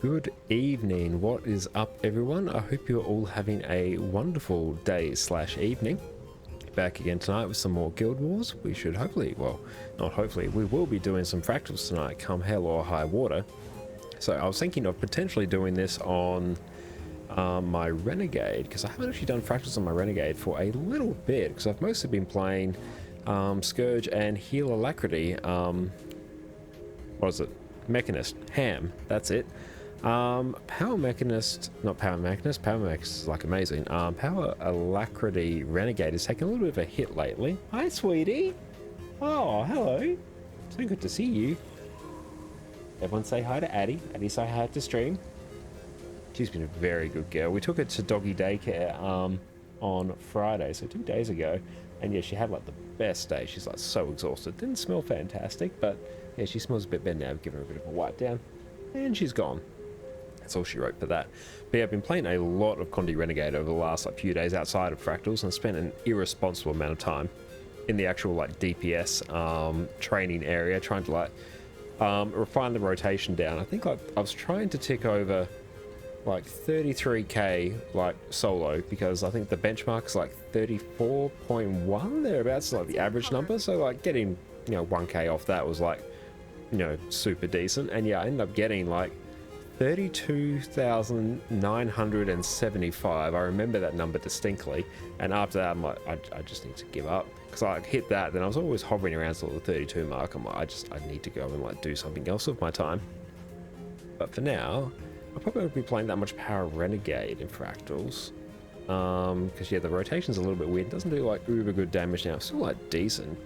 Good evening. What is up, everyone? I hope you're all having a wonderful day slash evening. Back again tonight with some more Guild Wars. We should hopefully, well, not hopefully, we will be doing some Fractals tonight, come hell or high water. So I was thinking of potentially doing this on my Renegade, because I haven't actually done Fractals on my Renegade for a little bit, because I've mostly been playing Scourge and Heal Alacrity. What is it? Mechanist. Ham. That's it. Power Mechanist, not Power Mechanist, Power Mechanist is like amazing. Power Alacrity Renegade has taken a little bit of a hit lately. Hi, sweetie. Oh, hello. So good to see you. Everyone say hi to Addie. Addie, say hi to stream. She's been a very good girl. We took her to doggy daycare on Friday, so 2 days ago. And yeah, she had like the best day. She's like so exhausted. Didn't smell fantastic, but yeah, she smells a bit better now. I've given her a bit of a wipe down. And she's gone. That's all she wrote for that. But yeah, I've been playing a lot of Condi Renegade over the last like few days outside of Fractals, and spent an irresponsible amount of time in the actual like DPS training area, trying to like refine the rotation down. I think like I was trying to tick over like 33k like solo, because I think the benchmark is like 34.1 thereabouts, like the average number. So like getting, you know, 1k off that was like, you know, super decent. And yeah, I ended up getting like 32,975. I remember that number distinctly, and after that I'm like, I just need to give up, because I hit that, then I was always hovering around till the 32 mark. I'm like, I need to go and like do something else with my time. But for now I probably won't be playing that much Power Renegade in Fractals, because yeah, the rotation's a little bit weird. It doesn't do like uber good damage now. It's still like decent.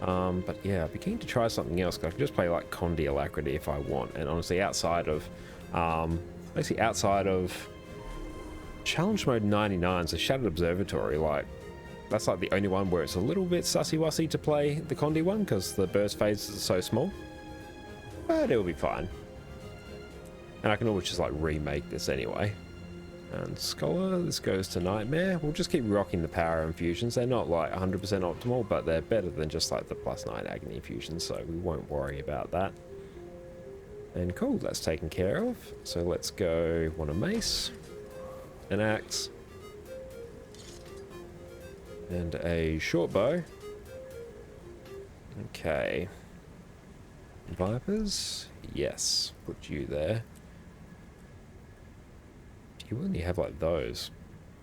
But yeah, I'd be keen to try something else, because I can just play like Condi Alacrity if I want. And honestly, outside of basically outside of Challenge Mode 99, so Shattered Observatory, like that's like the only one where it's a little bit sussy-wussy to play the Condi one, because the burst phases are so small. But it'll be fine. And I can always just like remake this anyway. And Scholar, this goes to Nightmare. We'll just keep rocking the power infusions. They're not like 100% optimal, but they're better than just like the +9 agony infusions, so we won't worry about that. And cool, that's taken care of. So let's go, want a mace, an axe, and a short bow. Okay. Vipers? Yes, put you there. You only have like those.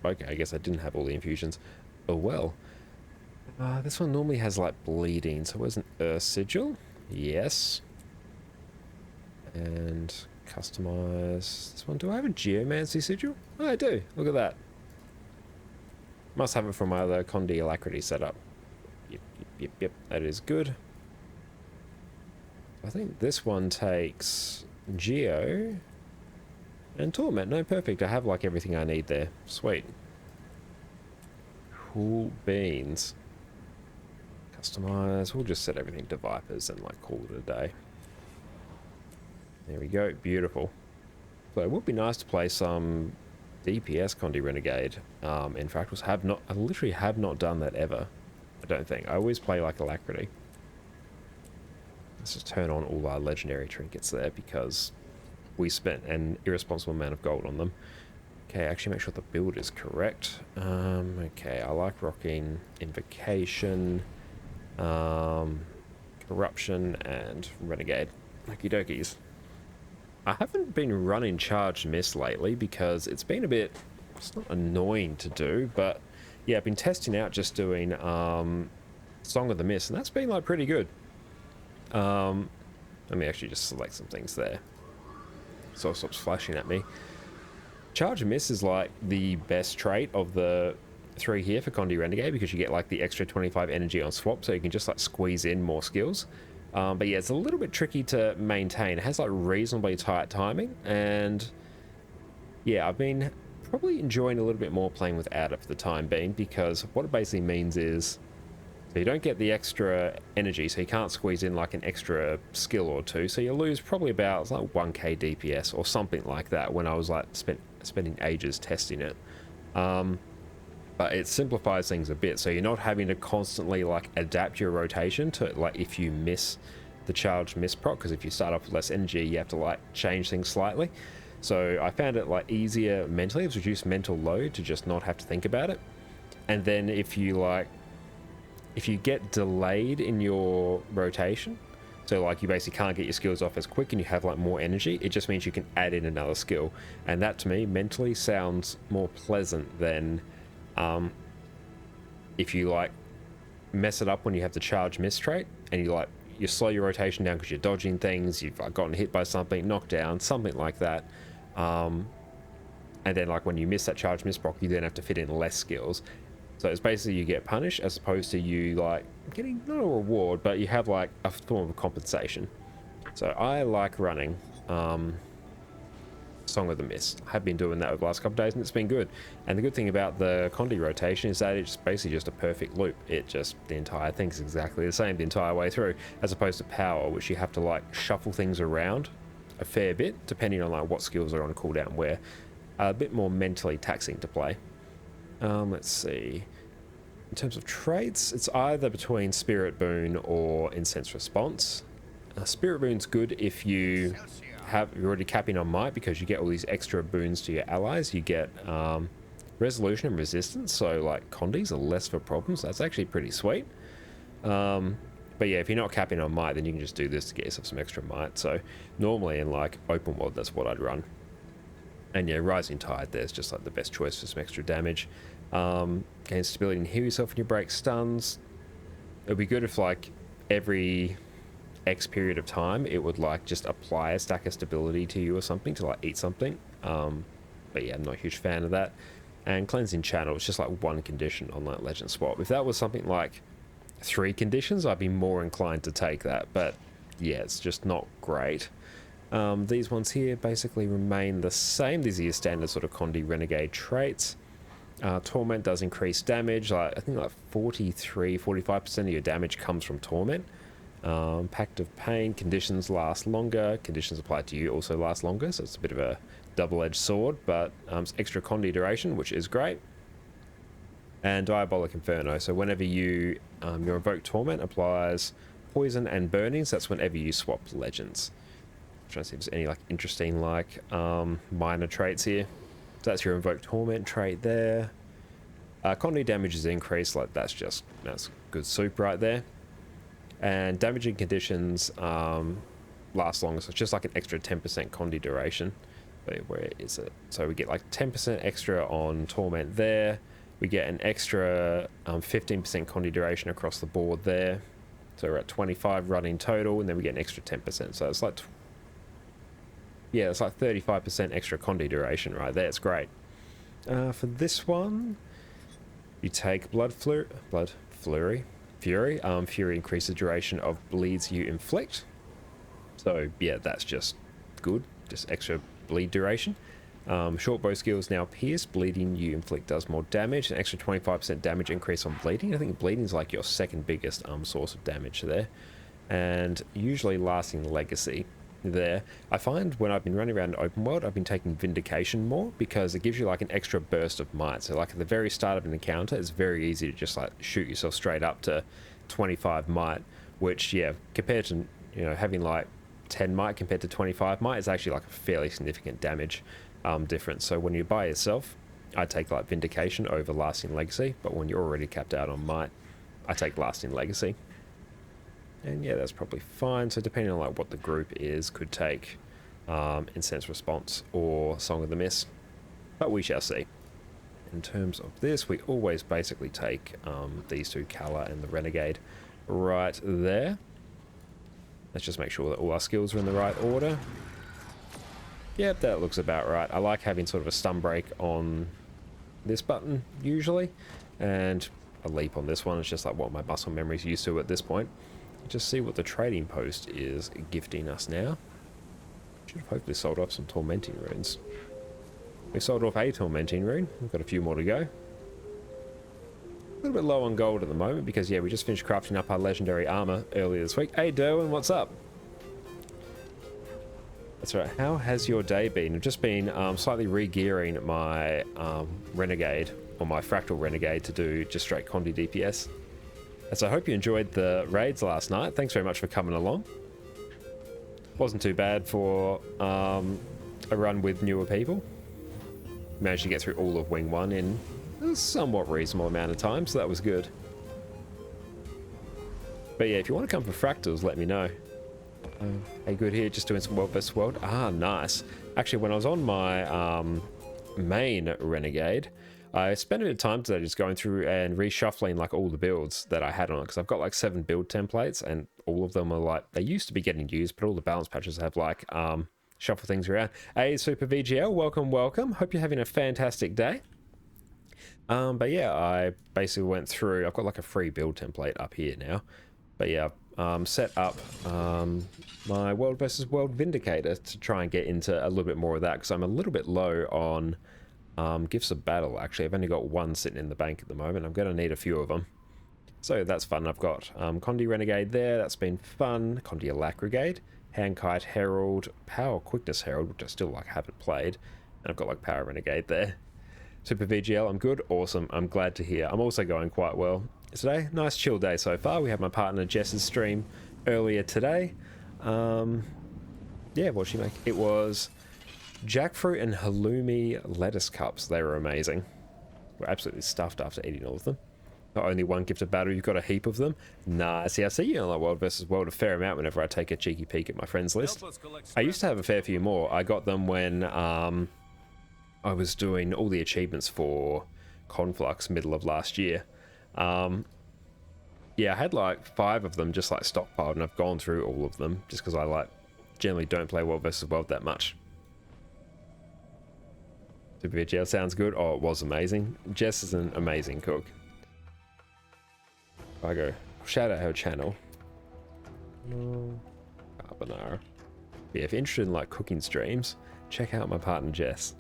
Okay, I guess I didn't have all the infusions. Oh well. This one normally has like bleeding, so where's an Earth Sigil? Yes. And customize this one. Do I have a Geomancy Sigil? Oh, I do. Look at that. Must have it from my other Condi Alacrity setup. Yep. That is good. I think this one takes Geo and Torment. No, perfect. I have like everything I need there. Sweet. Cool beans. Customize. We'll just set everything to Vipers and like call it a day. There we go. Beautiful. So it would be nice to play some DPS Condi Renegade in Fractals. I literally have not done that ever. I don't think. I always play like Alacrity. Let's just turn on all our legendary trinkets there, because we spent an irresponsible amount of gold on them. Okay, actually make sure the build is correct. Okay, I like rocking Invocation, Corruption, and Renegade. Okie dokies. I haven't been running Charged Mist lately, because it's been a bit, it's not annoying to do, but yeah, I've been testing out just doing Song of the Mist, and that's been like pretty good. Let me actually just select some things there, so it stops flashing at me. Charge and Miss is like the best trait of the 3 here for Condi Renegade, because you get like the extra 25 energy on swap, so you can just like squeeze in more skills. But yeah, it's a little bit tricky to maintain. It has like reasonably tight timing, and yeah, I've been probably enjoying a little bit more playing without it for the time being, because what it basically means is, so you don't get the extra energy, so you can't squeeze in like an extra skill or two, so you lose probably about like 1k DPS or something like that, when I was like spending ages testing it. But it simplifies things a bit, so you're not having to constantly like adapt your rotation to like if you miss the charged miss proc, because if you start off with less energy you have to like change things slightly. So I found it like easier mentally. It's reduced mental load to just not have to think about it. And then if you get delayed in your rotation, so like you basically can't get your skills off as quick and you have like more energy, it just means you can add in another skill. And that to me mentally sounds more pleasant than if you like mess it up when you have the charge miss trait and you slow your rotation down because you're dodging things, you've like gotten hit by something, knocked down, something like that. And then like when you miss that charge miss proc, you then have to fit in less skills. So it's basically you get punished as opposed to you like getting not a reward, but you have like a form of compensation. So I like running Song of the Mist. I have been doing that over the last couple of days and it's been good. And the good thing about the Condi rotation is that it's basically just a perfect loop. The entire thing's exactly the same the entire way through, as opposed to power, which you have to like shuffle things around a fair bit depending on like what skills are on cooldown, where a bit more mentally taxing to play. Let's see. In terms of traits, it's either between Spirit Boon or Incense Response. Spirit Boon's good if you're already capping on Might, because you get all these extra boons to your allies. You get Resolution and Resistance, so like Condis are less of a problem, so that's actually pretty sweet. But yeah, if you're not capping on Might, then you can just do this to get yourself some extra Might. So normally in like open world, that's what I'd run. And yeah, Rising Tide there's just like the best choice for some extra damage. Gain stability and heal yourself when you break stuns. It would be good if like every X period of time it would like just apply a stack of stability to you or something to like eat something. But yeah, I'm not a huge fan of that. And Cleansing Channel, it's just like one condition on that Legend swap. If that was something like 3 conditions, I'd be more inclined to take that, but yeah, it's just not great. These ones here basically remain the same. These are your standard sort of Condi Renegade traits. Torment does increase damage. I think like 45% of your damage comes from Torment. Pact of Pain, conditions last longer. Conditions applied to you also last longer, so it's a bit of a double-edged sword, but it's extra Condi duration, which is great. And Diabolic Inferno, so whenever your Invoked Torment applies poison and burnings, that's whenever you swap legends. I'm trying to see if there's any like interesting like minor traits here. So that's your Invoked Torment trait there. Condi damage is increased, like that's good soup right there. And damaging conditions last longer, so it's just like an extra 10% Condi duration. But where is it? So we get like 10% extra on Torment there. We get an extra 15% Condi duration across the board there. So we're at 25 running total, and then we get an extra 10%. So it's like, yeah, it's like 35% extra Condi duration right there. It's great. For this one, you take Fury. Fury increases the duration of bleeds you inflict. So yeah, that's just good. Just extra bleed duration. Short bow skills now pierce. Bleeding you inflict does more damage. An extra 25% damage increase on bleeding. I think bleeding is like your second biggest source of damage there. And usually lasting legacy there. I find when I've been running around in open world, I've been taking Vindication more, because it gives you like an extra burst of might. So like at the very start of an encounter, it's very easy to just like shoot yourself straight up to 25 might, which yeah, compared to having like 10 might compared to 25 might, is actually like a fairly significant damage difference. So when you're by yourself, I take like Vindication over Lasting Legacy, but when you're already capped out on might, I take Lasting Legacy. And yeah, that's probably fine. So depending on like what the group is, could take Incense Response or Song of the Mist, but we shall see. In terms of this, we always basically take these two, Kala and the Renegade, right there. Let's just make sure that all our skills are in the right order. Yep, that looks about right. I like having sort of a stun break on this button usually, and a leap on this one. It's just like what my muscle memory's used to at this point. Just see what the trading post is gifting us now. Should have hopefully sold off some Tormenting runes. We sold off a Tormenting rune. We've got a few more to go. A little bit low on gold at the moment because yeah, we just finished crafting up our legendary armor earlier this week. Hey Derwin, what's up? That's right. How has your day been? I've just been slightly re-gearing my Renegade, or my Fractal Renegade, to do just straight Condi DPS. And so I hope you enjoyed the raids last night. Thanks very much for coming along. Wasn't too bad for a run with newer people. Managed to get through all of Wing 1 in a somewhat reasonable amount of time, so that was good. But yeah, if you want to come for Fractals, let me know. Hey, good here, just doing some World vs. World. Ah, nice. Actually, when I was on my main Renegade, I spent a bit of time today just going through and reshuffling like all the builds that I had on it, because I've got like 7 build templates, and all of them are like, they used to be getting used, but all the balance patches have like shuffle things around. Hey, Super VGL, welcome, welcome. Hope you're having a fantastic day. But yeah, I basically went through, I've got like a free build template up here now. But yeah, set up my World vs. World Vindicator to try and get into a little bit more of that, because I'm a little bit low on Gifts of Battle. Actually, I've only got 1 sitting in the bank at the moment. I'm going to need a few of them. So that's fun. I've got Condi Renegade there. That's been fun. Condi Alacrigade, Handkite Herald, Power Quickness Herald, which I still like haven't played. And I've got like Power Renegade there. Super VGL, I'm good. Awesome. I'm glad to hear. I'm also going quite well today. Nice chill day so far. We had my partner Jess's stream earlier today. Yeah, what'd she make? It was jackfruit and halloumi lettuce cups. They were amazing. We're absolutely stuffed after eating all of them. Not only 1 gift of battle, you've got a heap of them. Nah, see, I see you on like World vs. World a fair amount whenever I take a cheeky peek at my friends list. I used to have a fair few more. I got them when I was doing all the achievements for Conflux middle of last year. Yeah, I had like 5 of them just like stockpiled, and I've gone through all of them just because I like generally don't play World vs. World that much. Super VGL sounds good. Oh, it was amazing. Jess is an amazing cook. I go shout out her channel. Carbonara. Yeah, if you're interested in like cooking streams, check out my partner Jess.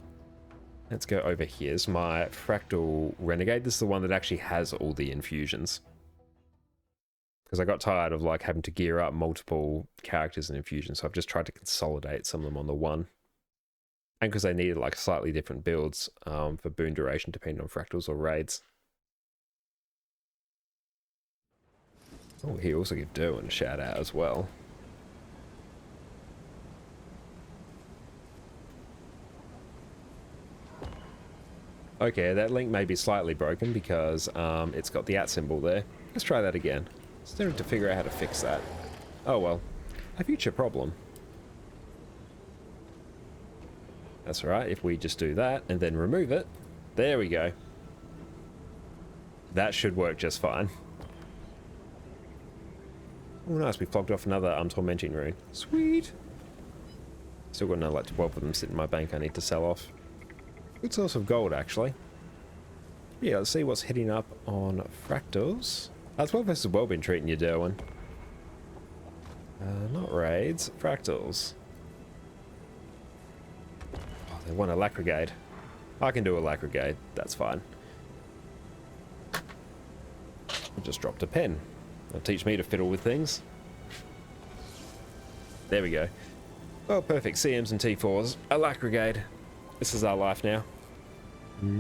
Let's go over here. Here's my Fractal Renegade. This is the one that actually has all the infusions. Because I got tired of like having to gear up multiple characters and infusions, so I've just tried to consolidate some of them on the one. And because they needed like slightly different builds for boon duration depending on Fractals or raids. Oh, here also give Derwin a shout out as well. Okay, that link may be slightly broken because it's got the @ symbol there. Let's try that again. Still need to figure out how to fix that. Oh well, a future problem. That's alright, if we just do that and then remove it. There we go. That should work just fine. Oh nice, we flogged off another tormenting rune. Sweet! Still got another like 12 of them sitting in my bank I need to sell off. Good source of gold, actually. Yeah, let's see what's hitting up on Fractals. That's World vs. World been treating you, Derwin. Not raids, Fractals. Oh, they want a Alacrigade. I can do a Alacrigade, that's fine. I just dropped a pen. That'll teach me to fiddle with things. There we go. Oh, perfect. CMs and T4s. Alacrigade. This is our life now. I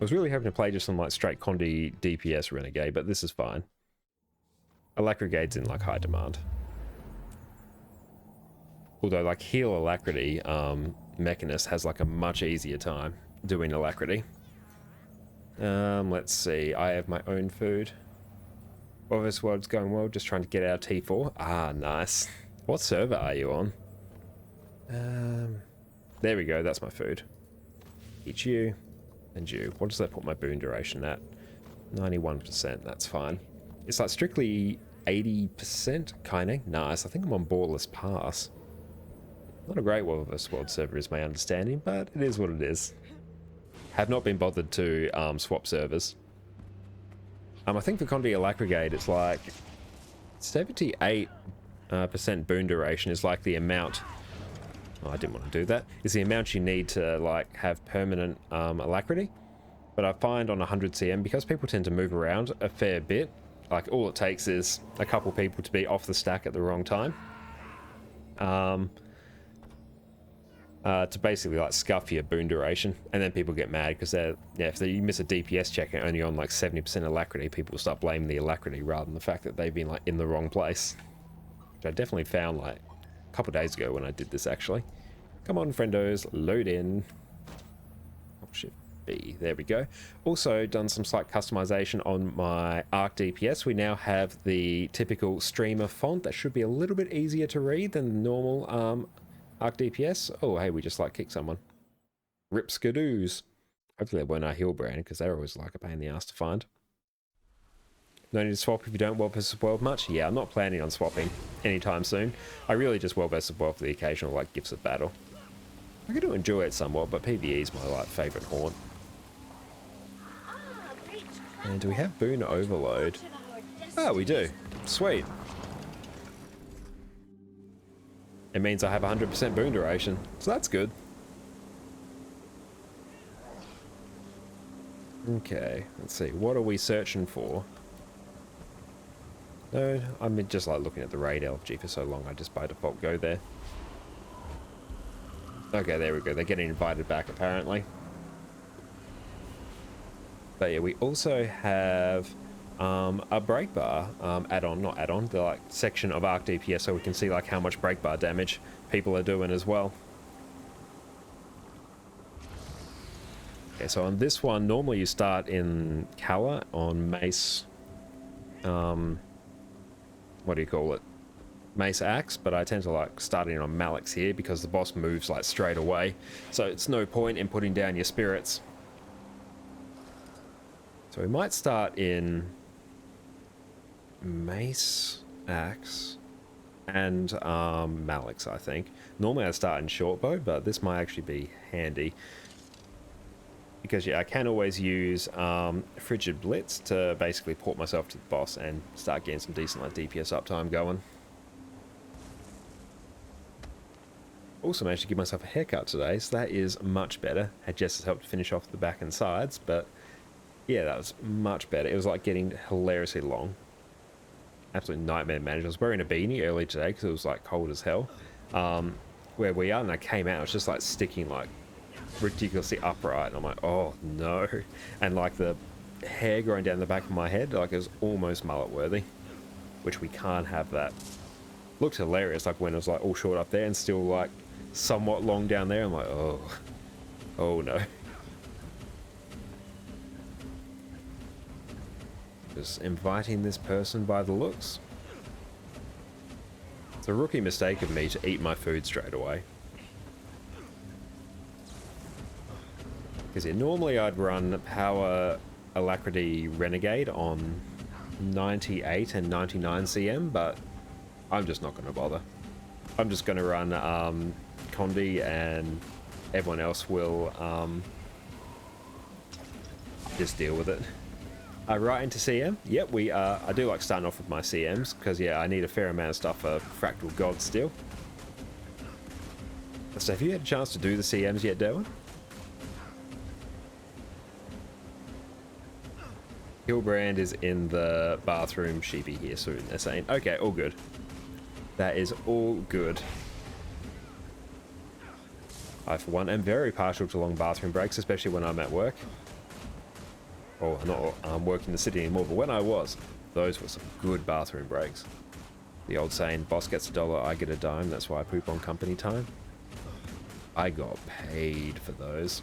was really hoping to play just some like straight Condi DPS Renegade, but this is fine. Alacrigade's in like high demand. Although like heal Alacrity, Mechanist has like a much easier time doing Alacrity. Let's see. I have my own food. Well, this world's going well. Just trying to get our T4. Ah, nice. What server are you on? There we go. That's my food. Each you and you. What does that put my boon duration at? 91%. That's fine. It's like strictly 80%. Kinda. Nice. I think I'm on Borderless Pass. Not a great World vs. World server is my understanding, but it is what it is. Have not been bothered to swap servers. I think for Condi Alacrigade, it's like 78% boon duration is like the amount. Oh, I didn't want to do that. Is the amount you need to like have permanent alacrity. But I find on 100 CM, because people tend to move around a fair bit, like all it takes is a couple people to be off the stack at the wrong time. To basically like scuff your boon duration, and then people get mad because they're, yeah, if you miss a DPS check and only on like 70% alacrity, people will start blaming the alacrity rather than the fact that they've been like in the wrong place. which I definitely found like a couple days ago when I did this actually. Come on, friendos, load in. Oh, Shift B, there we go. Also done some slight customization on my Arc DPS. We now have the typical streamer font that should be a little bit easier to read than the normal Arc DPS. Oh, hey, we just like kicked someone. Rip skadoos. Hopefully they weren't our heal brand, because they're always like a pain in the ass to find. No need to swap if you don't world versus world much. Yeah, I'm not planning on swapping anytime soon. I really just world versus world for the occasional like gifts of battle. I do enjoy it somewhat, but PVE is my like favorite haunt. And do we have boon overload? Oh, we do. Sweet. It means I have 100% boon duration, so that's good. Okay, let's see. What are we searching for? No, I'm just like looking at the raid LFG for so long, I just by default go there. Okay, there we go. They're getting invited back apparently. But yeah, we also have a break bar add-on, not add-on, the like section of Arc DPS, so we can see like how much break bar damage people are doing as well. Okay, so on this one, normally you start in Kala on Mace, what do you call it? Mace Axe, but I tend to like starting on Malix here because the boss moves like straight away. So it's no point in putting down your spirits. So we might start in Mace Axe and Malix, I think. Normally I start in Shortbow, but this might actually be handy. Because yeah, I can always use Frigid Blitz to basically port myself to the boss and start getting some decent like DPS uptime going. Also managed to give myself a haircut today, so that is much better. Had Jess's help to finish off the back and sides, but yeah, that was much better. It was like getting hilariously long. Absolute nightmare managed. I was wearing a beanie early today because it was like cold as hell. Where we are, and I came out, it was just like sticking like ridiculously upright, and I'm like, oh no. And like the hair growing down the back of my head, like it was almost mullet worthy, which we can't have that. Looked hilarious like when it was like all short up there and still like somewhat long down there. I'm like, oh no. Just inviting this person by the looks. It's a rookie mistake of me to eat my food straight away. Because yeah, normally I'd run Power Alacrity Renegade on 98 and 99 CM, but I'm just not going to bother. I'm just going to run Condi, and everyone else will just deal with it. Right into CM. Yep, I do like starting off with my CMs, because yeah, I need a fair amount of stuff for Fractal God still. So have you had a chance to do the CMs yet, Derwin? Hilbrand is in the bathroom, sheepy here soon, they're saying. Okay, all good. That is all good. I, for one, am very partial to long bathroom breaks, especially when I'm at work. Or not working in the city anymore, but when I was, those were some good bathroom breaks. The old saying, boss gets $1, I get a dime, that's why I poop on company time. I got paid for those.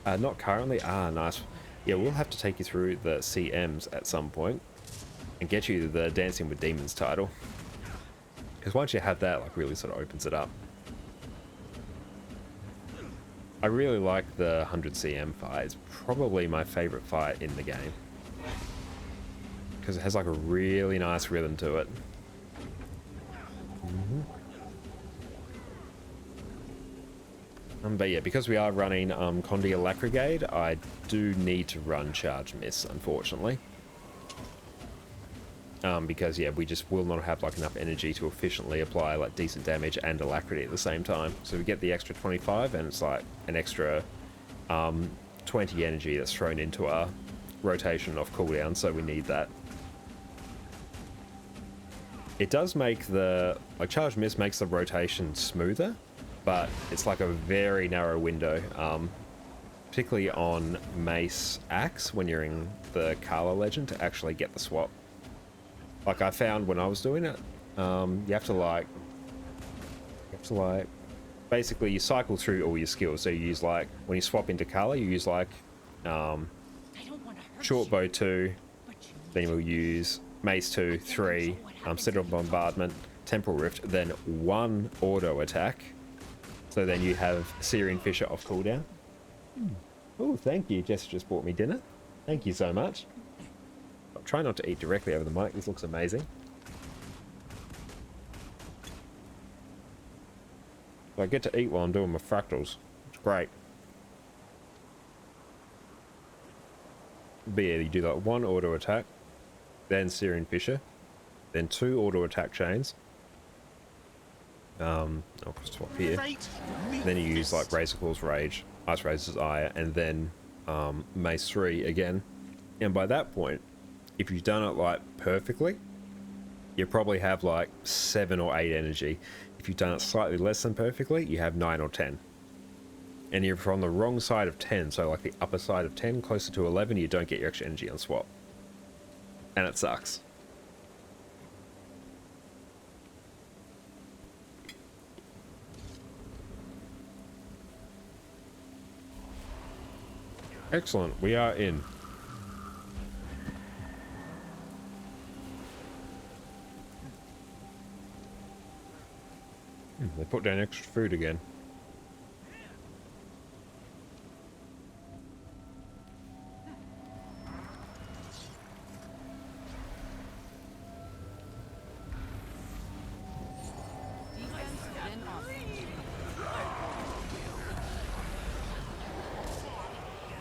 Not currently. Ah, nice. Yeah, we'll have to take you through the CMs at some point and get you the Dancing with Demons title. Because once you have that, like, really sort of opens it up. I really like the 100 CM fight. It's probably my favorite fight in the game. Because it has like a really nice rhythm to it. But yeah, because we are running Condi Alacrigade, I do need to run Charge Miss, unfortunately. Because yeah, we just will not have like enough energy to efficiently apply like decent damage and Alacrity at the same time. So we get the extra 25, and it's like an extra 20 energy that's thrown into our rotation off cooldown, so we need that. It does make the, like, Charge Miss makes the rotation smoother, but it's like a very narrow window, particularly on Mace Axe when you're in the Kala Legend to actually get the swap. Like I found when I was doing it, you have to like basically you cycle through all your skills. So you use like when you swap into color, you use like short bow 2, then you'll use mace 2, 3, citadel bombardment, temporal rift, then 1 auto attack. So then you have Syrian Fisher off cooldown. Oh, thank you. Jess just bought me dinner. Thank you so much. I'll try not to eat directly over the mic. This looks amazing. I get to eat while I'm doing my fractals. It's great. But yeah, you do like 1 auto attack, then Syrian Fisher, then 2 auto attack chains. I'll swap here. Then you use like Razor Claw's Rage, Ice Razor's Ire, and then Mace 3 again. And by that point, if you've done it like perfectly, you probably have like 7 or 8 energy. If you've done it slightly less than perfectly, you have 9 or 10. And if you're on the wrong side of 10, so like the upper side of 10, closer to 11, you don't get your extra energy on swap. And it sucks. Excellent, we are in. They put down extra food again.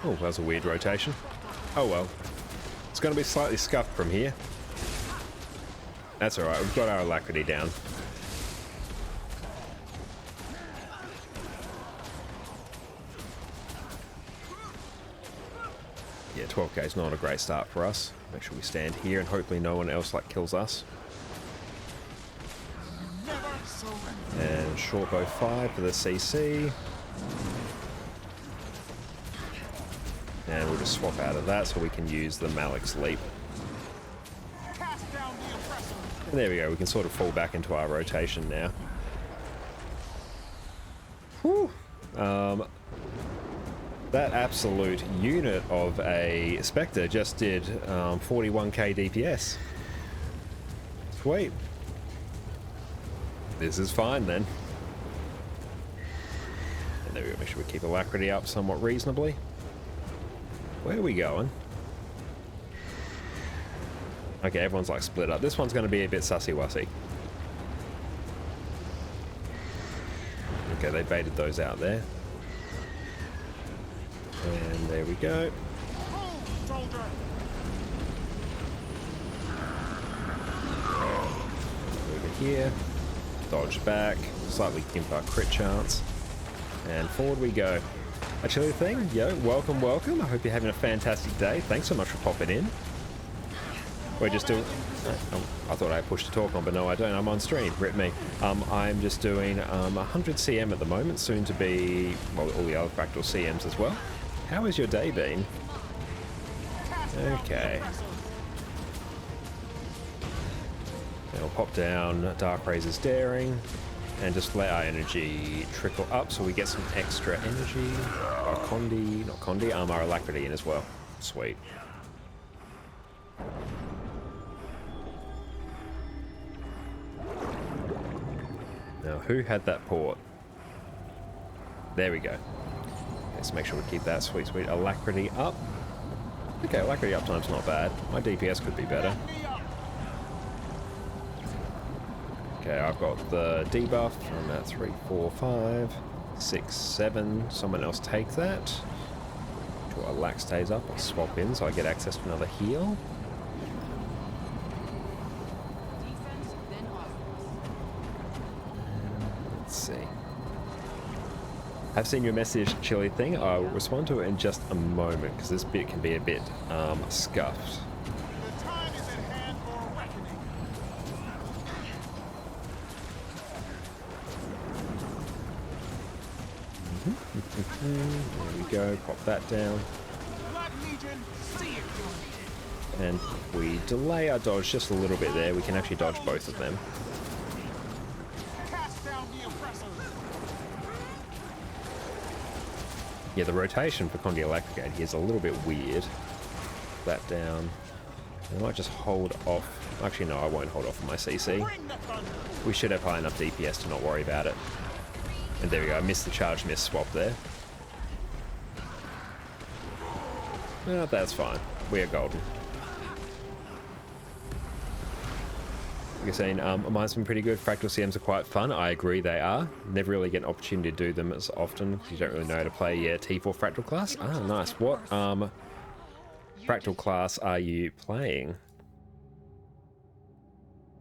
Oh, that was a weird rotation. Oh well. It's going to be slightly scuffed from here. That's alright, we've got our alacrity down. Yeah, 12k is not a great start for us. Make sure we stand here and hopefully no one else like kills us. And short bow 5 for the CC. And we'll just swap out of that so we can use the Malik's Leap. And there we go, we can sort of fall back into our rotation now. Whew. That absolute unit of a Spectre just did 41k DPS. Sweet. This is fine then. And there we go, make sure we keep alacrity up somewhat reasonably. Where are we going? Okay, everyone's like split up. This one's going to be a bit sussy-wussy. Okay, they baited those out there. And there we go. Over here. Dodge back. Slightly gimp our crit chance. And forward we go. Actually, thing, yo, welcome, welcome. I hope you're having a fantastic day. Thanks so much for popping in. We're just doing... I thought I pushed to talk on, but no, I don't. I'm on stream. Rip me. I'm just doing 100 CM at the moment, soon to be, well, all the other Fractal CMs as well. How has your day been? Okay. I'll pop down Dark Razor's Daring and just let our energy trickle up so we get some extra energy. Our Condi, not Condi, our Alacrity in as well. Sweet. Now, who had that port? There we go. Let's make sure we keep that sweet, sweet Alacrity up. Okay, Alacrity uptime's not bad. My DPS could be better. Okay, I've got the debuff. I'm at 3, 4, 5, 6, 7. Someone else take that. Until our lax stays up, I'll swap in so I get access to another heal. Let's see. I've seen your message, Chili thing. I'll respond to it in just a moment because this bit can be a bit scuffed. There we go, pop that down. And if we delay our dodge just a little bit there, we can actually dodge both of them. Yeah, the rotation for Condy Electricate here is a little bit weird. That down. I might just hold off. Actually, no, I won't hold off on my CC. We should have high enough DPS to not worry about it. And there we go. I missed the charge miss swap there. No, that's fine. We are golden. Like you're saying, mine's been pretty good. Fractal CMs are quite fun. I agree they are. Never really get an opportunity to do them as often because you don't really know how to play T4 Fractal class. Ah, nice. What Fractal class are you playing?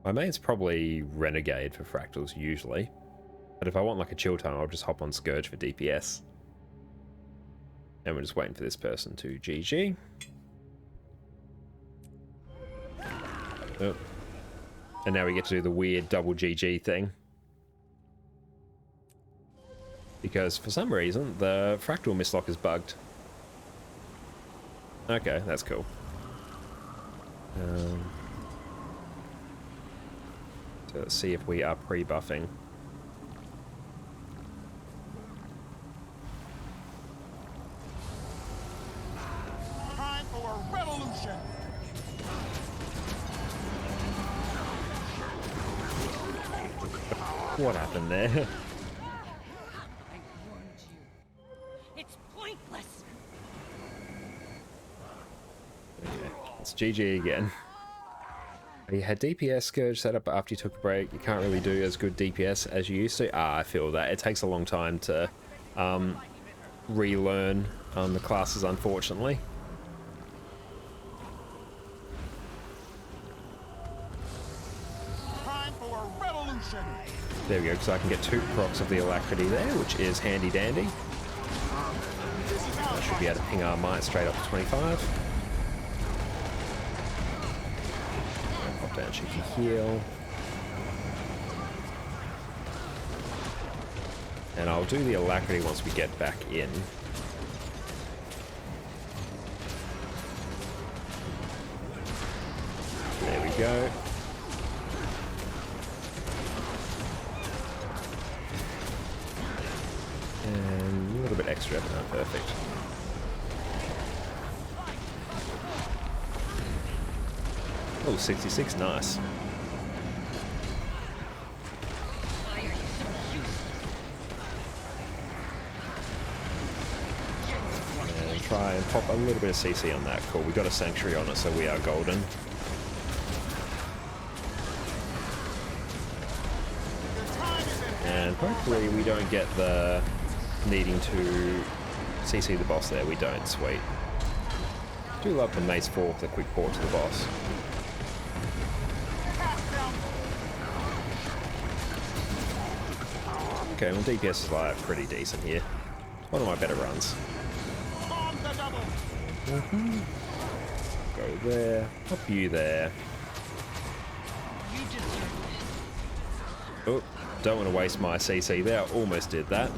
My main's probably Renegade for Fractals usually. But if I want like a chill time, I'll just hop on Scourge for DPS. And we're just waiting for this person to GG. Oh. And now we get to do the weird double GG thing. Because for some reason, the Fractal mislock is bugged. Okay, that's cool. So let's see if we are pre-buffing. Time for a revolution. What happened there? I warned you. It's pointless. Okay, it's GG again. You had DPS Scourge set up after you took a break. You can't really do as good DPS as you used to. Ah, I feel that. It takes a long time to relearn the classes, unfortunately. Time for a revolution. There we go, because I can get 2 procs of the Alacrity there, which is handy dandy. I should be able to ping our might straight up to 25. Pop down, she can heal. And I'll do the Alacrity once we get back in. There we go. And a little bit extra, but not perfect. Oh, 66, nice. And try and pop a little bit of CC on that. Cool, we got a Sanctuary on it, so we are golden. And hopefully we don't get the needing to CC the boss there. We don't, sweet. Do love the Mace 4 with the quick port to the boss. Okay, well DPS is like pretty decent here. One of my better runs. Go there, pop you there. Oh, don't want to waste my CC there. I almost did that.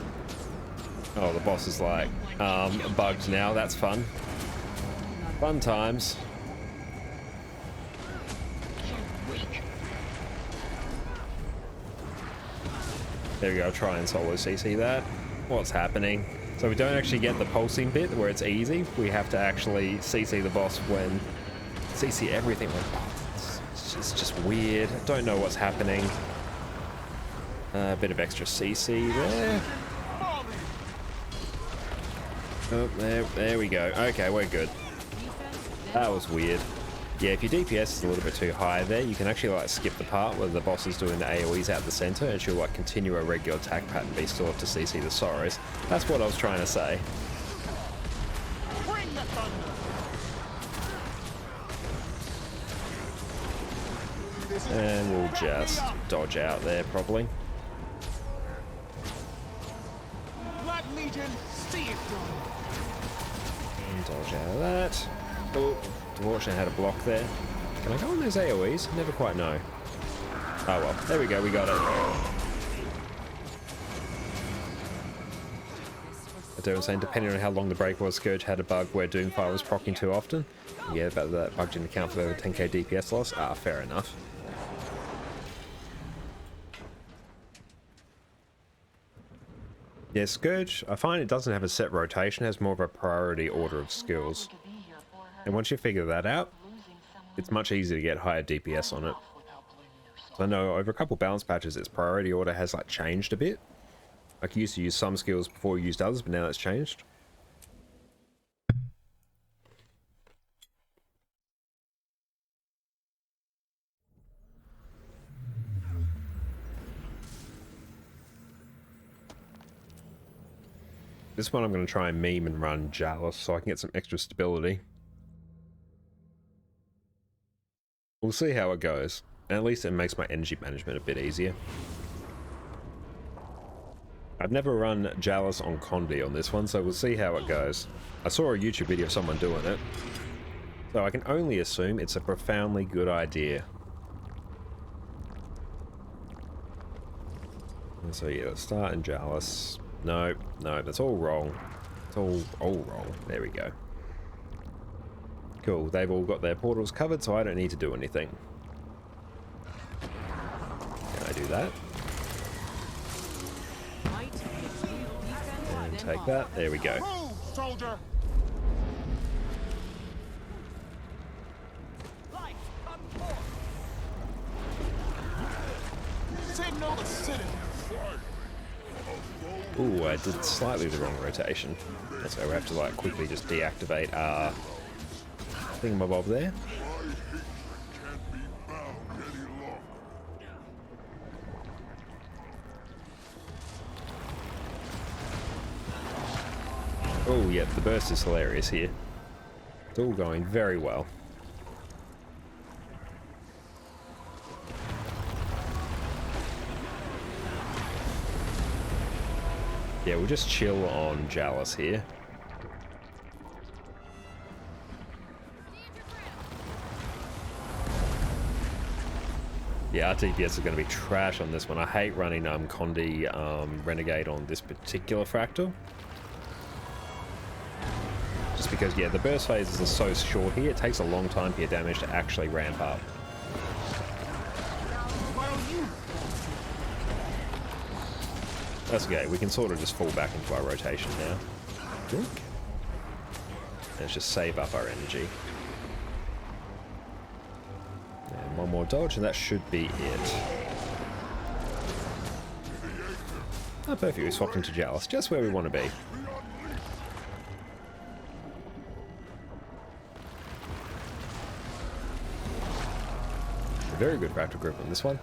Oh, the boss is like bugged now. That's fun. Fun times. There we go, try and solo CC that. What's happening? So we don't actually get the pulsing bit where it's easy. We have to actually CC the boss when... CC everything. It's just weird. I don't know what's happening. A bit of extra CC there. Oh, there we go. Okay, we're good. That was weird. Yeah, if your DPS is a little bit too high there, you can actually like skip the part where the boss is doing the AoEs out the center and she'll like continue a regular attack pattern, but you still have to CC the sorrows. That's what I was trying to say. Bring the thunder. And we'll just dodge out there probably. Let Legion see it done. And dodge out of that. Oh, unfortunately I had a block there. Can I go on those AoEs? Never quite know. Oh well, there we go, we got it. But they were saying depending on how long the break was, Scourge had a bug where Doomfire was proccing too often. Yeah, but that bug didn't account for the 10k DPS loss. Ah, fair enough. Yeah, Scourge, I find it doesn't have a set rotation, it has more of a priority order of skills. And once you figure that out, it's much easier to get higher DPS on it. So I know over a couple balance patches, its priority order has like changed a bit. Like you used to use some skills before you used others, but now that's changed. This one I'm going to try and meme and run Jalis so I can get some extra stability. We'll see how it goes. And at least it makes my energy management a bit easier. I've never run Jalis on Condi on this one, so we'll see how it goes. I saw a YouTube video of someone doing it, so I can only assume it's a profoundly good idea. And so yeah, let's start in Jalis. No, that's all wrong. It's all wrong. There we go. Cool, they've all got their portals covered, so I don't need to do anything. Can I do that? And take that. There we go. Move, soldier! Signal the citizens. Ooh, I did slightly the wrong rotation. So we have to like quickly just deactivate our thingamabob there. Oh yeah, the burst is hilarious here. It's all going very well. Yeah, we'll just chill on Jalis here. Yeah, our DPS is going to be trash on this one. I hate running Condi Renegade on this particular Fractal. Just because, yeah, the burst phases are so short here, it takes a long time for your damage to actually ramp up. That's okay, we can sort of just fall back into our rotation now. Drink. Let's just save up our energy. And one more dodge and that should be it. Oh, perfect, we swapped into Jalis, just where we want to be. A very good fractal group on this one.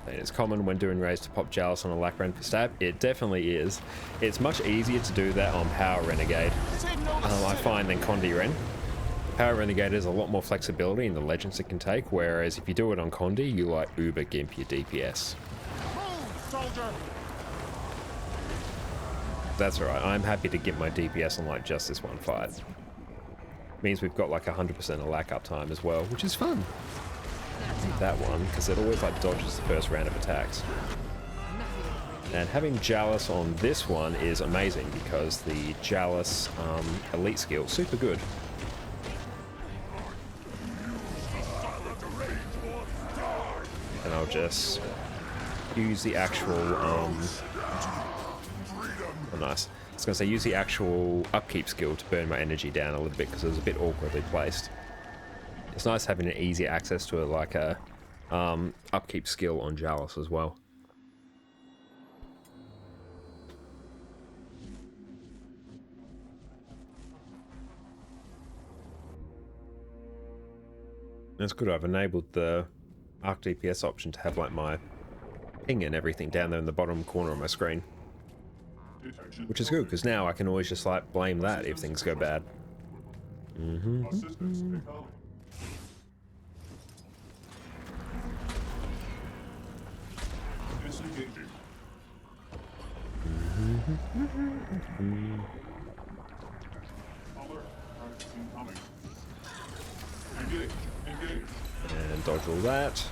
And it's common when doing raids to pop Jalis on a Lacran for stab. It definitely is. It's much easier to do that on Power Renegade, I find, than Condi Ren. Power Renegade has a lot more flexibility in the legends it can take, whereas if you do it on Condi, you like uber gimp your DPS. Move, soldier! That's alright, I'm happy to get my DPS on like just this one fight. Means we've got like 100% of lack uptime as well, which is fun. That one, because it always like dodges the first round of attacks. And having Jalis on this one is amazing because the Jalis elite skill is super good. And I'll just use the actual oh nice. I was going to say use the actual upkeep skill to burn my energy down a little bit because it was a bit awkwardly placed. It's nice having an easy access to like a upkeep skill on Jalis as well. That's good. I've enabled the Arc DPS option to have like my ping and everything down there in the bottom corner of my screen, which is good because now I can always just like blame that if things go bad. And dodge all that.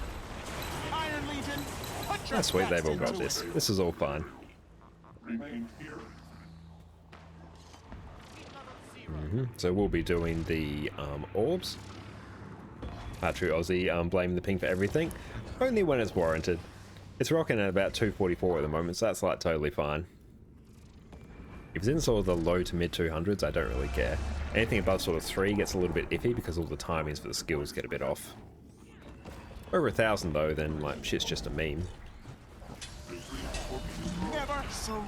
Iron Legion, put your That's sweet, they've all best got into this. it. This is all fine. So we'll be doing the orbs. True Aussie, blaming the ping for everything. Only when it's warranted. It's rocking at about 244 at the moment, so that's like totally fine. If it's in sort of the low to mid 200s, I don't really care. Anything above sort of 3 gets a little bit iffy because all the timings for the skills get a bit off. Over 1,000 though, then like shit's just a meme. Never so.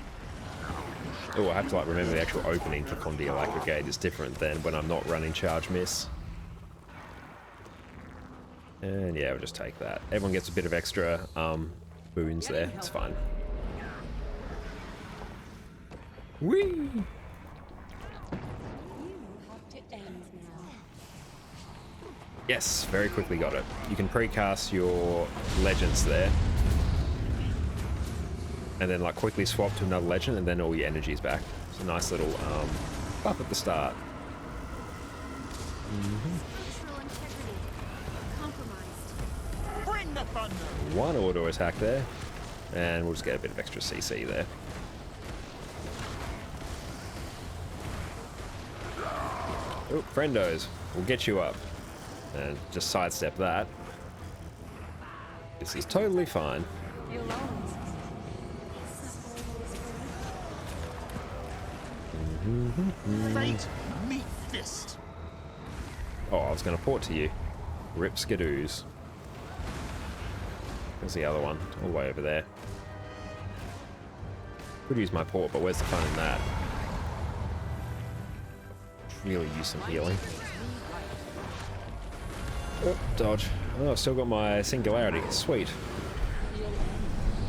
Oh, I have to like remember the actual opening for Condillac Brigade is different than when I'm not running Charge Miss. And yeah, we'll just take that. Everyone gets a bit of extra boons there. It's fine. Whee! Yes, very quickly got it. You can precast your legends there. And then like quickly swap to another legend and then all your energy's back. It's a nice little buff at the start. Bring the thunder. One auto attack there. And we'll just get a bit of extra CC there. Oh, friendos. We'll get you up. And just sidestep that. This is totally fine. Fate, meet fist. Oh, I was going to port to you. Rip skidoos. There's the other one, all the way over there. Could use my port, but where's the fun in that? Really use some healing. Oh, dodge. Oh, I've still got my singularity. Sweet.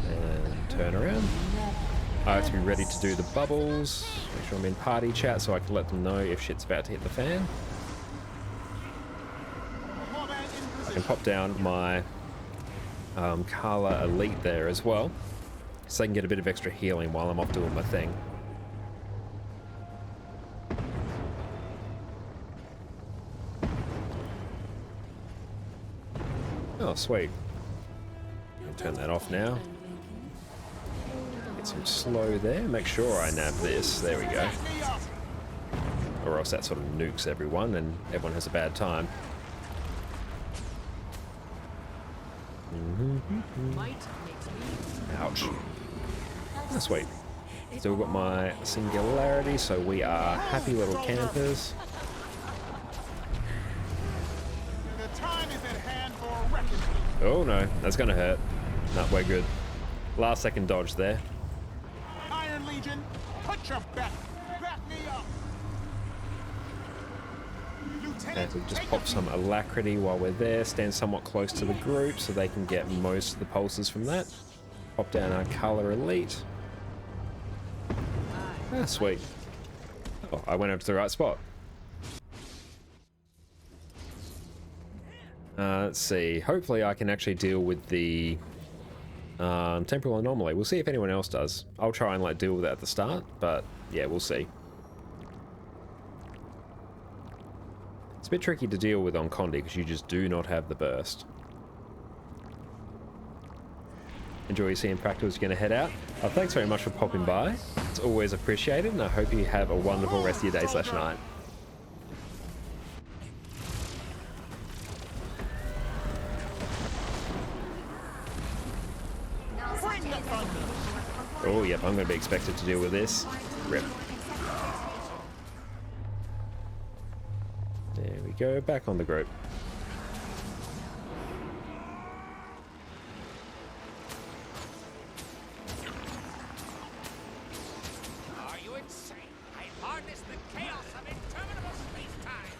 And turn around. I have to be ready to do the bubbles. Make sure I'm in party chat so I can let them know if shit's about to hit the fan. I can pop down my Carla Elite there as well, so I can get a bit of extra healing while I'm off doing my thing. Oh, sweet. Turn that off now. Get some slow there. Make sure I nab this. There we go. Or else that sort of nukes everyone and everyone has a bad time. Ouch. Oh, sweet. Still got my singularity, so we are happy little campers. The time is at hand for reckoning. Oh no, that's gonna hurt. No, we're good. Last second dodge there. Iron Legion, put your back me up. And we'll just pop some alacrity while we're there. Stand somewhat close to the group so they can get most of the pulses from that. Pop down our Color Elite. Ah, sweet. Oh, I went up to the right spot. Let's see. Hopefully I can actually deal with the temporal anomaly. We'll see if anyone else does. I'll try and like deal with it at the start, but yeah, we'll see. It's a bit tricky to deal with on Condi because you just do not have the burst. Enjoy seeing Fractals. You're going to head out. Thanks very much for popping by. It's always appreciated, and I hope you have a wonderful rest of your day / night. Oh, yep, I'm going to be expected to deal with this. Rip. There we go, back on the group. Are you insane? I harness the chaos of interminable space-time.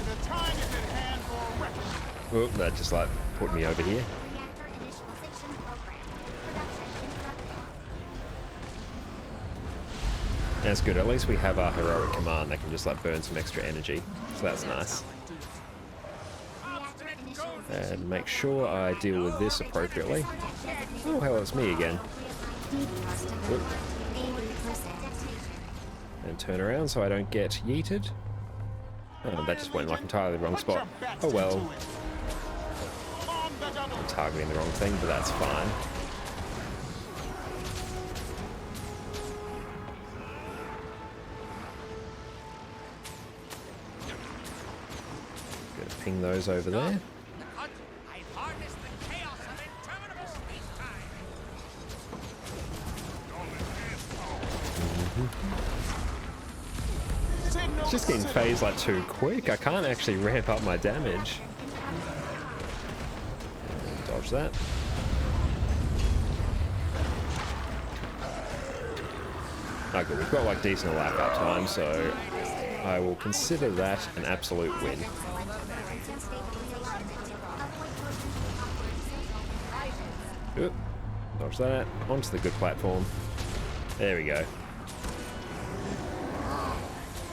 The time is at hand for reckoning. Oh, that just like put me over here. That's good. At least we have our heroic command that can just like burn some extra energy. So that's nice. And make sure I deal with this appropriately. Oh hell, it's me again. Oop. And turn around so I don't get yeeted. Oh, that just went like entirely the wrong spot. Oh well. I'm targeting the wrong thing, but that's fine. ping those over there. I harness the chaos of interminable space-time. Signal It's just getting set. phased like too quick. I can't actually ramp up my damage. Dodge that. Oh good, we've got like decent lap up time, so I will consider that an absolute win. Oop. Dodge that. Onto the good platform. There we go.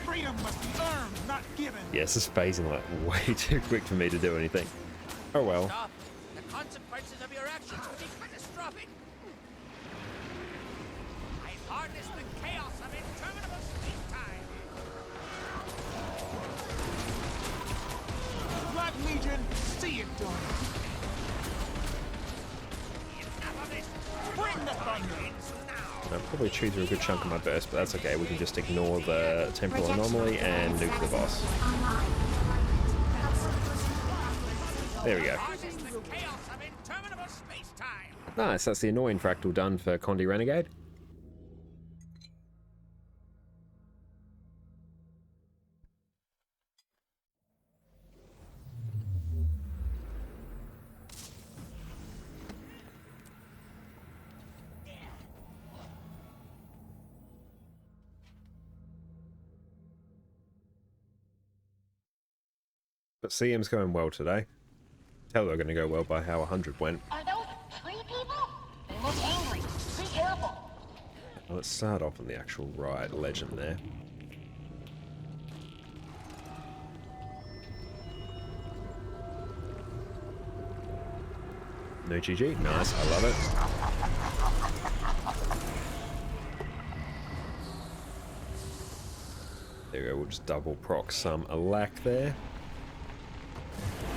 Freedom must be earned, not given. Yes, it's phasing like way too quick for me to do anything. Oh well. Stop. The consequences of your actions could be catastrophic. I harness the chaos of interminable space-time. Black Legion, see it done. Enough of this. Bring the thunder. I'll probably chew through a good chunk of my burst, but that's okay. We can just ignore the temporal anomaly and nuke the boss. There we go. Harness the chaos of interminable space-time. Nice, that's the annoying fractal done for Condi Renegade. But CM's going well today. Tell they're going to go well by how 100 went. Are those tree people? They look angry. Be careful. Well, let's start off on the actual ride legend there. No GG, nice, I love it. There we go, we'll just double proc some Alack there.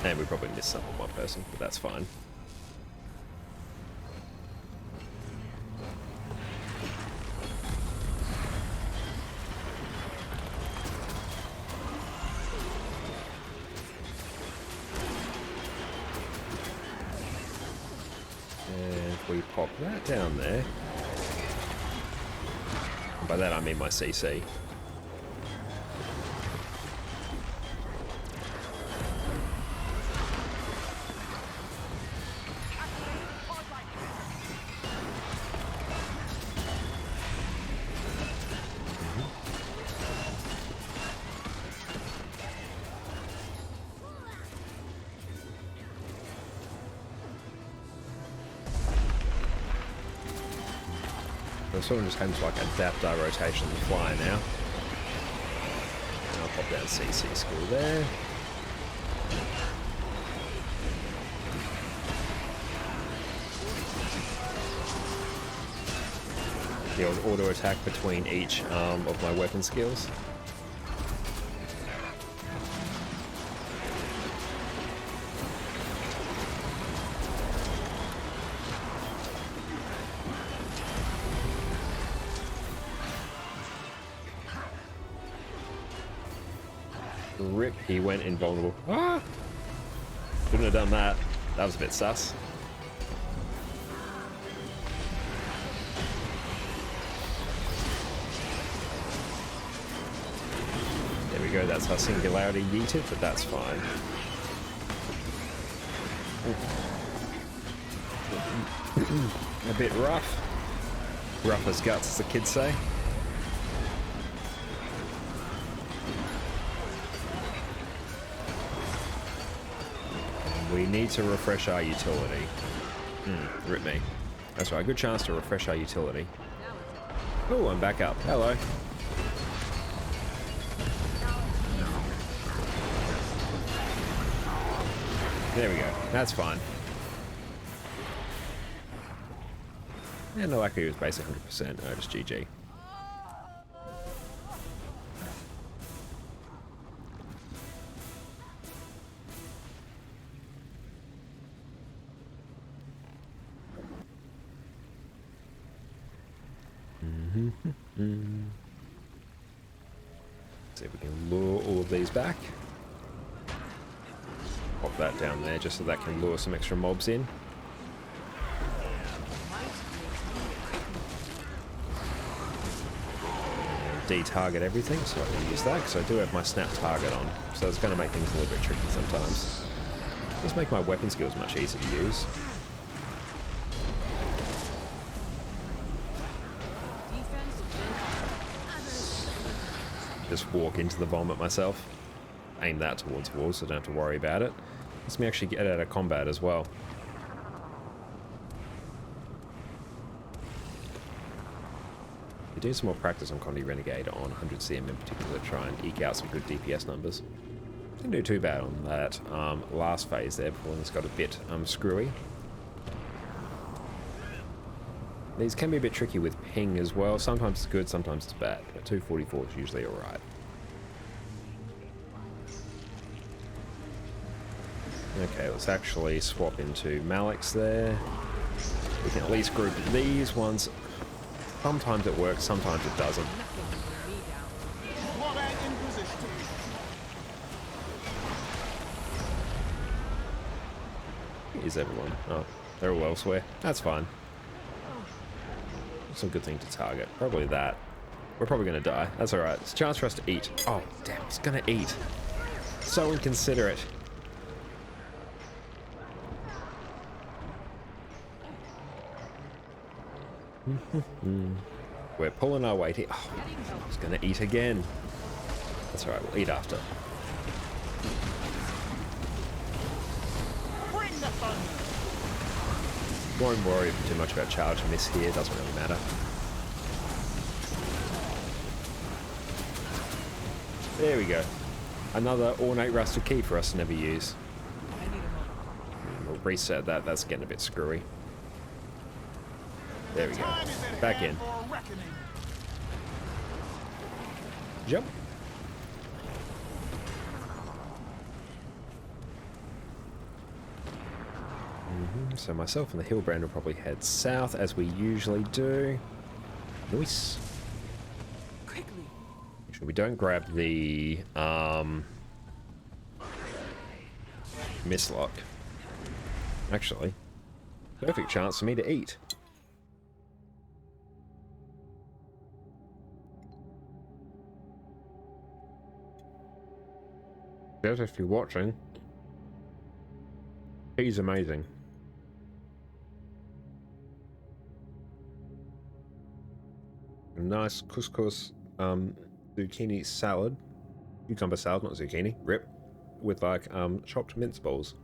And we probably missed some on one person, but that's fine. And if we pop that down there, and by that I mean my CC. I'm sort of just having to like adapt our rotation and fly now. And I'll pop down CC school there. The old auto attack between each arm of my weapon skills. Rip, he went invulnerable. Ah! Shouldn't have done that. That was a bit sus. There we go, that's our singularity yeeted, but that's fine. A bit rough. Rough as guts, as the kids say. We need to refresh our utility. Rip me. That's right, good chance to refresh our utility. Oh, I'm back up. Hello. There we go. That's fine. And the lucky was basically 100%. No, just GG. See if we can lure all of these back. Pop that down there just so that can lure some extra mobs in. De-target everything, so I can use that because I do have my snap target on, so it's going to make things a little bit tricky sometimes. Just make my weapon skills much easier to use. Just walk into the vomit myself. Aim that towards walls so I don't have to worry about it. Lets me actually get out of combat as well. Doing some more practice on Condi Renegade on 100 CM in particular to try and eke out some good DPS numbers. Didn't do too bad on that last phase there before things got a bit screwy. These can be a bit tricky with ping as well. Sometimes it's good, sometimes it's bad. But 244 is usually alright. Okay, let's actually swap into Malik's there. We can at least group these ones. Sometimes it works, sometimes it doesn't. Warband in position. Is everyone? Oh, they're all elsewhere. That's fine. It's a good thing to target. Probably that. We're probably going to die. That's alright. It's a chance for us to eat. Oh, damn. He's going to eat. So inconsiderate. We're pulling our weight here. Oh, he's going to eat again. That's alright. We'll eat after. Bring the thunder. Won't worry too much about charge and miss here. Doesn't really matter. There we go. Another ornate rusted key for us to never use. We'll reset that. That's getting a bit screwy. There we go. Back in. Jump. So myself and the Hillbrand will probably head south as we usually do. Nice. Quickly. Make sure we don't grab the mislock. Actually, perfect chance for me to eat. Guys, if you're watching, he's amazing. A nice couscous zucchini salad, cucumber salad, not zucchini, rip, with like chopped mince balls.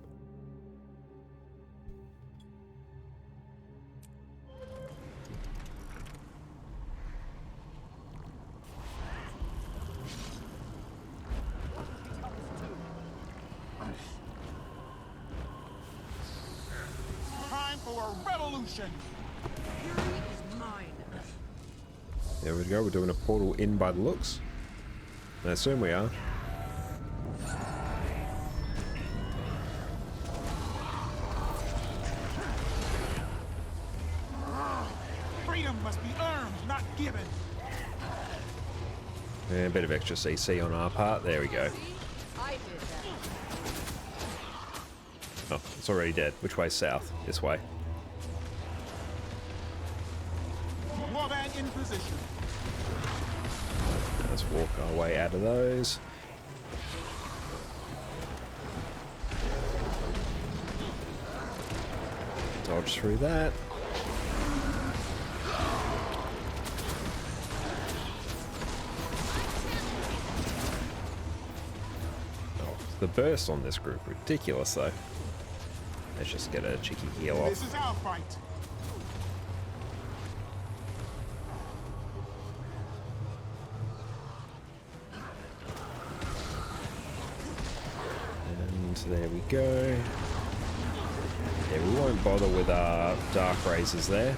Time for a revolution. Fury is mine. There we go, we're doing a portal in by the looks. I assume we are. Freedom must be earned, not given. Yeah, a bit of extra CC on our part. There we go. I did that. Oh, it's already dead. Which way? South. This way. Warband in position. Let's walk our way out of those. Dodge through that. Oh, the burst on this group, ridiculous though. Let's just get a cheeky heal This off. is our fight. And there we go. Yeah, we won't bother with our dark razors there.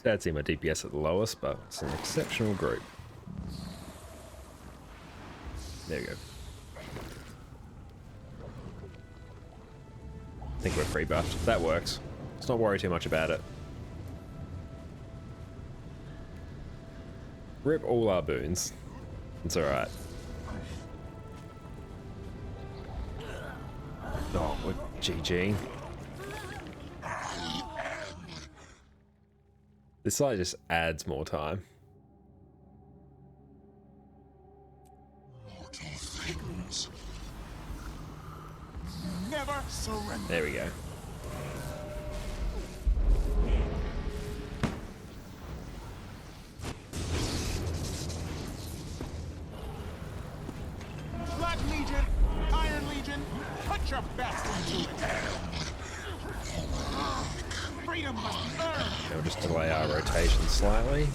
Sad seeing my DPS at the lowest, but it's an exceptional group. There we go. I think we're free buffed. That works. Let's not worry too much about it. Rip all our boons. It's alright. Oh, we're GG. This like just adds more time. Never surrender. There we go. Black Legion, Iron Legion, put your best into it. Freedom must be earned. We'll just delay our rotation slightly.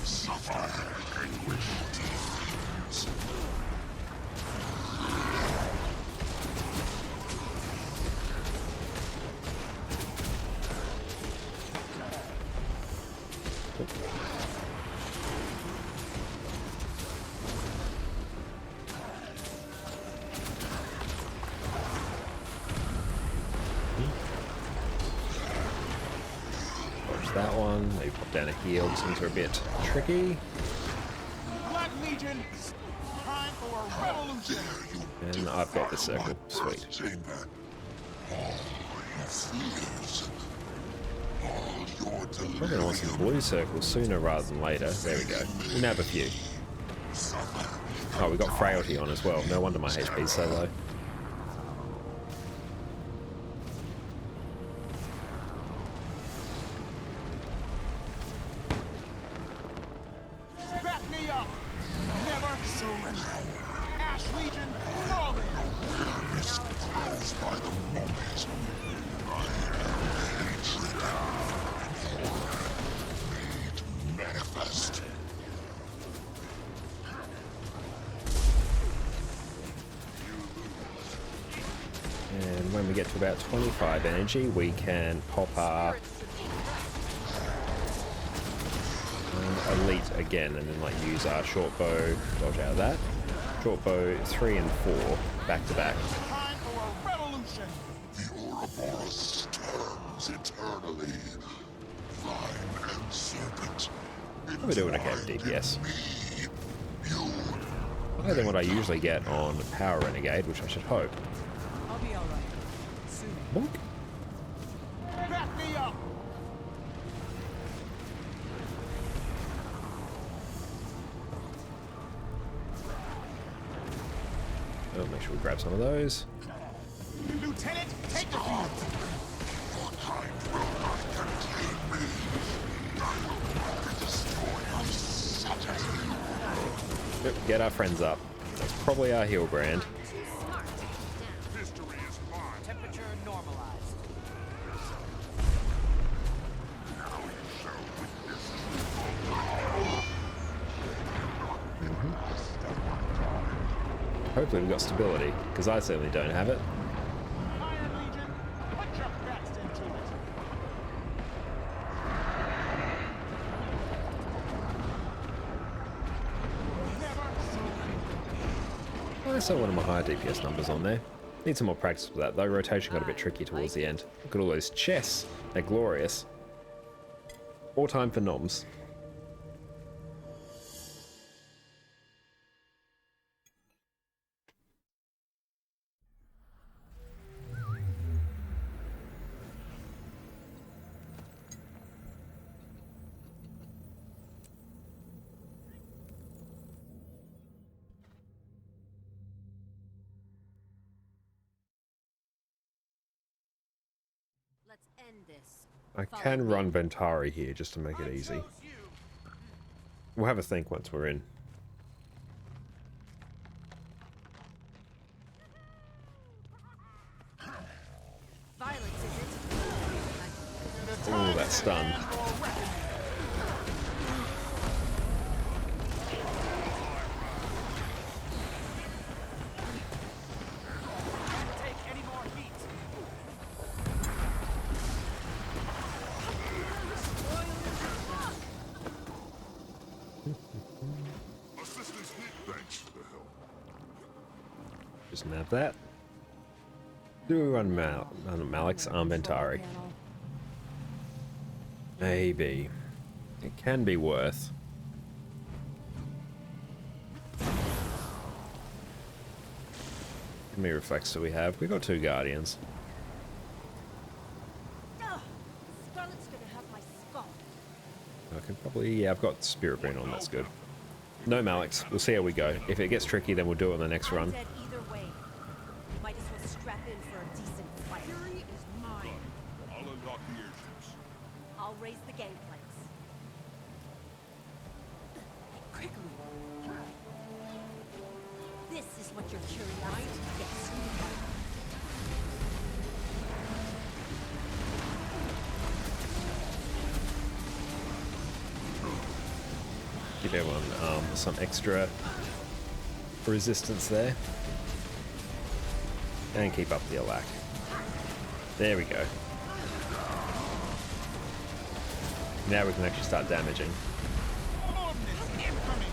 That one, maybe pop down a heal, things are a bit tricky. Black Legion, time for a revolution. And I've got the circle, sweet. We're gonna want some blue circles sooner rather than later. There we go. We'll nab a few. Oh, we got frailty on as well. No wonder my HP's so low. Back me up. Never surrender. Ash Legion, fall in. Manifest. And when we get to about 25 energy, we can pop our elite again, and then like use our short bow, dodge out of that. Short bow 3 and 4 back to back. Time for a revolution. The Ouroboros turns eternally. Vine and serpent. We're doing okay with DPS. Me, you, Higher than what I usually get on Power Renegade, which I should hope. I'll be alright. Soon. Bonk. Back me up. Oh, make sure we grab some of those. Lieutenant, take the field. your kind will not contain me. The destroyer Saturn. Yep, get our friends up. That's probably our heal brand. History is mine. Temperature normalized. Hopefully we've got stability, because I certainly don't have it. Iron Legion, put your best into it. Never surrender. I saw one of my higher DPS numbers on there. Need some more practice with that, though. Rotation got a bit tricky towards the end. Look at all those chests. They're glorious. More time for noms. Let's end this. I Follow can me. run Ventari here just to make it easy. We'll have a think once we're in. Violence is it? Ooh, that stun. Take any more heat. Assistance need. Thanks for the help. Just nab that. Do we run Malik's Ventari? Maybe. It can be worth. How many reflex do we have? We got 2 guardians. Ugh, Scarlet's gonna have my skull. I can probably, yeah, I've got Spirit Burn on, that's good. No Maliks, we'll see how we go. If it gets tricky, then we'll do it on the next I'm run. dead either way. Might as well strap in for a decent fight. Fury is mine. I'll unlock the airships. I'll raise the gangplanks. Quickly. This is what your curiosity gets. Give everyone some extra resistance there. And keep up the alack. There we go. Now we can actually start damaging. Ordnance infamy.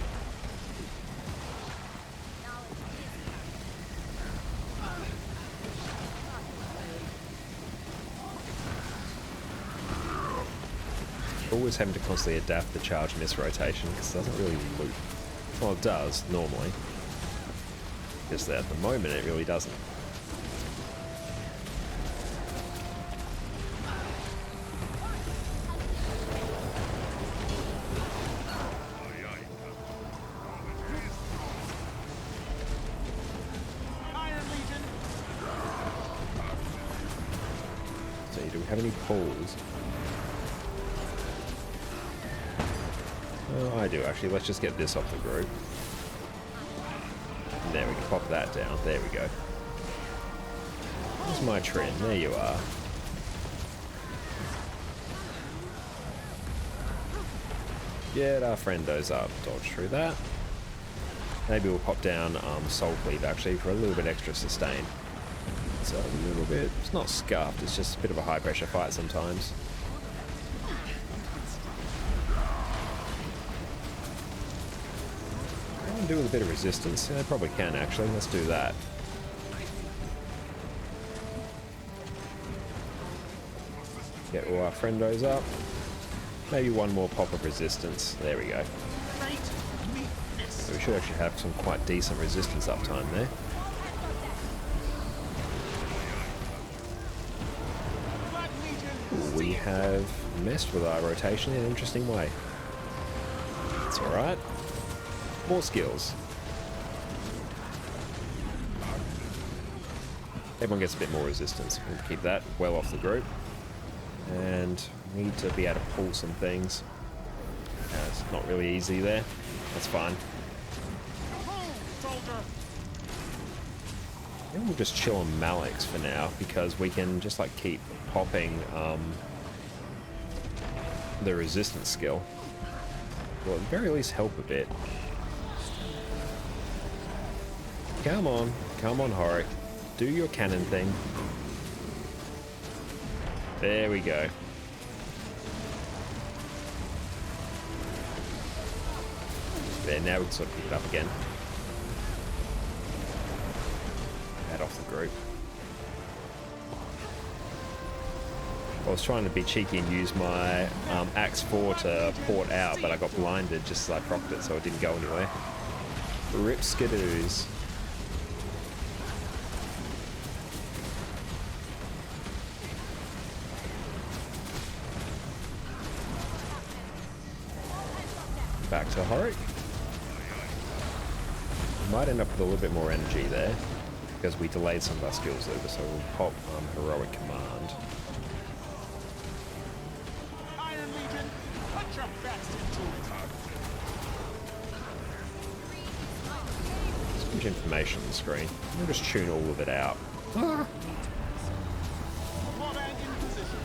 Always having to constantly adapt the charge miss rotation because it doesn't really loop. Well, it does normally. Just that at the moment it really doesn't. Iron Legion. So do we have any pulls? Oh, I do actually. Let's just get this off the group. And there we can pop that down. There we go. Where's my trend? There you are. Get our friendos up. Dodge through that. Maybe we'll pop down Soul Cleave actually for a little bit extra sustain. So a little bit. It's not scuffed. It's just a bit of a high pressure fight sometimes. Do with a bit of resistance. Yeah, I probably can actually. Let's do that. Get all our friendos up. Maybe one more pop of resistance. There we go. Great meat fist. So we should actually have some quite decent resistance uptime there. Black Legion. We have messed with our rotation in an interesting way. It's alright. More skills. Everyone gets a bit more resistance. We'll keep that well off the group. And we need to be able to pull some things. It's not really easy there. That's fine. Home, soldier. Maybe we'll just chill on Maliks for now because we can just like keep popping the resistance skill. Well, at the very least help a bit. Come on, Horik. Do your cannon thing. There we go. There, now we can sort of pick it up again. Head off the group. I was trying to be cheeky and use my Axe 4 to port out, but I got blinded just as I procced it, so it didn't go anywhere. Rip skidoos. Back to Horik. Might end up with a little bit more energy there because we delayed some of our skills over, so we'll pop Heroic Command. Iron Legion. Put your best into it. There's much information on the screen. We'll just tune all of it out. Warband in position.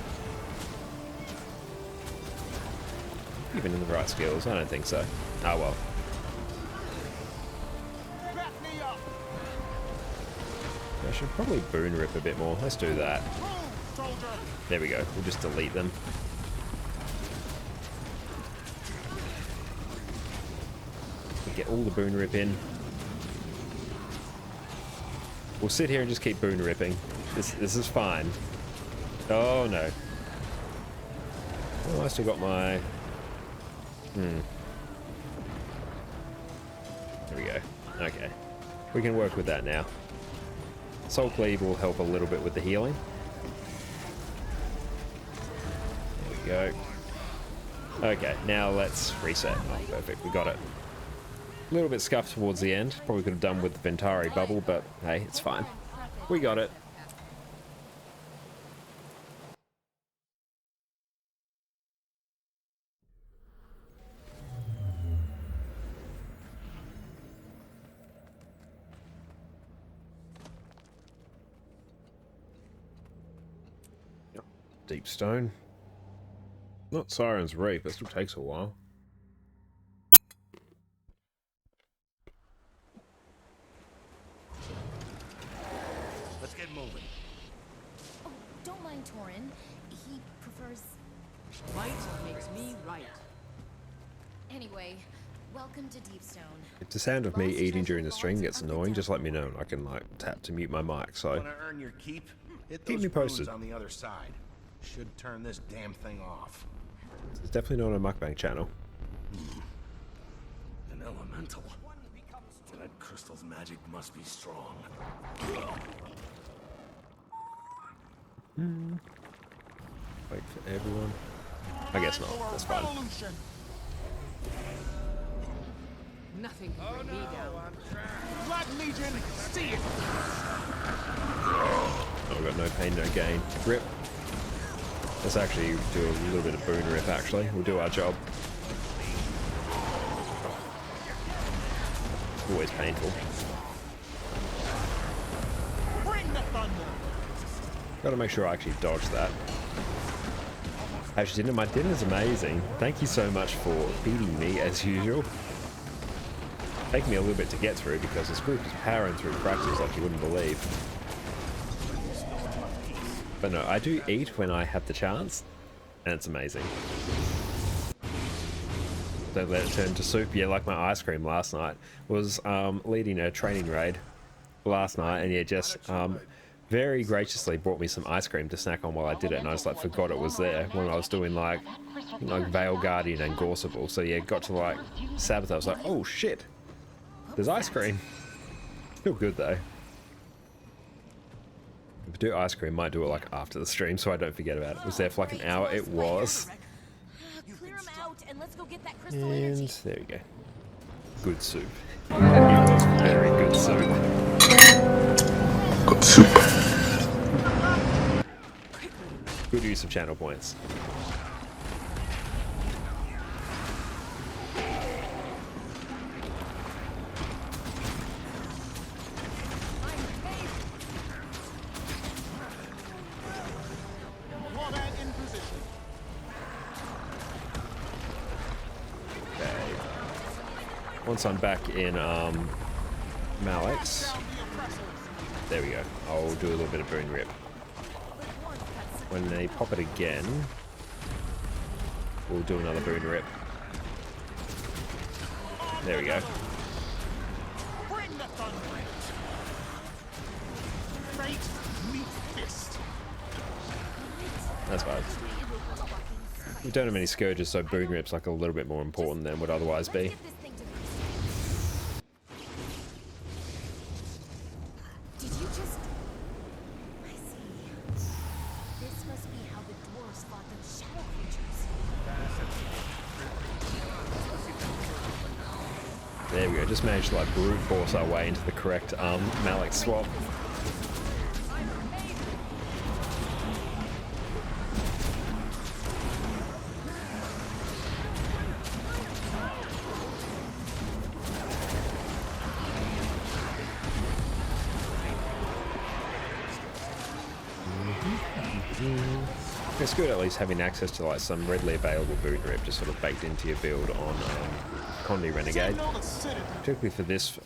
Even in the right skills? I don't think so. Oh well. Back me up. I should probably Boon Rip a bit more. Let's do that. Home, soldier. There we go. We'll just delete them. We'll get all the Boon Rip in. We'll sit here and just keep Boon Ripping. This is fine. Oh no. Oh, I still got my... There we go. Okay. We can work with that now. Soul Cleave will help a little bit with the healing. There we go. Okay, now let's reset. Oh, perfect, we got it. A little bit scuffed towards the end. Probably could have done with the Ventari bubble, but hey, it's fine. We got it. Deep stone. Not Siren's Reap, it still takes a while. Let's get moving. Oh, don't mind Torin. He prefers... Right makes me right. Anyway, welcome to Deepstone. If the sound of me eating during the stream gets annoying, just let me know and I can like tap to mute my mic, so Want to earn your keep? Hit keep those me posted. runes on the other side. Should turn this damn thing off. It's definitely not a mukbang channel. An elemental. That crystal's magic must be strong. Wait for everyone. I guess not, that's fine. Revolution. Nothing can bring me down. Black Legion, see it. Oh, I've got no pain, no gain. Rip. Let's actually do a little bit of boon rip, actually. We'll do our job. Always painful. Bring the thunder. Gotta make sure I actually dodge that. Actually, dinner, my dinner's amazing. Thank you so much for feeding me, as usual. Taking me a little bit to get through, because this group is powering through Fractals like you wouldn't believe. But no, I do eat when I have the chance, and it's amazing. Don't let it turn to soup. Yeah, like my ice cream last night. Was leading a training raid last night, and yeah, just very graciously brought me some ice cream to snack on while I did it, and I just like forgot it was there when I was doing like Veil Guardian and Gorseable. So yeah, got to like Sabbath, I was like, oh shit, there's ice cream. Feel good though. If I do ice cream, might do it like after the stream so I don't forget about it. It was there for like an hour. It was. Clear him out and let's go get that crystal And energy. there we go. Good soup. It was very good soup. Good soup. Good use of channel points. Warband in position. Okay. Once I'm back in Malik's, Down the oppressors. there we go. I'll do a little bit of boon rip. When they pop it again, we'll do another boon rip. There we go. Bring the thunder. Fate meet fist. That's fine. We don't have any scourges, so boon rip's like a little bit more important than would otherwise be. Get this thing to Did you just... I see. This must be how the dwarves fought those shadow creatures. There we go. Just managed to like brute force our way into the correct Malik swap. It's good at least having access to like some readily available boon rip just sort of baked into your build on Condi Renegade. Signal the citadel. Particularly for this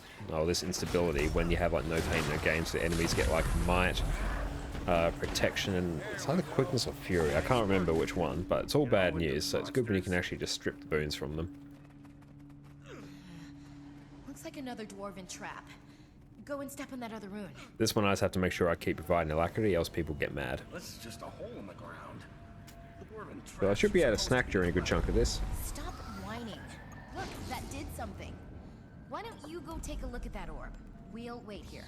instability, when you have like no pain, no gain, so the enemies get like might, protection, and it's either quickness or fury. I can't remember which one, but it's all bad news, so it's good when you can actually just strip the boons from them. Looks like another dwarven trap. Go and step on that other rune. This one I just have to make sure I keep providing alacrity, else people get mad. This is just a hole in the ground. The dwarven But I should be able to snack during a good chunk of this. Stop whining. Look, that did something. Why don't you go take a look at that orb? We'll wait here.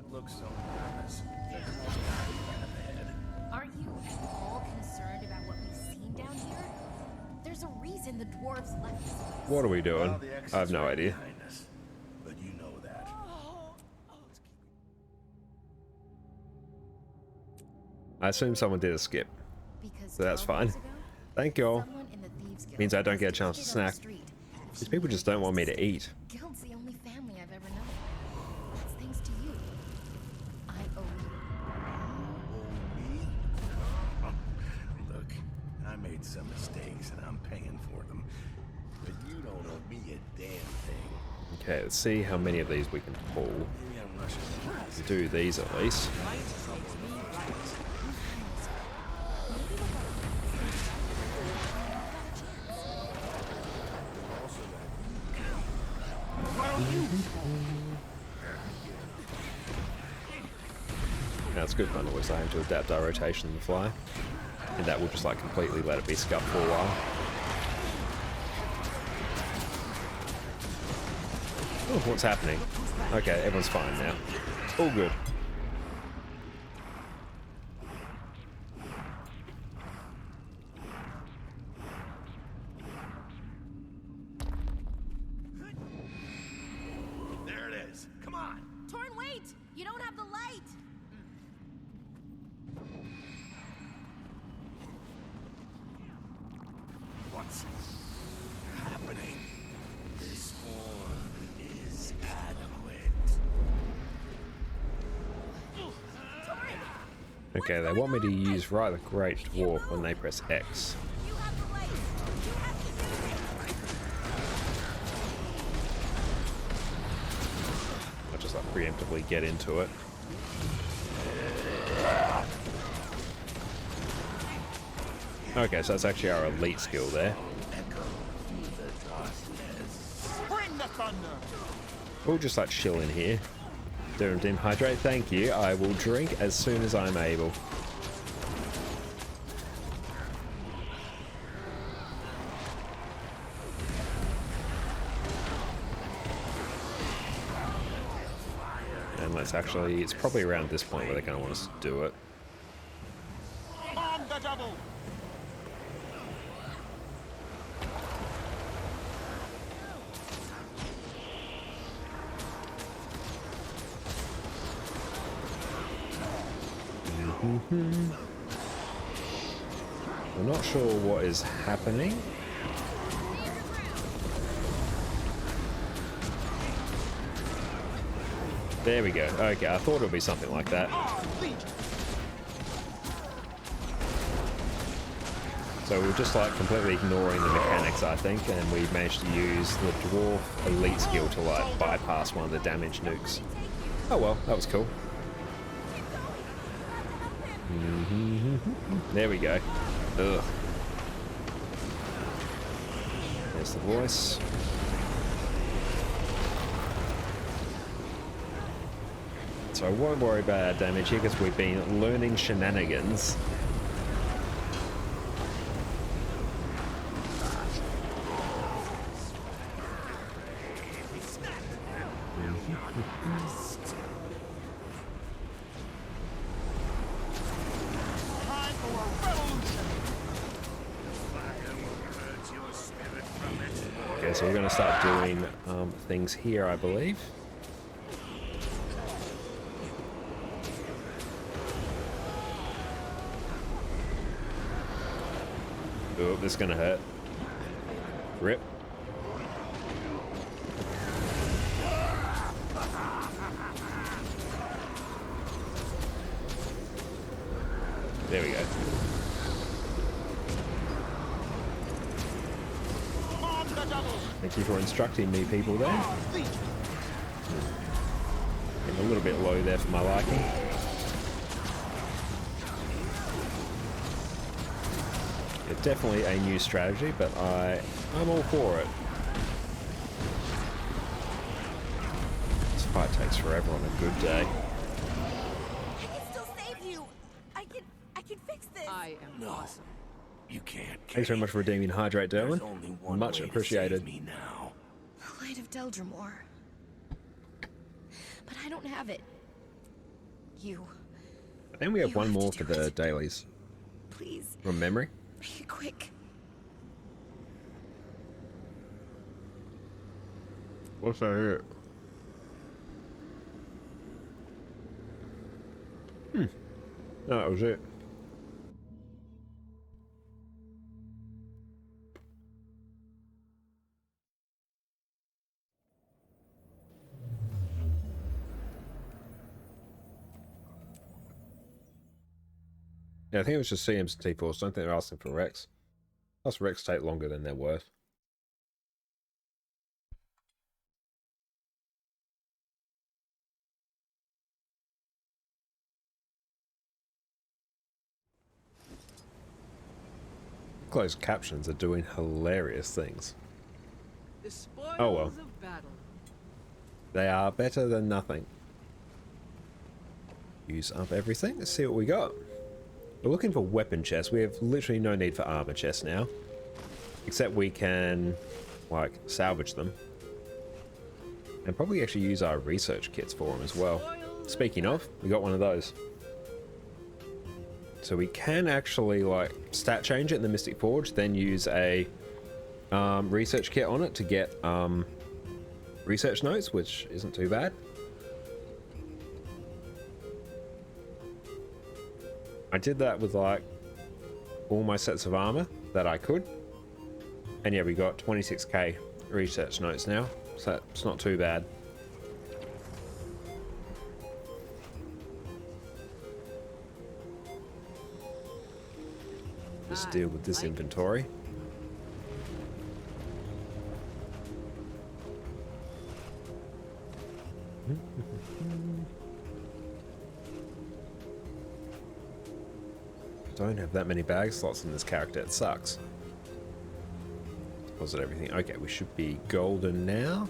Don't look so nervous. There's no guy ahead. Aren't you at all concerned about what we've seen down here? There's a reason the dwarves left this place. What are we doing? Well, the I have exit's no right idea. behind us, but you know that. I assume someone did a skip. Because So that's 12 years fine. ago, Thank you all. someone in the Thieves Guild Means I don't get a chance to busted on the snack. street. These people just don't want me to eat. Guild's the only family I've ever known. That's thanks to you. I owe you. Me? Look, I made some mistakes and I'm paying for them. But you don't owe me a damn thing. Okay, let's see how many of these we can pull. Maybe I'm rushing the process. Do these at least. Might makes me right. Now it's good fun always having to adapt our rotation and fly. And that will just like completely let it be scuffed for a while. Oh, what's happening? Okay, everyone's fine now. All good. There it is. Come on. Torn, wait! You don't have the light! What's happening? This one is adequate. Okay, they want me to use Right the Great Dwarf when they press X. You have the light! You have to use it! I'll just like preemptively get into it. Okay, so that's actually our elite skill there. Bring the thunder! We'll just like chill in here. Dim hydrate, thank you. I will drink as soon as I'm able. And let's actually, it's probably around this point where they're going to want us to do it. On the double! I'm not sure what is happening. There we go. Okay, I thought it would be something like that. So we're just like completely ignoring the mechanics, I think, and we managed to use the dwarf elite skill to like bypass one of the damage nukes. Oh well, that was cool. There we go. Ugh. There's the voice. So I won't worry about our damage here because we've been learning Shenanigans. Time for a revolution! Okay, so we're going to start doing things here, I believe. Oh, this is going to hurt. Rip. There we go. On the double! Thank you for instructing me, people, there. Getting a little bit low there for my liking. Yeah, definitely a new strategy, but I'm all for it. This fight takes forever on a good day. I can still save you! I can fix this! I am No, awesome. you can't. Thanks very much for redeeming Hydrate, There's Derwin. only one Much way to appreciated. save me now. The light of Deldrimore. But I don't have it. You. And we have You one have to more do for the it. dailies. Please, From memory. make it quick. What's that here? No, that was it. Yeah, I think it was just CMs and T4s. I don't think they're asking for Rex. Plus, Rex take longer than they're worth. Closed captions are doing hilarious things. The spoils Oh well. of battle. They are better than nothing. Use up everything. Let's see what we got. We're looking for weapon chests. We have literally no need for armor chests now. Except we can, like, salvage them. And probably actually use our research kits for them as well. Speaking of, we got one of those. So we can actually, like, stat change it in the Mystic Forge, then use a research kit on it to get research notes, which isn't too bad. I did that with, like, all my sets of armor that I could. And yeah, we got 26k research notes now, so it's not too bad. Just deal with this inventory. Don't have that many bag slots in this character, it sucks. Deposit everything. Okay, we should be golden now.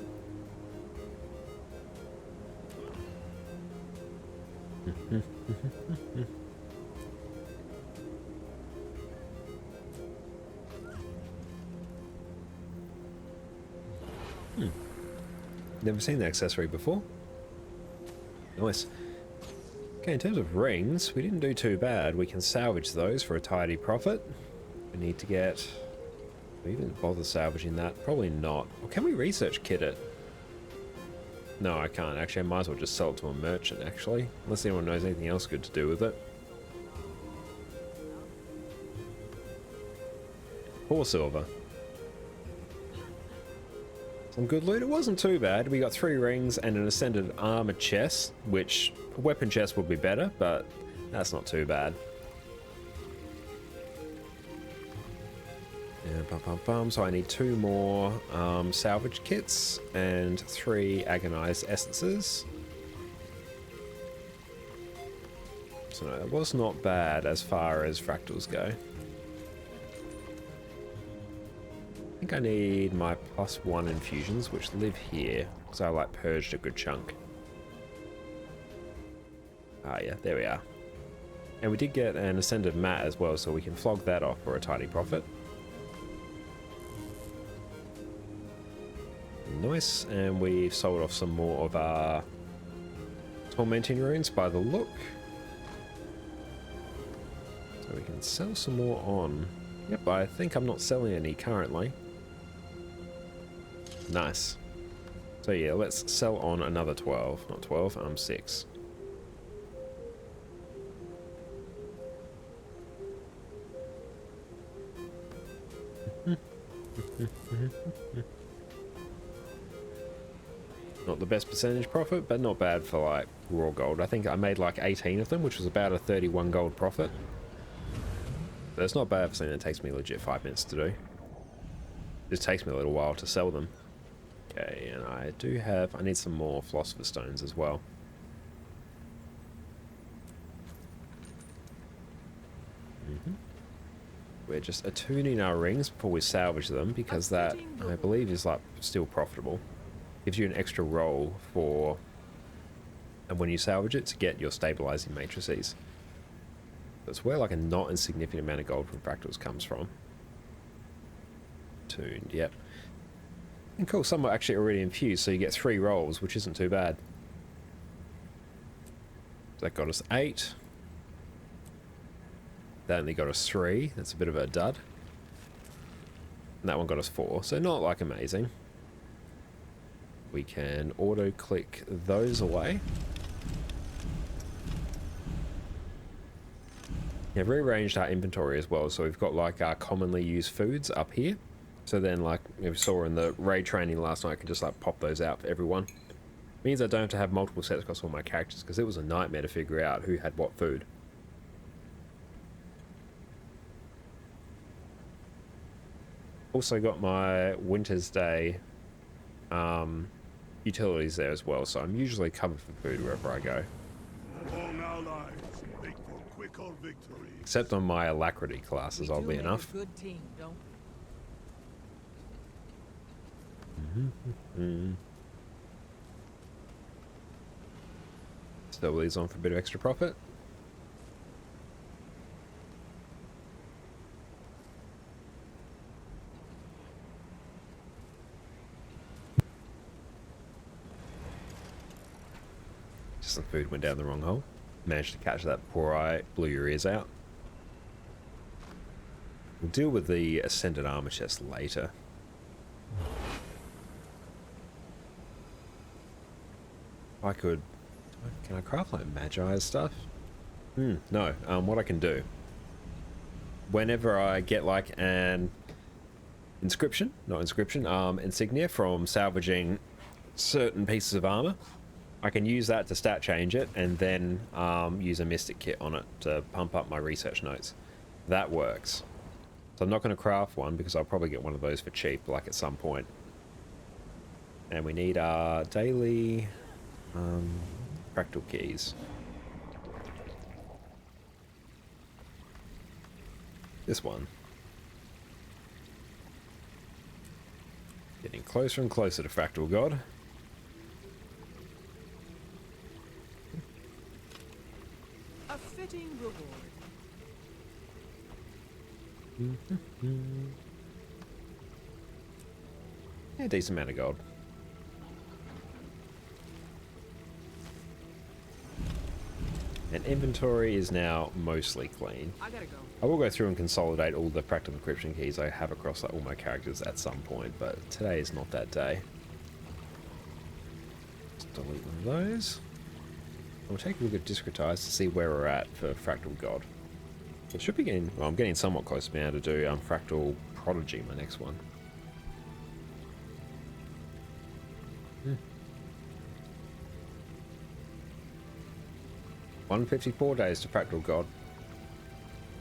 Never seen the accessory before. Nice. Okay, in terms of rings, we didn't do too bad. We can salvage those for a tidy profit. We need to get... Do we even bother salvaging that? Probably not. Or can we research kit it? No, I can't. Actually, I might as well just sell it to a merchant, actually. Unless anyone knows anything else good to do with it. 4 silver. Some good loot. It wasn't too bad. We got 3 rings and an ascended armor chest, which a weapon chest would be better, but that's not too bad. Yeah, so I need 2 more salvage kits and 3 agonized essences. So no, that was not bad as far as fractals go. I think I need my +1 infusions, which live here, because I like purged a good chunk. Ah yeah, there we are. And we did get an ascended mat as well, so we can flog that off for a tidy profit. Nice, and we've sold off some more of our tormenting runes by the look. So we can sell some more on. Yep, I think I'm not selling any currently. Nice. So yeah, let's sell on another 12. Not 12, 6. Not the best percentage profit, but not bad for like raw gold. I think I made like 18 of them, which was about a 31 gold profit. But it's not bad for something that takes me legit 5 minutes to do. It just takes me a little while to sell them. Okay, and I do have... I need some more Philosopher's Stones as well. We're just attuning our rings before we salvage them, because that, I believe, is like still profitable. Gives you an extra roll for... and when you salvage it, to get your stabilizing matrices. That's where like a not insignificant amount of gold from fractals comes from. Tuned, yep. And cool, some are actually already infused, so you get 3 rolls, which isn't too bad. That got us 8. That only got us 3. That's a bit of a dud. And that one got us 4. So not like amazing. We can auto click those away. We've rearranged our inventory as well, so we've got like our commonly used foods up here. So then, like we saw in the raid training last night, I can just like pop those out for everyone. Means I don't have to have multiple sets across all my characters, because it was a nightmare to figure out who had what food. Also got my Winter's Day utilities there as well, so I'm usually covered for food wherever I go. Long allies make for quicker victory. Except on my alacrity classes, oddly We do make enough. a good team, don't Still these on for a bit of extra profit. Just some food went down the wrong hole. Managed to catch that before I blew your ears out. We'll deal with the Ascended Armor chest later. I could... Can I craft like Magi's stuff? No. What I can do... Whenever I get like an inscription, not inscription, insignia from salvaging certain pieces of armor, I can use that to stat change it and then use a mystic kit on it to pump up my research notes. That works. So I'm not going to craft one because I'll probably get one of those for cheap, like at some point. And we need our daily fractal keys. This one. Getting closer and closer to Fractal God. a fitting reward. Yeah, decent amount of gold. And inventory is now mostly clean. I gotta go. I will go through and consolidate all the fractal encryption keys I have across like, all my characters at some point, but today is not that day. Just delete one of those. We'll take a look at Discretize to see where we're at for Fractal God. It should be getting, well, I'm getting somewhat close now to do Fractal Prodigy, my next one. 154 days to Fractal God.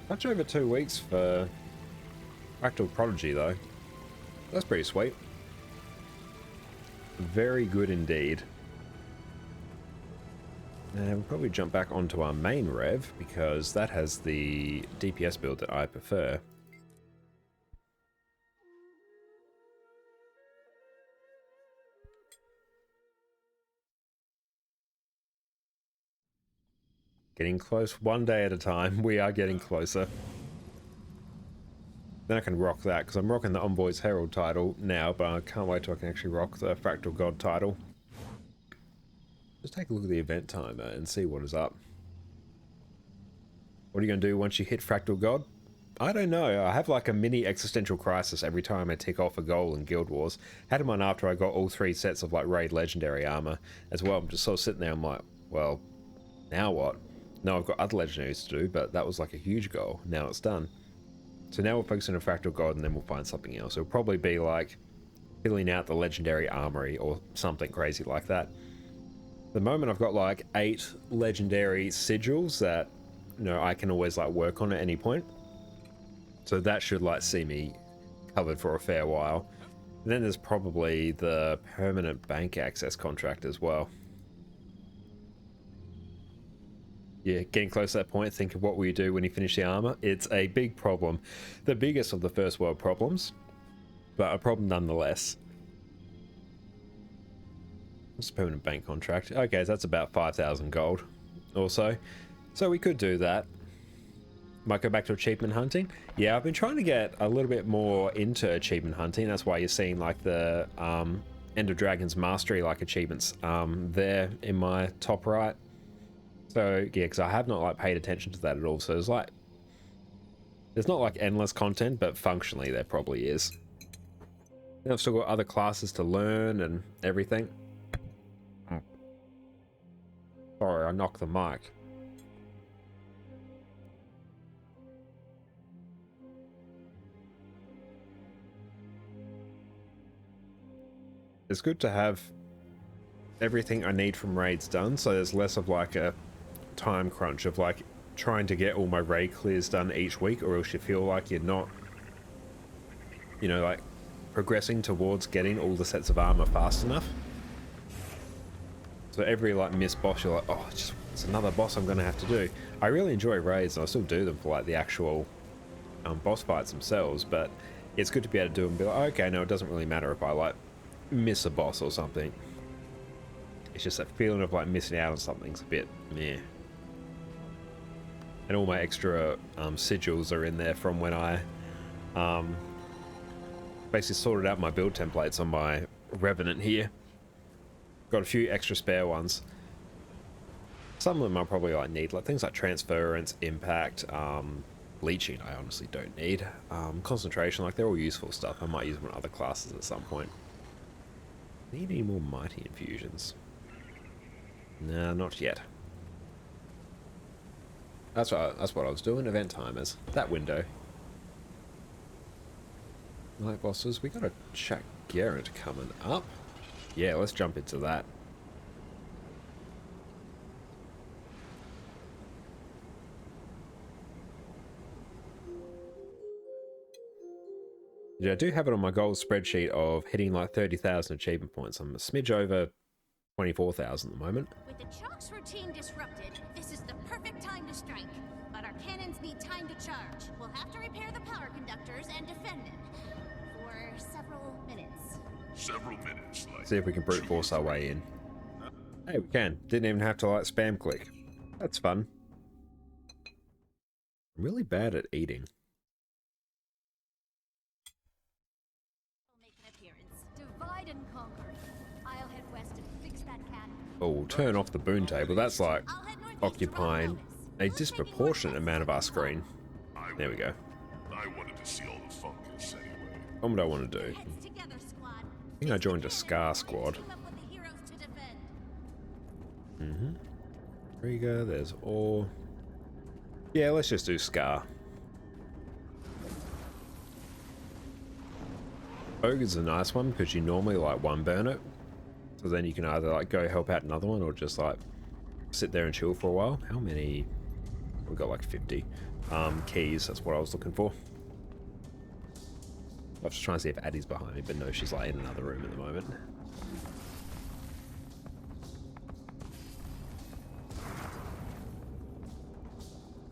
Much over 2 weeks for Fractal Prodigy, though. That's pretty sweet. Very good indeed. And we'll probably jump back onto our main rev, because that has the DPS build that I prefer. Getting close one day at a time. We are getting closer. Then I can rock that, because I'm rocking the Envoy's Herald title now, but I can't wait till I can actually rock the Fractal God title. Just take a look at the event timer and see what is up. What are you going to do once you hit Fractal God? I don't know. I have like a mini existential crisis every time I tick off a goal in Guild Wars. Had one after I got all 3 sets of like Raid Legendary armor as well. I'm just sort of sitting there, I'm like, well, now what? No, I've got other legendaries to do, but that was like a huge goal. Now it's done. So now we're focusing on Fractal God, and then we'll find something else. It'll probably be like filling out the legendary armory or something crazy like that. At the moment I've got like 8 legendary sigils that, you know, I can always like work on at any point. So that should like see me covered for a fair while. And then there's probably the permanent bank access contract as well. Yeah, getting close to that point, think of what will you do when you finish the armor. It's a big problem. The biggest of the first world problems, but a problem nonetheless. What's the permanent bank contract? Okay, so that's about 5,000 gold or so. So we could do that. Might go back to achievement hunting. Yeah, I've been trying to get a little bit more into achievement hunting. That's why you're seeing like the End of Dragon's Mastery like achievements there in my top right. So yeah, because I have not like paid attention to that at all. So there's like, there's not like endless content, but functionally there probably is. And I've still got other classes to learn and everything. Sorry, I knocked the mic. It's good to have everything I need from raids done, so there's less of like a time crunch of like trying to get all my raid clears done each week, or else you feel like you're not, you know, like progressing towards getting all the sets of armor fast enough. So every like missed boss, you're like, oh, it's another boss I'm gonna have to do. I really enjoy raids, and I still do them for like the actual boss fights themselves, but it's good to be able to do them and be like, okay, no, it doesn't really matter if I like miss a boss or something. It's just that feeling of like missing out on something's a bit meh. And all my extra sigils are in there from when I basically sorted out my build templates on my Revenant here. Got a few extra spare ones. Some of them I probably like need, like things like transference, impact, bleaching I honestly don't need. Concentration, like they're all useful stuff. I might use them on other classes at some point. Need any more mighty infusions? No, not yet. That's what I was doing, event timers. That window. Night bosses, we got a Jack Garrett coming up. Yeah, let's jump into that. Yeah, I do have it on my goals spreadsheet of hitting like 30,000 achievement points. I'm a smidge over 24,000 at the moment. With the chalk's routine disrupted, this is the perfect time to strike. But our cannons need time to charge. We'll have to repair the power conductors and defend them for several minutes. Several minutes, like. See if we can brute force our way in. Hey, we can. Didn't even have to like spam click. That's fun. I'm really bad at eating. Make an appearance. Divide and conquer. I'll head west and fix that cannon. Oh, turn off the boon table. That's like I'll head northeast occupying around a Lotus. disproportionate amount of our screen. There we go. I wanted to see all the fungus anyway. What would I want to do? Heads together, squad. I think I joined a Scar squad. Team up with the heroes to defend. Trigger, there's ore. Yeah, let's just do Scar. Ogre's a nice one because you normally like one burn it. So then you can either like go help out another one or just like sit there and chill for a while. How many? We've got like 50 keys, that's what I was looking for. I was just trying to see if Addie's behind me, but no, she's like in another room at the moment.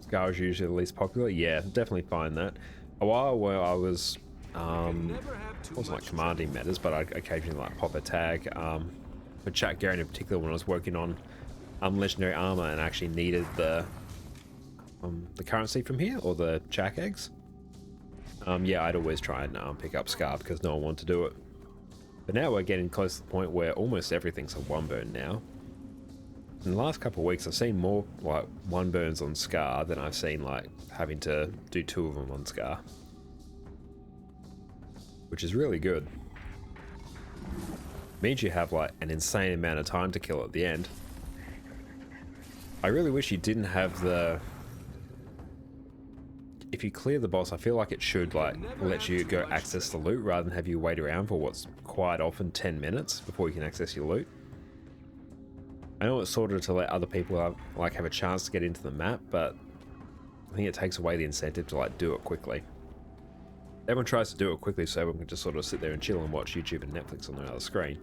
Scar is usually the least popular. Yeah, definitely find that. A while where I was wasn't like commanding matters, but I'd occasionally like pop a tag for Jack Garrett in particular when I was working on legendary armor and actually needed the currency from here, or the Jack eggs. Yeah, I'd always try and pick up Scar because no one wanted to do it. But now we're getting close to the point where almost everything's a one burn now. In the last couple of weeks, I've seen more like one burns on Scar than I've seen like having to do 2 of them on Scar, which is really good. Means you have like an insane amount of time to kill at the end. I really wish you didn't have the... If you clear the boss, I feel like it should like let you go access the loot rather than have you wait around for what's quite often 10 minutes before you can access your loot. I know it's sort of to let other people have a chance to get into the map, but I think it takes away the incentive to like do it quickly. Everyone tries to do it quickly so everyone can just sort of sit there and chill and watch YouTube and Netflix on their other screen.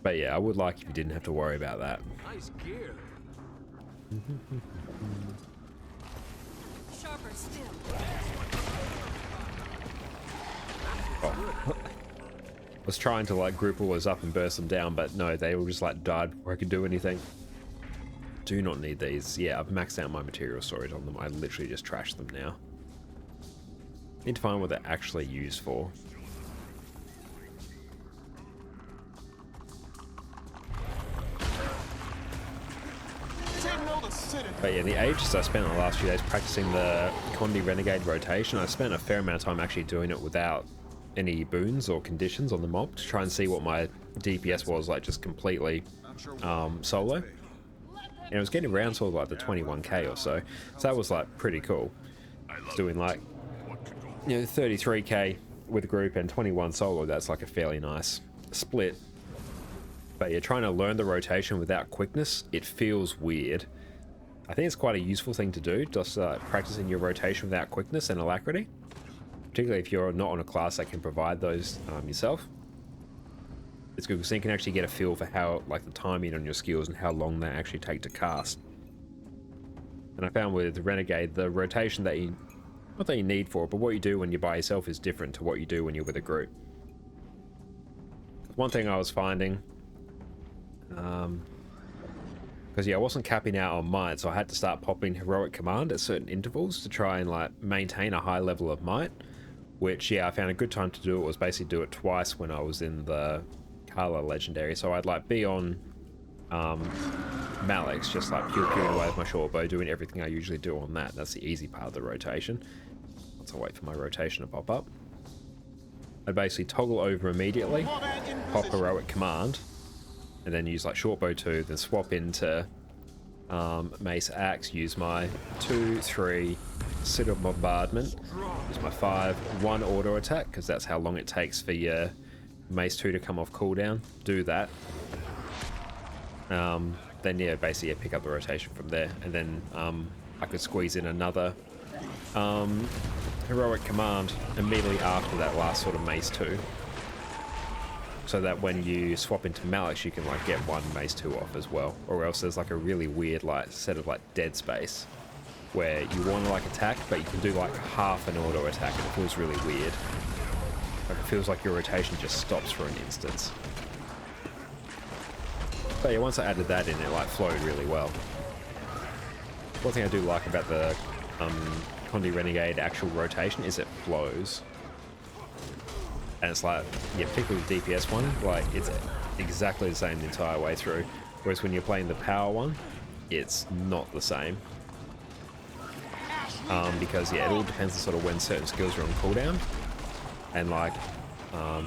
But yeah, I would like if you didn't have to worry about that. Nice gear. Sharper still. Oh. I was trying to like group all those up and burst them down, but no, they all just like died before I could do anything. Do not need these. Yeah, I've maxed out my material storage on them. I literally just trashed them now. Need to find what they're actually used for. But yeah, the ages I spent in the last few days practicing the Condi Renegade rotation, I spent a fair amount of time actually doing it without any boons or conditions on the mob to try and see what my DPS was like, just completely solo. And it was getting around sort of like the 21k or so. So that was like pretty cool. It's doing like, you know, 33k with a group and 21 solo. That's like a fairly nice split. But you're trying to learn the rotation without quickness. It feels weird. I think it's quite a useful thing to do, just practicing your rotation without quickness and alacrity. Particularly if you're not on a class that can provide those yourself. It's good because then you can actually get a feel for how, like, the timing on your skills and how long they actually take to cast. And I found with Renegade, the rotation that you, not that you need for it, but what you do when you're by yourself is different to what you do when you're with a group. One thing I was finding, because yeah, I wasn't capping out on might, so I had to start popping heroic command at certain intervals to try and like maintain a high level of might, which yeah, I found a good time to do it was basically do it twice when I was in the Kala legendary. So I'd like be on Malik's, just like pew away with my short bow, doing everything I usually do on that. That's the easy part of the rotation. Once I wait for my rotation to pop up, I'd basically toggle over immediately, pop heroic command, and then use like short bow 2, then swap into mace axe, use my 2-3 citadel bombardment, use my 5-1 auto attack, because that's how long it takes for your mace 2 to come off cooldown. Do that. Then yeah, basically pick up the rotation from there, and then I could squeeze in another heroic command immediately after that last sort of mace 2. So that when you swap into Malik's, you can like get one mace 2 off as well. Or else there's like a really weird like set of like dead space where you want to like attack, but you can do like half an auto attack and it feels really weird. Like it feels like your rotation just stops for an instance. But yeah, once I added that in, it like flowed really well. One thing I do like about the Condi Renegade actual rotation is it flows. And it's like, yeah, particularly the DPS one, like it's exactly the same the entire way through. Whereas when you're playing the power one, it's not the same. Because yeah, it all depends on sort of when certain skills are on cooldown. And like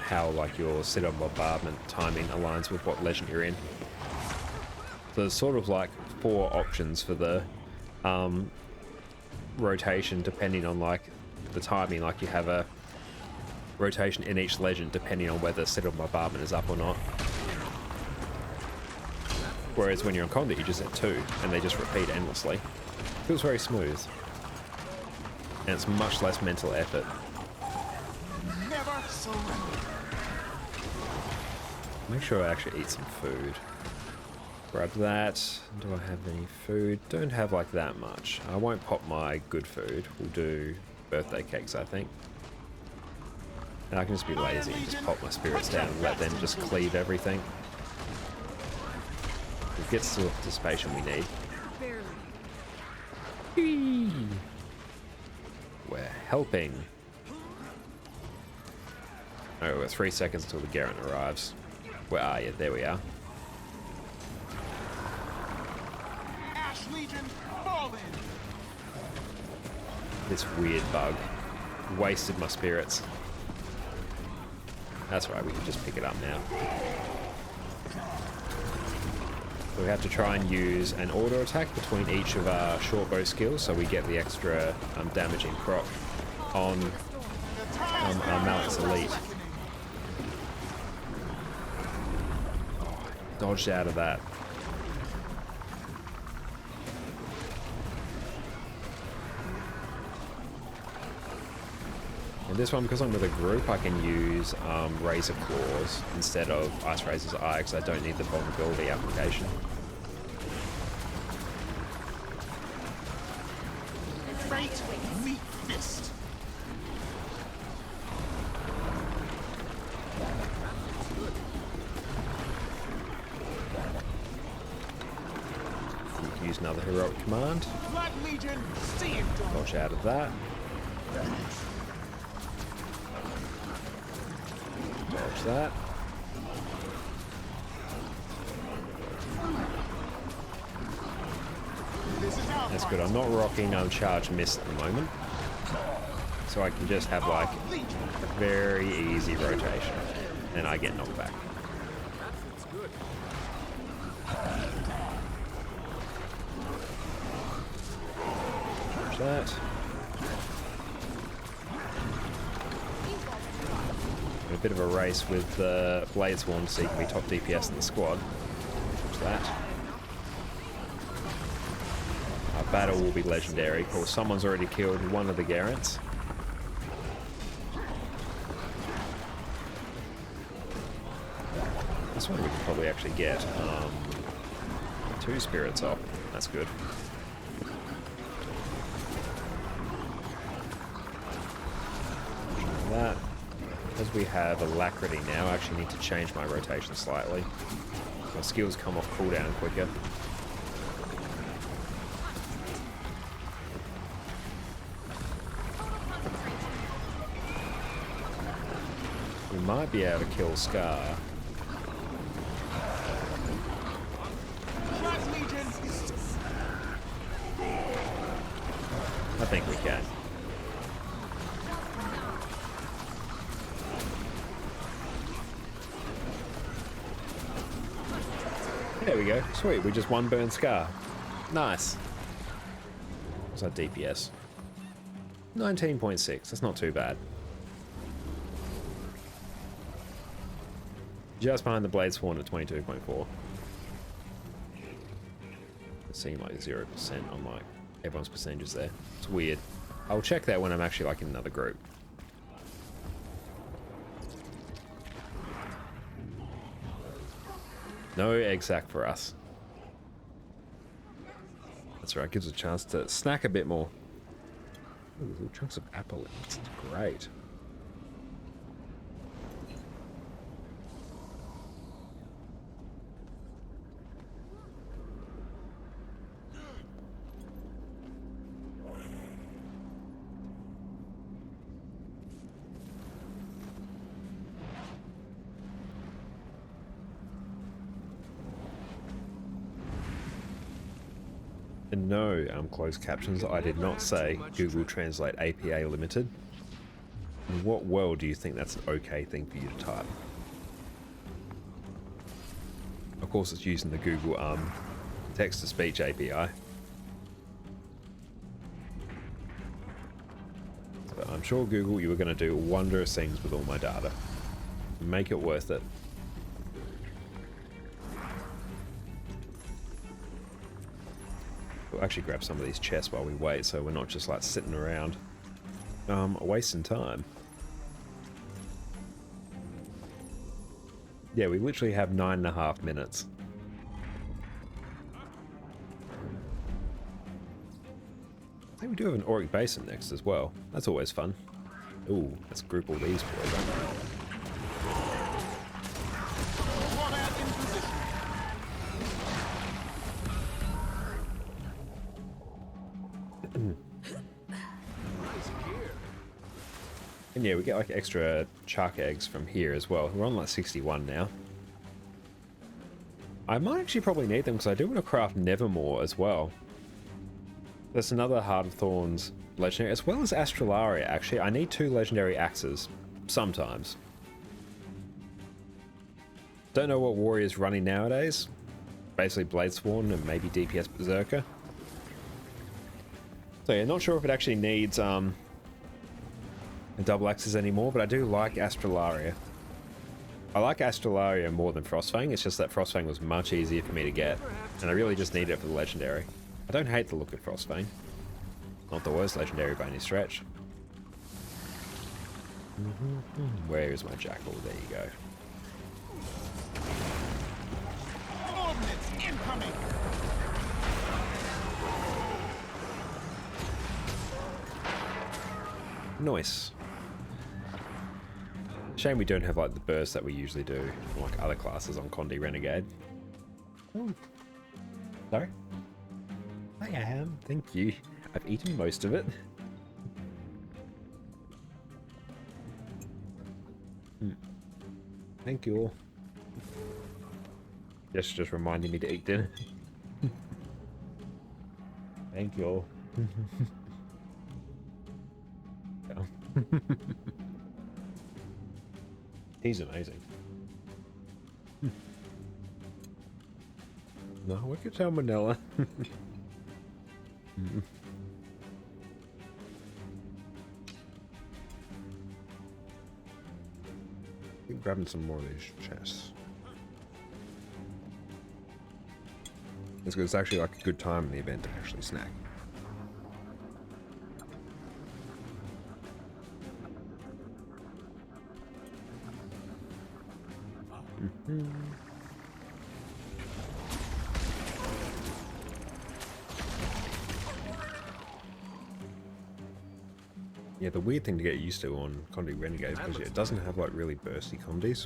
how like your citadel bombardment timing aligns with what legend you're in. So there's sort of like 4 options for the rotation depending on like the timing. Like you have a rotation in each legend depending on whether citadel bombardment is up or not. Whereas when you're on Condi, you just hit 2 and they just repeat endlessly. Feels very smooth. And it's much less mental effort. Never surrender. Make sure I actually eat some food. Grab that. Do I have any food? Don't have like that much. I won't pop my good food. We'll do birthday cakes, I think. And I can just be lazy and just pop my spirits down and let them just cleave everything. It gets to the participation we need. Whee! We're helping. Oh, we're 3 seconds until the Garen arrives. Where are you? There we are. Ash Legion, fall in. This weird bug wasted my spirits. That's right, we can just pick it up now. We have to try and use an auto attack between each of our short bow skills so we get the extra damaging proc on our Malik's Elite. Oh, dodged out of that. And this one, because I'm with a group, I can use Razor Claws instead of Ice Razor's Eye because I don't need the vulnerability application. Fate, meet fist. You can use another heroic command. Blood Legion, see it go. Dodge out of that. Dodge that. This is our That's good. I'm not rocking Charge Mist at the moment. So I can just have like a very easy rotation. And I get knocked back. That's good. Watch that. A bit of a race with Bladesworn so you can be top DPS in the squad. Watch that. Our battle will be legendary. Of course, someone's already killed one of the Garants. This one we can probably actually get 2 spirits off. That's good. That. Because we have Alacrity now, I actually need to change my rotation slightly. My skills come off cooldown quicker. We might be able to kill Scar. I think we can. There we go. Sweet, we just one burn Scar. Nice. What's our DPS? 19.6. That's not too bad. Just behind the Bladesworn at 22.4. It seemed like 0% on like everyone's percentages there. It's weird. I'll check that when I'm actually like in another group. No egg sack for us. That's right, gives us a chance to snack a bit more. Ooh, little chunks of apple. It's great. And no, closed captions, I did not say Google Translate APA Limited. In what world do you think that's an okay thing for you to type? Of course it's using the Google text-to-speech API. But I'm sure Google, you were going to do wondrous things with all my data. Make it worth it. We'll actually grab some of these chests while we wait, so we're not just like sitting around wasting time. Yeah, we literally have 9.5 minutes. I think we do have an Auric Basin next as well. That's always fun. Ooh, let's group all these boys up. And yeah, we get like extra shark eggs from here as well. We're on like 61 now. I might actually probably need them because I do want to craft Nevermore as well. There's another Heart of Thorns legendary, as well as Astralaria actually. I need 2 legendary axes, sometimes. Don't know what warrior's running nowadays. Basically Bladesworn and maybe DPS Berserker. So yeah, not sure if it actually needs double axes anymore, but I do like Astralaria. I like Astralaria more than Frostfang, it's just that Frostfang was much easier for me to get, and I really just need it for the legendary. I don't hate the look of Frostfang. Not the worst legendary by any stretch. Where is my jackal? There you go. Ordnance incoming! Nice. Shame we don't have like the burst that we usually do from like other classes on Condi Renegade. Oh. Sorry? I am. Thank you. I've eaten most of it. Thank you all. Just reminding me to eat dinner. Thank you. He's amazing. No, we could tell Manila. Keep grabbing some more of these chests. It's actually like a good time in the event to actually snack. Yeah, the weird thing to get used to on Condi Renegade is because it doesn't have like really bursty Condis.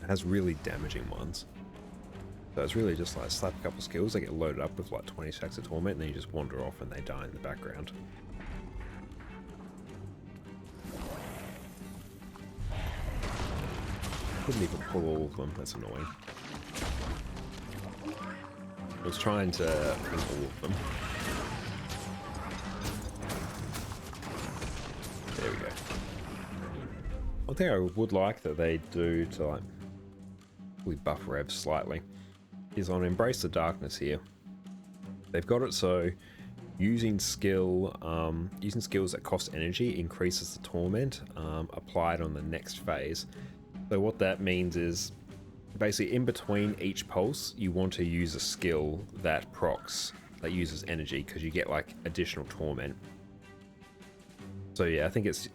It has really damaging ones. So it's really just like slap a couple skills, they get loaded up with like 20 stacks of torment, and then you just wander off and they die in the background. Couldn't even pull all of them, that's annoying. I was trying to pull all of them. There we go. One thing I would like that they do to like really buff revs slightly is on Embrace the Darkness here. They've got it so using skills that cost energy increases the torment applied on the next phase. So what that means is basically in between each pulse you want to use a skill that procs, that uses energy, because you get like additional torment. So yeah, I think it's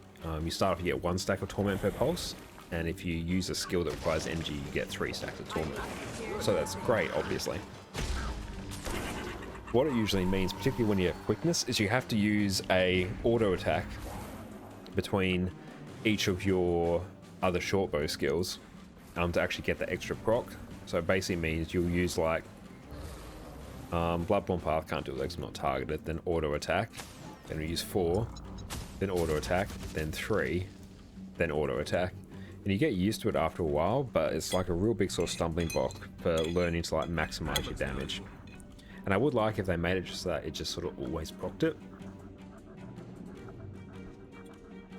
you start off, you get 1 stack of torment per pulse, and if you use a skill that requires energy you get 3 stacks of torment. So that's great, obviously. What it usually means, particularly when you have quickness, is you have to use a auto attack between each of your other shortbow skills to actually get the extra proc. So it basically means you'll use like Bloodborne Path, can't do it because it's not targeted, then auto attack, then we use 4, then auto attack, then 3, then auto attack. And you get used to it after a while, but it's like a real big sort of stumbling block for learning to like maximize your damage. And I would like if they made it just so that it just sort of always procced it.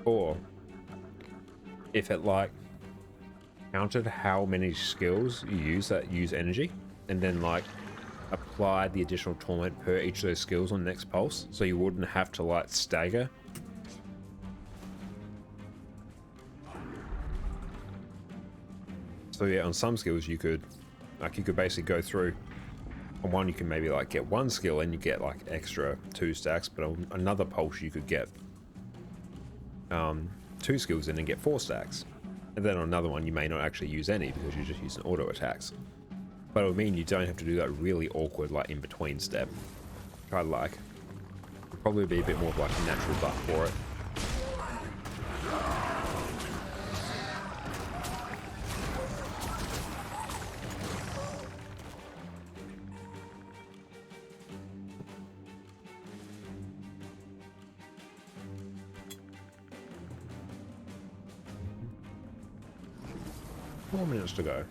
Or if it like counted how many skills you use that use energy, and then like applied the additional torment per each of those skills on the next pulse, so you wouldn't have to like stagger. So yeah, on some skills you could basically go through. On one you can maybe like get 1 skill and you get like extra 2 stacks, but on another pulse you could get 2 skills in and get 4 stacks. And then on another one you may not actually use any because you're just using auto attacks. But it would mean you don't have to do that really awkward like in between step. I'd like. It'd probably be a bit more of like a natural buff for it. More minutes to go.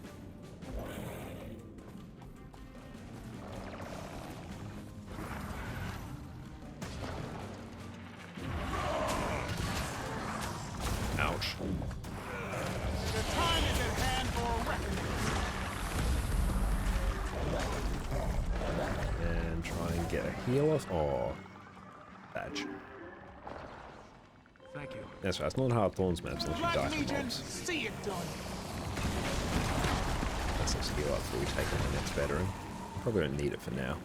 Ouch. The time is at hand for weapons. And try and get a heal off. Oh, badge. Thank you. That's right, it's not hard thorns maps unless you die Black from Legion, mobs. see it done. Let's just heal up before we take on the next veteran. Probably don't need it for now.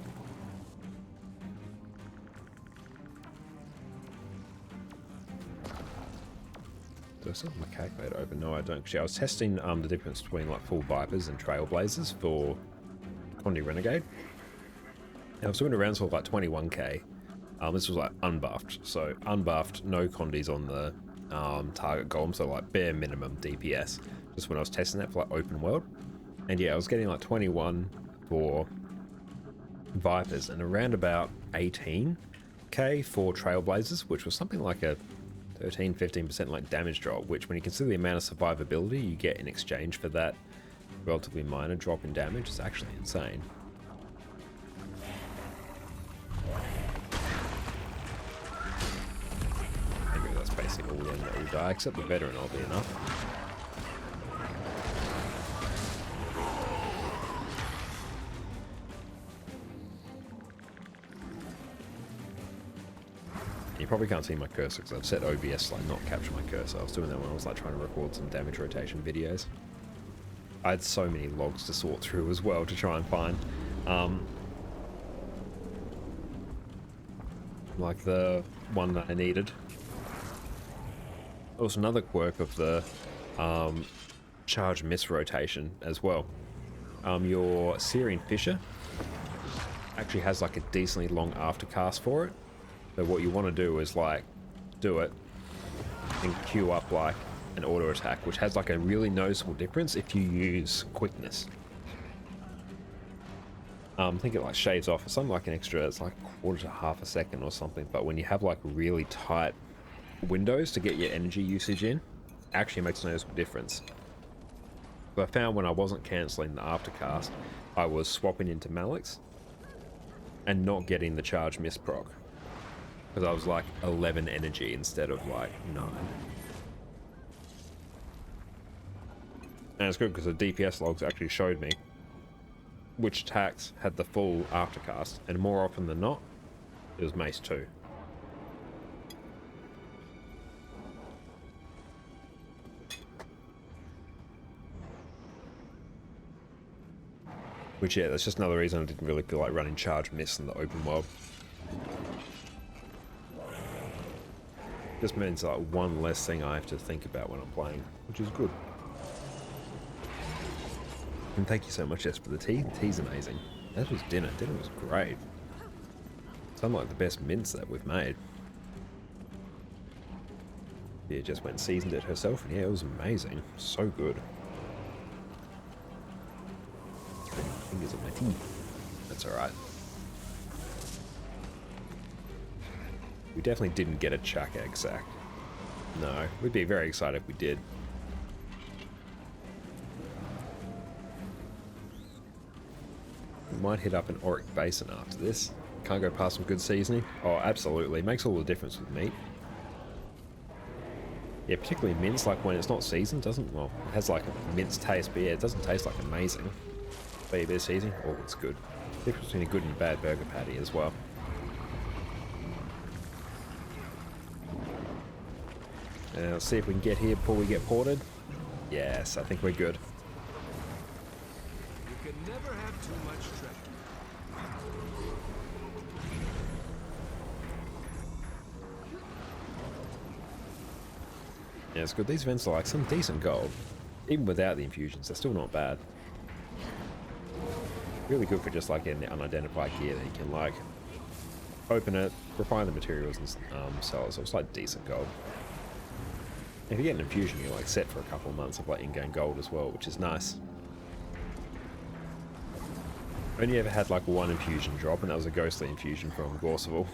Do I still have my calculator open? No, I don't. Actually, I was testing the difference between like full Vipers and Trailblazers for Condi Renegade. And I was doing around sort of like 21k. This was like unbuffed, so unbuffed, no Condis on the target golem, so like bare minimum DPS. Just when I was testing that for like open world. And yeah, I was getting like 21 for Vipers and around about 18k for Trailblazers, which was something like a 13-15% like damage drop, which when you consider the amount of survivability you get in exchange for that relatively minor drop in damage, is actually insane. who die, except the veteran, oddly enough. You probably can't see my cursor because I've set OBS to like not capture my cursor. I was doing that when I was like trying to record some damage rotation videos. I had so many logs to sort through as well to try and find like the one that I needed. Also another quirk of the charge miss rotation as well. Your Syrian Fisher actually has like a decently long aftercast for it. So what you want to do is like do it and queue up like an auto attack, which has like a really noticeable difference if you use quickness. I think it like shaves off something like an extra, it's like a quarter to half a second or something. But when you have like really tight windows to get your energy usage in, it actually makes a noticeable difference. So I found when I wasn't cancelling the aftercast, I was swapping into Malik's and not getting the charge miss proc. Because I was like 11 energy instead of like 9. And it's good because the DPS logs actually showed me which attacks had the full aftercast, and more often than not, it was Mace 2. Which, yeah, that's just another reason I didn't really feel like running charge miss in the open world. Just means like one less thing I have to think about when I'm playing, which is good. And thank you so much, Jess, for the tea. The tea's amazing. That was dinner. Dinner was great. Some like the best mints that we've made. Yeah, Jess went and seasoned it herself, and yeah, it was amazing. So good. Fingers on my tea. That's alright. We definitely didn't get a chuck egg sack. No, we'd be very excited if we did. We might hit up an Auric Basin after this. Can't go past some good seasoning. Oh, absolutely. Makes all the difference with meat. Yeah, particularly mince, like when it's not seasoned, doesn't, well, it has like a mince taste, but yeah, it doesn't taste like amazing. But a bit of seasoning, oh, it's good. Difference between a good and a bad burger patty as well. Let's see if we can get here before we get ported. Yes, I think we're good. You can never have too much treasure. Yeah, it's good. These events are like some decent gold. Even without the infusions, they're still not bad. Really good for just like getting the unidentified gear that you can like open it, refine the materials and sell it. So it's like decent gold. If you get an infusion, you're like set for a couple of months of like in-game gold as well, which is nice. Only ever had like one infusion drop, and that was a ghostly infusion from Gorseville.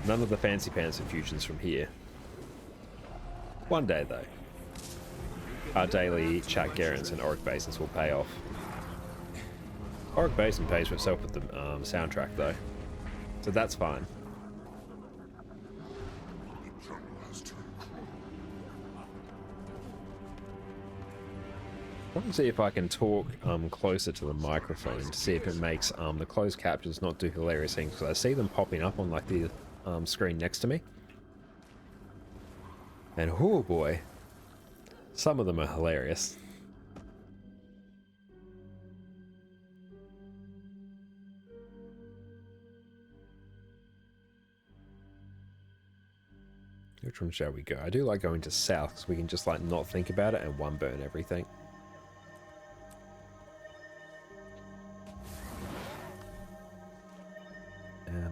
None of the fancy pants infusions from here. One day though, our daily chat Garants and Auric Basins will pay off. Auric Basin pays for itself with the soundtrack though, so that's fine. I want to see if I can talk closer to the microphone to see if it makes the closed captions not do hilarious things, because I see them popping up on like the screen next to me. And oh boy, some of them are hilarious. Which one shall we go? I do like going to south because we can just like not think about it and one burn everything.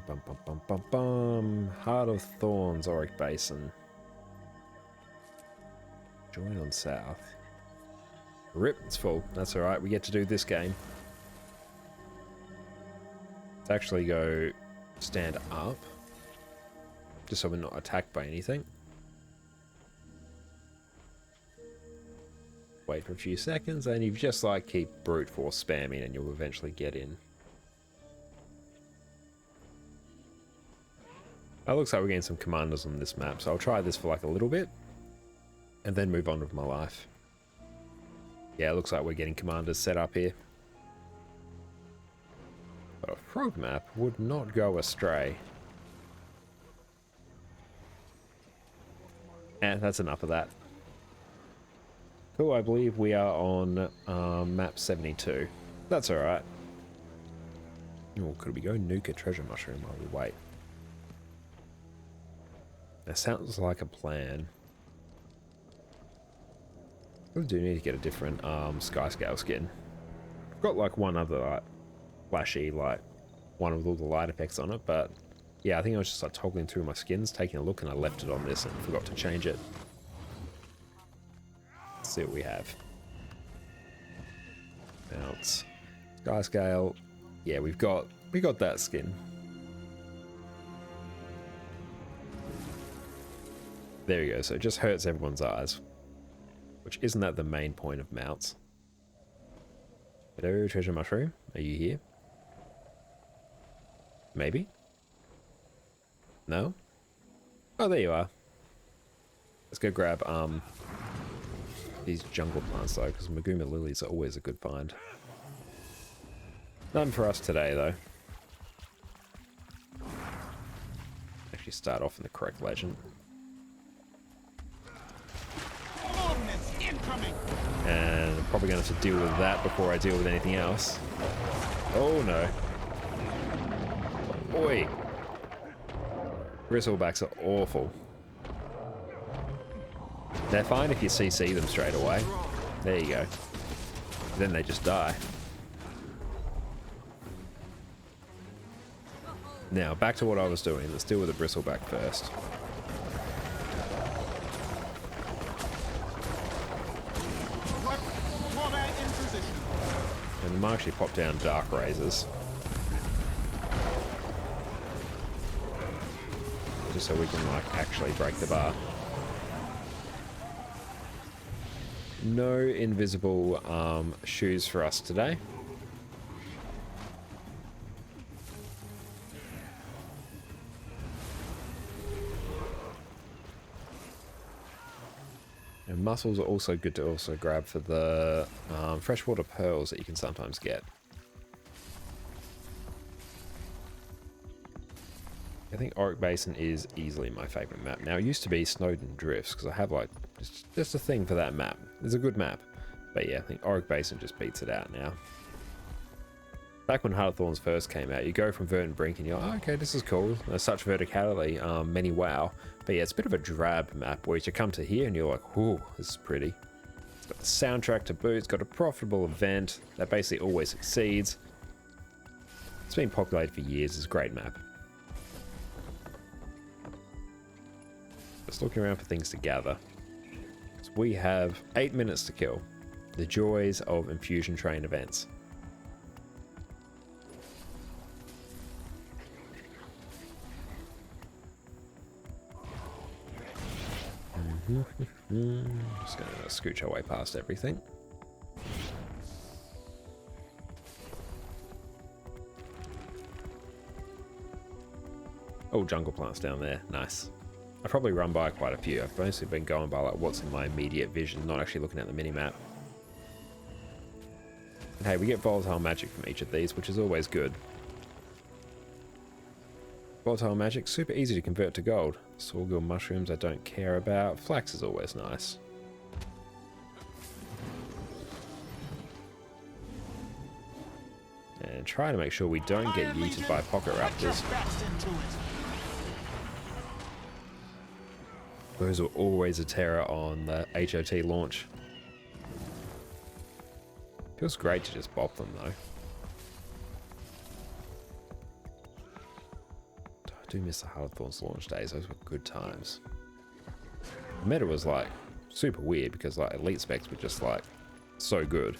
Bum, bum, bum, bum, bum. Heart of Thorns, Auric Basin. Join on south. Rip, it's full. That's alright, we get to do this game. Let's actually go stand up. Just so we're not attacked by anything. Wait for a few seconds, and you just like keep brute force spamming and you'll eventually get in. It looks like we're getting some commanders on this map, so I'll try this for like a little bit. and then move on with my life. Yeah, it looks like we're getting commanders set up here. But a frog map would not go astray. And that's enough of that. Cool, I believe we are on map 72. That's alright. Oh, could we go nuke a treasure mushroom while we wait? That sounds like a plan. We do need to get a different sky scale skin. I've got like one other like flashy, like one with all the light effects on it, but yeah, I think I was just like toggling through my skins, taking a look, and I left it on this and forgot to change it. Let's see what we have. Mounts. Sky scale. Yeah, we got that skin. There we go, so it just hurts everyone's eyes. Which isn't that the main point of mounts? Hello, treasure mushroom. Are you here? Maybe? No? Oh, there you are. Let's go grab these jungle plants though, because Maguma lilies are always a good find. None for us today though. Actually start off in the correct legend. Boldness incoming. And I'm probably going to have to deal with that before I deal with anything else. Oh no. Oi! Bristlebacks are awful. They're fine if you CC them straight away. There you go. Then they just die. Now, back to what I was doing. Let's deal with the bristleback first. Warbag in position. And we might actually pop down Dark Razors. Just so we can, like, actually break the bar. No invisible shoes for us today. And mussels are also good to also grab for the freshwater pearls that you can sometimes get. I think Auric Basin is easily my favorite map. Now, it used to be Snowden Drifts, because I have like just a thing for that map. It's a good map. But yeah, I think Auric Basin just beats it out now. Back when Heart of Thorns first came out, you go from Verdant Brink and you're like, oh, okay, this is cool. There's such verticality, many wow. But yeah, it's a bit of a drab map, where you come to here and you're like, ooh, this is pretty. It's got the soundtrack to boot, it's got a profitable event that basically always succeeds. It's been populated for years, it's a great map. Just looking around for things to gather. So we have 8 minutes to kill. The joys of infusion train events. Just gonna scooch our way past everything. Oh, jungle plants down there. Nice. I probably run by quite a few. I've mostly been going by like what's in my immediate vision, not actually looking at the minimap. And hey, we get volatile magic from each of these, which is always good. Volatile magic, super easy to convert to gold. Sorghum mushrooms I don't care about. Flax is always nice. And try to make sure we don't get yeeted by pocket raptors. Those are always a terror on the HOT launch. Feels great to just bop them though. I do miss the Heart of Thorns launch days, those were good times. The meta was like super weird because like elite specs were just like so good.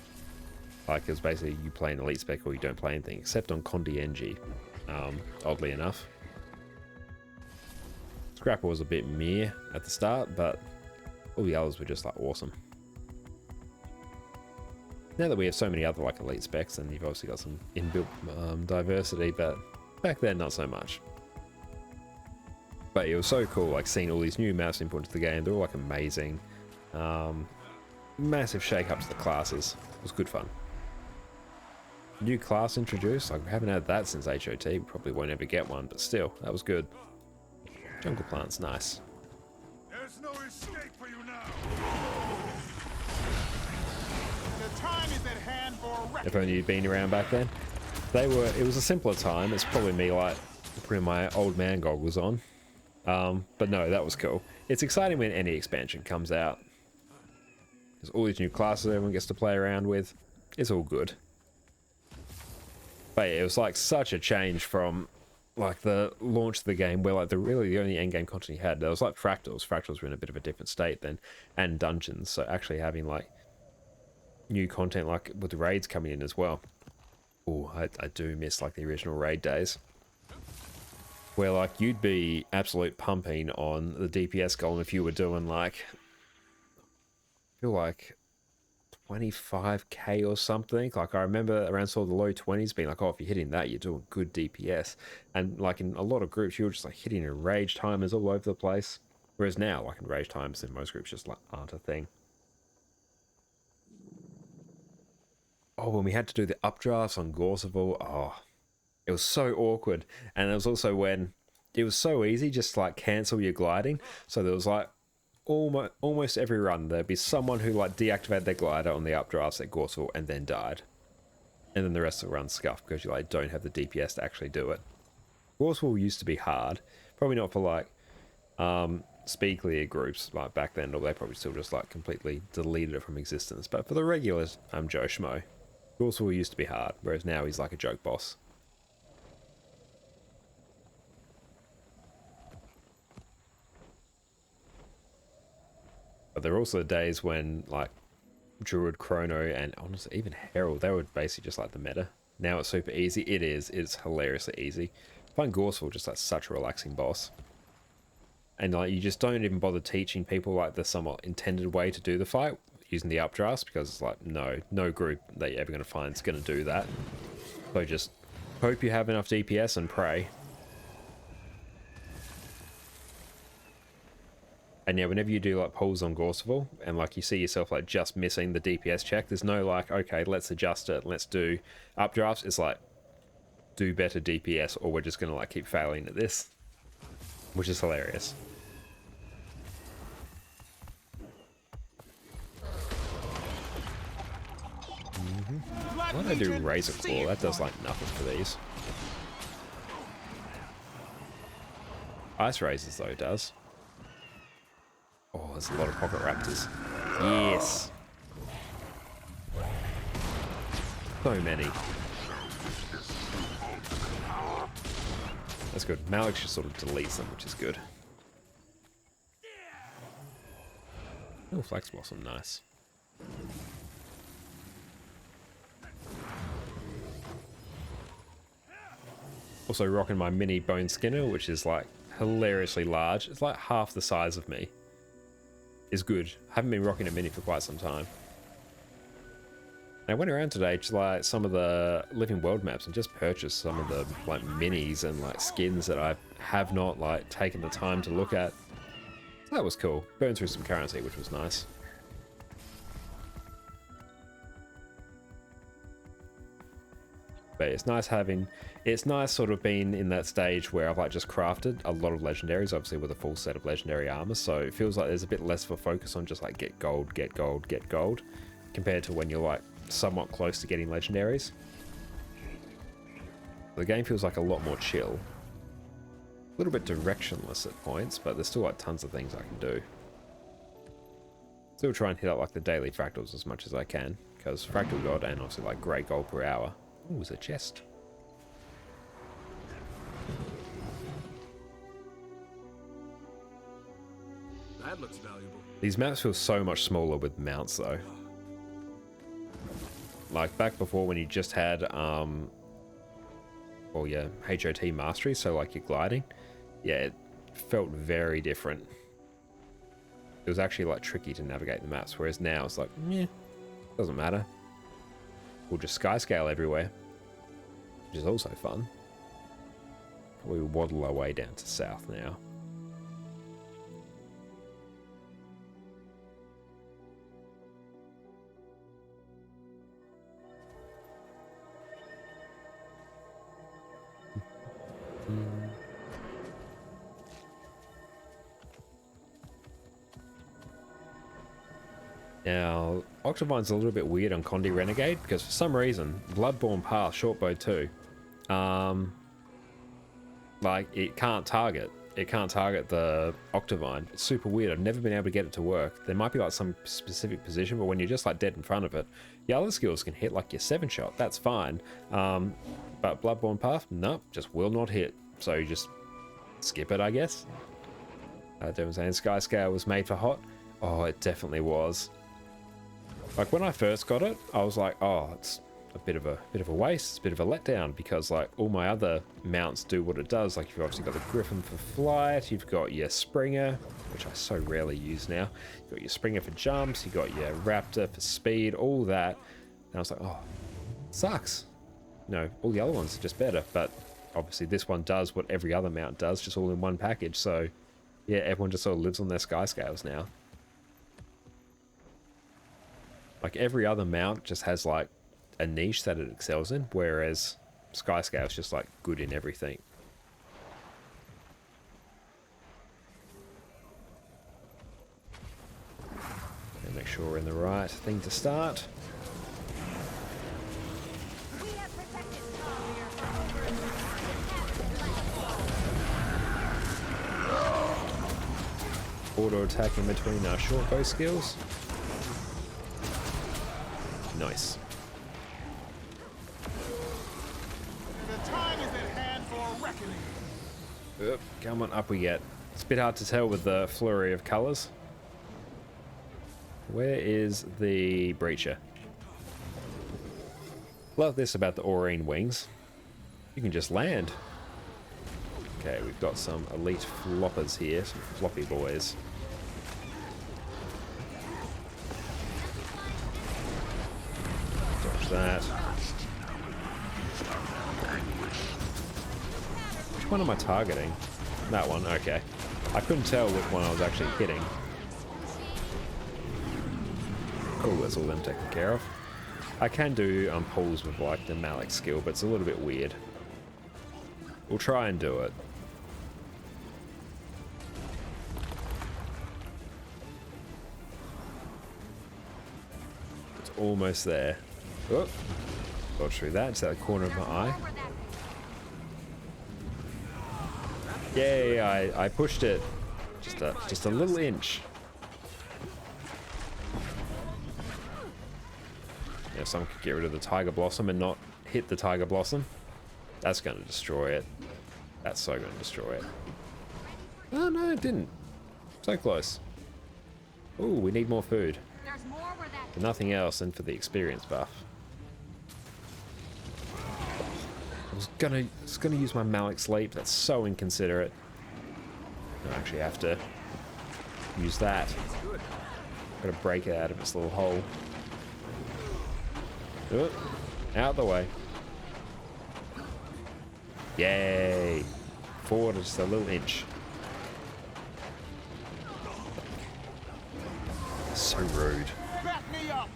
Like it's basically you play an elite spec or you don't play anything, except on Condi NG, oddly enough. Scrapper was a bit meh at the start, but all the others were just like awesome. Now that we have so many other like elite specs, and you've obviously got some inbuilt diversity, but back then not so much. But it was so cool, like seeing all these new maps input into the game. They're all like amazing. Massive shake up to the classes. It was good fun. New class introduced. Like, we haven't had that since HOT. We probably won't ever get one, but still, that was good. Jungle plant's nice. There's no escape for you now. The time is at hand for a If only you'd been around back then. It was a simpler time. It's probably me like putting my old man goggles on. But no, that was cool. It's exciting when any expansion comes out. There's all these new classes everyone gets to play around with. It's all good. But yeah, it was like such a change from like the launch of the game where like the only end game content you had, there was like Fractals. Fractals were in a bit of a different state then, and dungeons. So actually having like new content like with the raids coming in as well. Oh, I do miss like the original raid days. Where like you'd be absolute pumping on the DPS goal if you were doing like, I feel like 25k or something. Like I remember around sort of the low 20s being like, oh, if you're hitting that, you're doing good DPS. And like in a lot of groups, you were just like hitting a rage timers all over the place. Whereas now, like in rage times in most groups, just like aren't a thing. Oh, when we had to do the updrafts on Gorseville, oh, it was so awkward. And it was also when it was so easy just to like cancel your gliding. So there was like almost every run there'd be someone who like deactivated their glider on the updrafts at Gorseville and then died. And then the rest of the run scuffed because you like don't have the DPS to actually do it. Gorseville used to be hard. Probably not for like speed clear groups like back then, or they probably still just like completely deleted it from existence. But for the regulars, Joe Schmo. Gorseville used to be hard, whereas now he's like a joke boss. But there are also days when like Druid, Chrono, and honestly even Herald, they were basically just like the meta. Now it's super easy. It is. It's hilariously easy. I find Gorseville just like such a relaxing boss. And like you just don't even bother teaching people like the somewhat intended way to do the fight using the updrafts, because it's like no group that you're ever going to find is going to do that. So just hope you have enough DPS and pray. And yeah, whenever you do like pulls on Gorseville and like you see yourself like just missing the DPS check, there's no like, okay, let's adjust it, let's do updrafts. It's like, do better DPS or we're just gonna like keep failing at this, which is hilarious. Why don't I do Razor Claw? That does like nothing for these. Ice Razors though does. Oh, there's a lot of Pocket Raptors. Yes. So many. That's good. Malik just sort of deletes them, which is good. Oh, Flax Blossom, nice. Also rocking my mini Bone Skinner, which is like hilariously large. It's like half the size of me. Is good. Haven't been rocking a mini for quite some time. I went around today to like some of the Living World maps and just purchased some of the like minis and like skins that I have not like taken the time to look at. So that was cool. Burned through some currency, which was nice. But it's nice sort of being in that stage where I've like just crafted a lot of legendaries, obviously with a full set of legendary armor, so it feels like there's a bit less of a focus on just like get gold, compared to when you're like somewhat close to getting legendaries. The game feels like a lot more chill. A little bit directionless at points, but there's still like tons of things I can do. Still try and hit up like the daily fractals as much as I can, because Fractal God and obviously like great gold per hour. Ooh, there's a chest. That looks valuable. These maps feel so much smaller with mounts though. Like back before when you just had well yeah, HOT mastery, so like your gliding, yeah, it felt very different. It was actually like tricky to navigate the maps, whereas now it's like, meh, doesn't matter. We'll just sky scale everywhere, which is also fun. We waddle our way down to south now. Now, Octavine's a little bit weird on Condi Renegade because for some reason, Bloodborne Path Shortbow 2, like it can't target. It can't target the Octavine. It's super weird. I've never been able to get it to work. There might be like some specific position, but when you're just like dead in front of it, your other skills can hit like your 7-shot. That's fine. But Bloodborne Path, nope, just will not hit. So you just skip it, I guess. Devin saying Skyscale was made for hot. Oh, it definitely was. Like when I first got it, I was like, oh, it's a bit of a waste. It's a bit of a letdown because like all my other mounts do what it does. Like you've obviously got the Griffin for flight, you've got your Springer, which I so rarely use now. You've got your Springer for jumps, you got your Raptor for speed, all that. And I was like, oh, sucks. You know, all the other ones are just better, but obviously this one does what every other mount does, just all in one package. So yeah, everyone just sort of lives on their sky scales now. Like every other mount just has like a niche that it excels in, whereas Skyscale is just like good in everything. And make sure we're in the right thing to start. Auto attack in between our short bow skills. Nice. The time is at hand for reckoning. Oop, come on, up we get. It's a bit hard to tell with the flurry of colours. Where is the Breacher? Love this about the Aurine wings. You can just land. Okay, we've got some elite floppers here, some floppy boys. Dodge that. Which one am I targeting? That one, okay. I couldn't tell which one I was actually hitting. Cool, that's all them taken care of. I can do pulls with like the Malik skill, but it's a little bit weird. We'll try and do it. It's almost there. Oh, dodge through that. It's out the corner of my eye. Yay! I pushed it just a little inch. Yeah, someone could get rid of the Tiger Blossom and not hit the Tiger Blossom. That's going to destroy it. That's so going to destroy it. Oh no, it didn't. So close. Ooh, we need more food. There's more where that For nothing else than for the experience buff. I was gonna use my Malik Sleep. That's so inconsiderate. I actually have to use that. Gotta break it out of its little hole. Oh, out the way. Yay! Forward just a little inch. So rude. Back me up.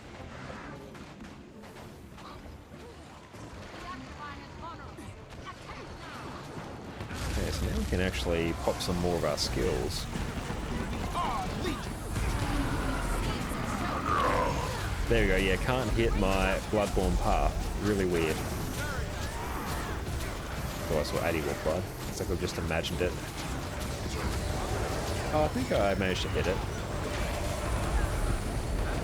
Okay, so now we can actually pop some more of our skills. There we go, yeah, can't hit my Bloodborne Path. Really weird. Oh, I saw Addy walk by. It's like I've just imagined it. Oh, I think I managed to hit it.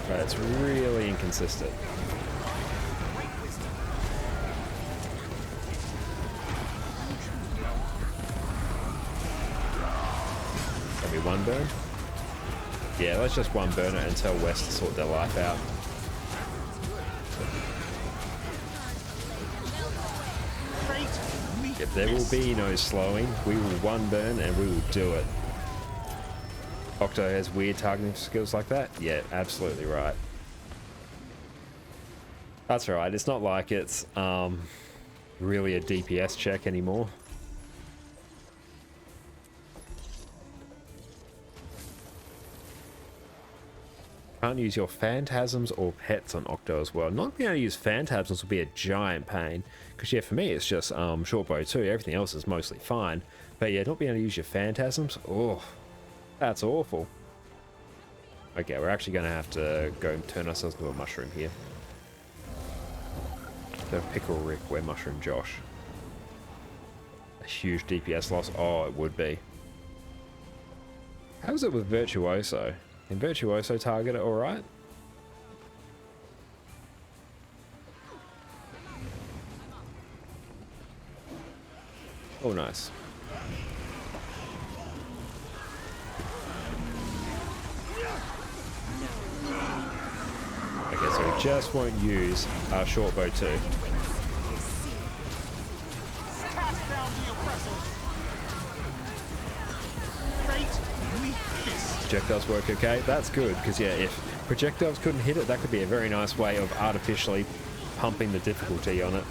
But it's really inconsistent. Maybe one burn? Yeah, let's just one burn it and tell West to sort their life out. If there will be no slowing, we will one burn and we will do it. Octo has weird targeting skills like that? Yeah, absolutely right. That's right, it's not like it's really a DPS check anymore. Can't use your phantasms or pets on Octo as well. Not being able to use phantasms will be a giant pain. Because yeah, for me it's just short bow too. Everything else is mostly fine. But yeah, not being able to use your phantasms, oh, that's awful. Okay, we're actually going to have to go and turn ourselves into a mushroom here. So Pickle Rick, we're Mushroom Josh. A huge DPS loss? Oh, it would be. How's it with Virtuoso? Can Virtuoso target it alright? Oh, nice. Okay, so we just won't use our short bow too. Cast down the oppressor. Great weakness. Projectiles work okay. That's good, because yeah, if projectiles couldn't hit it, that could be a very nice way of artificially pumping the difficulty on it.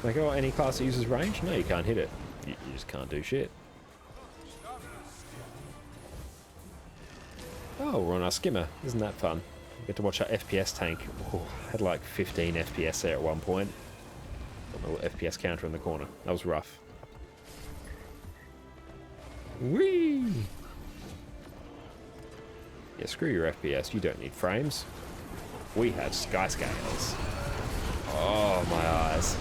Like, oh, any class that uses range? No, you can't hit it. You just can't do shit. Oh, we're on our skimmer. Isn't that fun? We get to watch our FPS tank. Oh, had like 15 FPS there at one point. Got a little FPS counter in the corner. That was rough. Whee! Yeah, screw your FPS. You don't need frames. We have sky scales. Oh, my eyes.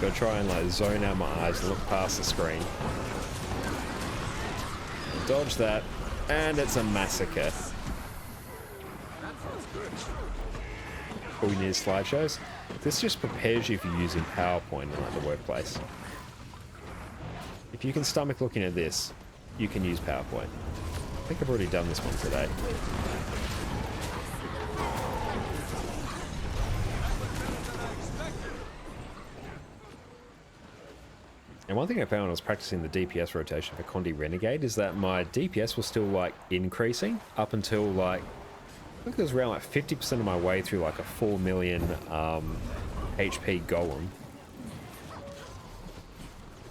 Gotta try and like zone out my eyes and look past the screen. Dodge that, and it's a massacre. All we need is slideshows. This just prepares you for using PowerPoint in like the workplace. If you can stomach looking at this, you can use PowerPoint. I think I've already done this one today. And one thing I found when I was practicing the DPS rotation for Condi Renegade is that my DPS was still like increasing up until like, I think it was around like 50% of my way through like a 4 million HP golem.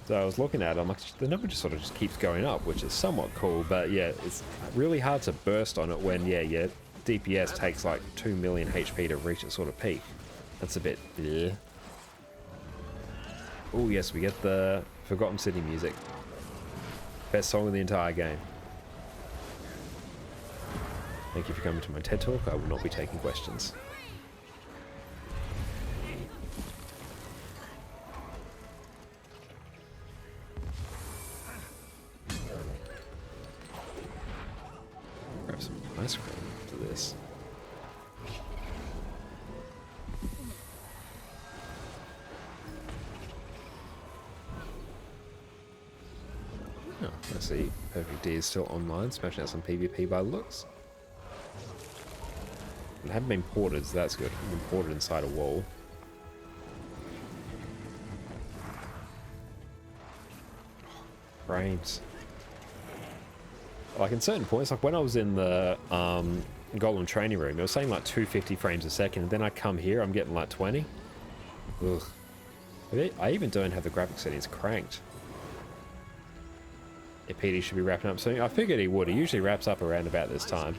So I was looking at it, I'm like, the number just sort of just keeps going up, which is somewhat cool, but yeah, it's really hard to burst on it when, yeah, your DPS takes like 2 million HP to reach its sort of peak. That's a bit bleh. Oh yes, we get the Forgotten City music. Best song of the entire game. Thank you for coming to my TED Talk. I will not be taking questions. Grab some ice cream to this. Oh, I see Perfect D is still online, smashing out some PvP by the looks. It haven't been ported, so that's good. I've been ported inside a wall. Frames. Like in certain points, like when I was in the Golem training room, it was saying like 250 frames a second, and then I come here, I'm getting like 20. Ugh. I even don't have the graphics settings cranked. Yeah, PD should be wrapping up soon. I figured he would. He usually wraps up around about this time.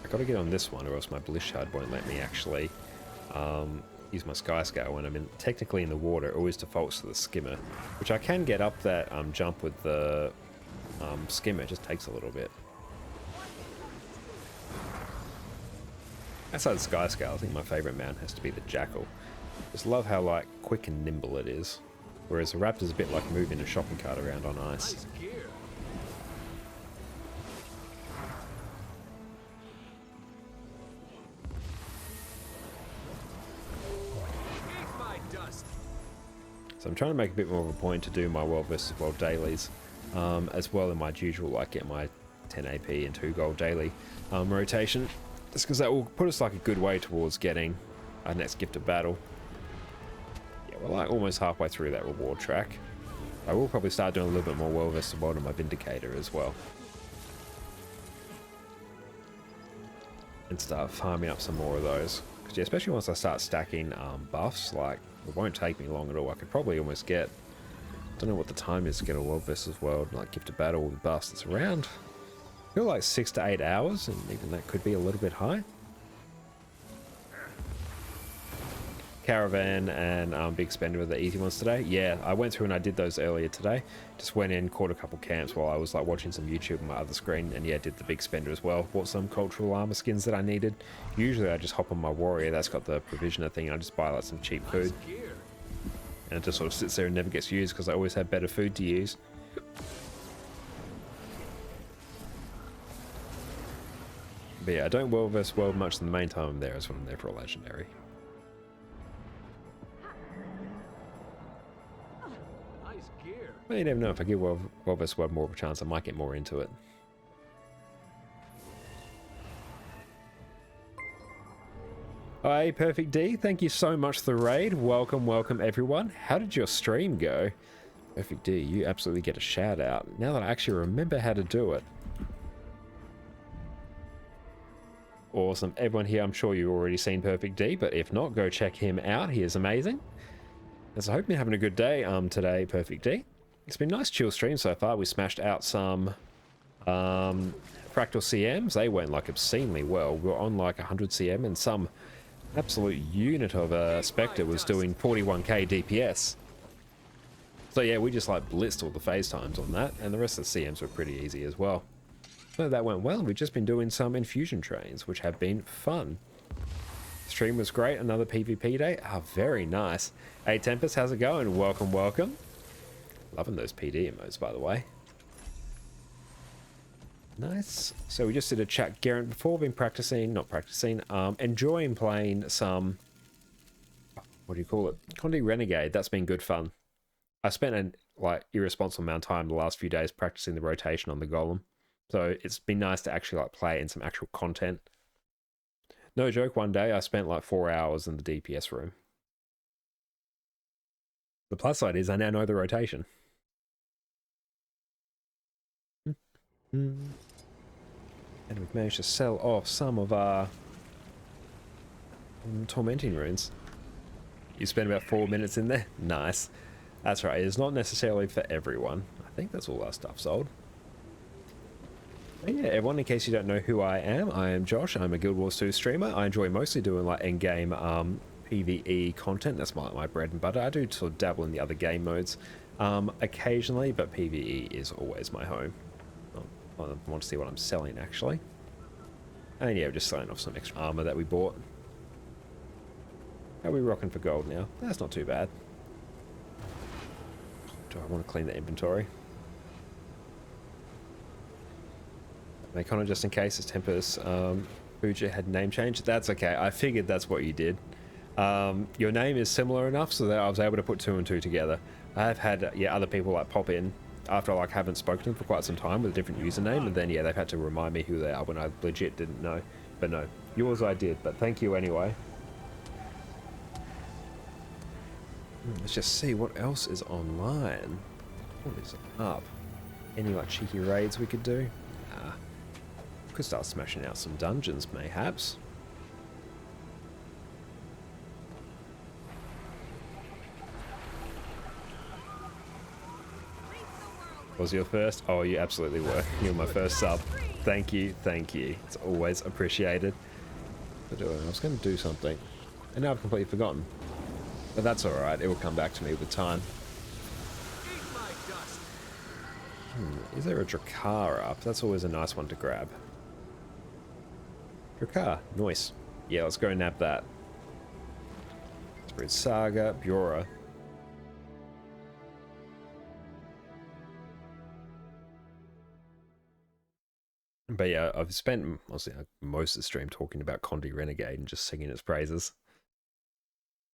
I gotta get on this one, or else my Bliss Shard won't let me actually use my Sky Scale when I'm technically in the water. It always defaults to the skimmer, which I can get up that jump with the skimmer. It just takes a little bit. Outside the Sky Scale, I think my favourite mount has to be the Jackal. Just love how like quick and nimble it is, whereas the Raptor's a bit like moving a shopping cart around on ice. So I'm trying to make a bit more of a point to do my World vs. World dailies, as well in my usual, like get my 10 AP and 2 gold daily rotation, just because that will put us like a good way towards getting our next gift of battle. Yeah, we're like almost halfway through that reward track. I will probably start doing a little bit more World vs. World on my Vindicator as well. And start farming up some more of those. Because yeah, especially once I start stacking buffs, like it won't take me long at all. I could probably almost get Don't know what the time is to get a world versus world, like gift a battle with bastards around. I feel like 6 to 8 hours, and even that could be a little bit high. Caravan and Big Spender were the easy ones today. Yeah, I went through and I did those earlier today. Just went in, caught a couple camps while I was like watching some YouTube on my other screen, and yeah, did the Big Spender as well. Bought some cultural armor skins that I needed. Usually I just hop on my warrior that's got the provisioner thing, and I just buy like some cheap food. And it just sort of sits there and never gets used because I always have better food to use. But yeah, I don't world versus world much in the main time I'm there is when I'm there for a legendary. Well, you never know. If I give World vs. World more of a chance, I might get more into it. Hi, Perfect D. Thank you so much for the raid. Welcome, welcome, everyone. How did your stream go? Perfect D, you absolutely get a shout out. Now that I actually remember how to do it. Awesome. Everyone here, I'm sure you've already seen Perfect D, but if not, go check him out. He is amazing. So I hope you're having a good day today, Perfect D. It's been a nice chill stream so far. We smashed out some Fractal CMs. They went like obscenely well. We were on like 100 CM, and some absolute unit of a Spectre was doing 41k DPS. So yeah, we just like blitzed all the phase times on that, and the rest of the CMs were pretty easy as well. So that went well. We've just been doing some infusion trains, which have been fun. Stream was great. Another PvP day. Ah, very nice. Hey Tempest, how's it going? Welcome, welcome. Loving those PD emotes, by the way. Nice. So we just did a chat Garrett before. Been enjoying playing some, what do you call it? Condi Renegade. That's been good fun. I spent an like irresponsible amount of time the last few days practicing the rotation on the golem. So it's been nice to actually like play in some actual content. No joke, one day I spent like 4 hours in the DPS room. The plus side is I now know the rotation. And we've managed to sell off some of our tormenting runes. You spent about 4 minutes in there? Nice. That's right, it's not necessarily for everyone. I think that's all our stuff sold. But yeah, everyone, in case you don't know who I am Josh. I'm a Guild Wars 2 streamer. I enjoy mostly doing like endgame PVE content. That's my bread and butter. I do sort of dabble in the other game modes occasionally, but PVE is always my home. I want to see what I'm selling actually. And yeah, we're just selling off some extra armor that we bought. How are we rocking for gold now? That's not too bad. Do I want to clean the inventory? Make on it just in case it's Tempest Fuji had name change. That's okay. I figured that's what you did. Your name is similar enough so that I was able to put 2 and 2 together. I have had other people like pop in after I like haven't spoken to them for quite some time with a different username, and then yeah, they've had to remind me who they are when I legit didn't know. But no, yours I did, but thank you anyway. Let's just see what else is online. What is up? Any like cheeky raids we could do? Nah. Could start smashing out some dungeons mayhaps. Was your first? Oh, you absolutely were. You were my first sub. Thank you, thank you. It's always appreciated. I was going to do something, and now I've completely forgotten. But that's alright, it will come back to me with time. Is there a Drakkar up? That's always a nice one to grab. Drakkar, nice. Yeah, let's go nab that. Spirit Saga, Bjora. But yeah, I've spent honestly most of the stream talking about Condi Renegade and just singing its praises.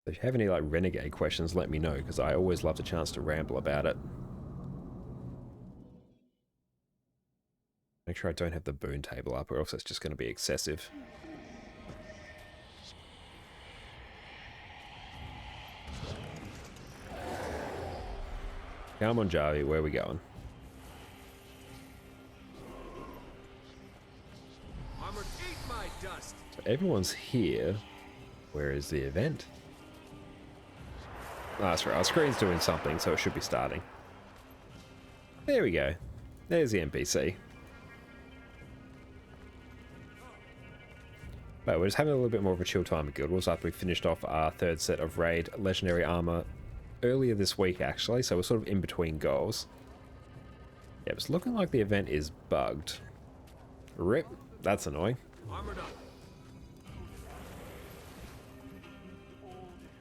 If you have any like Renegade questions, let me know, because I always love the chance to ramble about it. Make sure I don't have the boon table up, or else it's just going to be excessive. Come on, Javi, where are we going? So everyone's here. Where is the event? Oh, that's right. Our screen's doing something, so it should be starting. There we go. There's the NPC. But we're just having a little bit more of a chill time at Guild Wars after we finished off our third set of raid legendary armor earlier this week, actually. So we're sort of in between goals. Yeah, it's looking like the event is bugged. Rip. That's annoying. Armored up.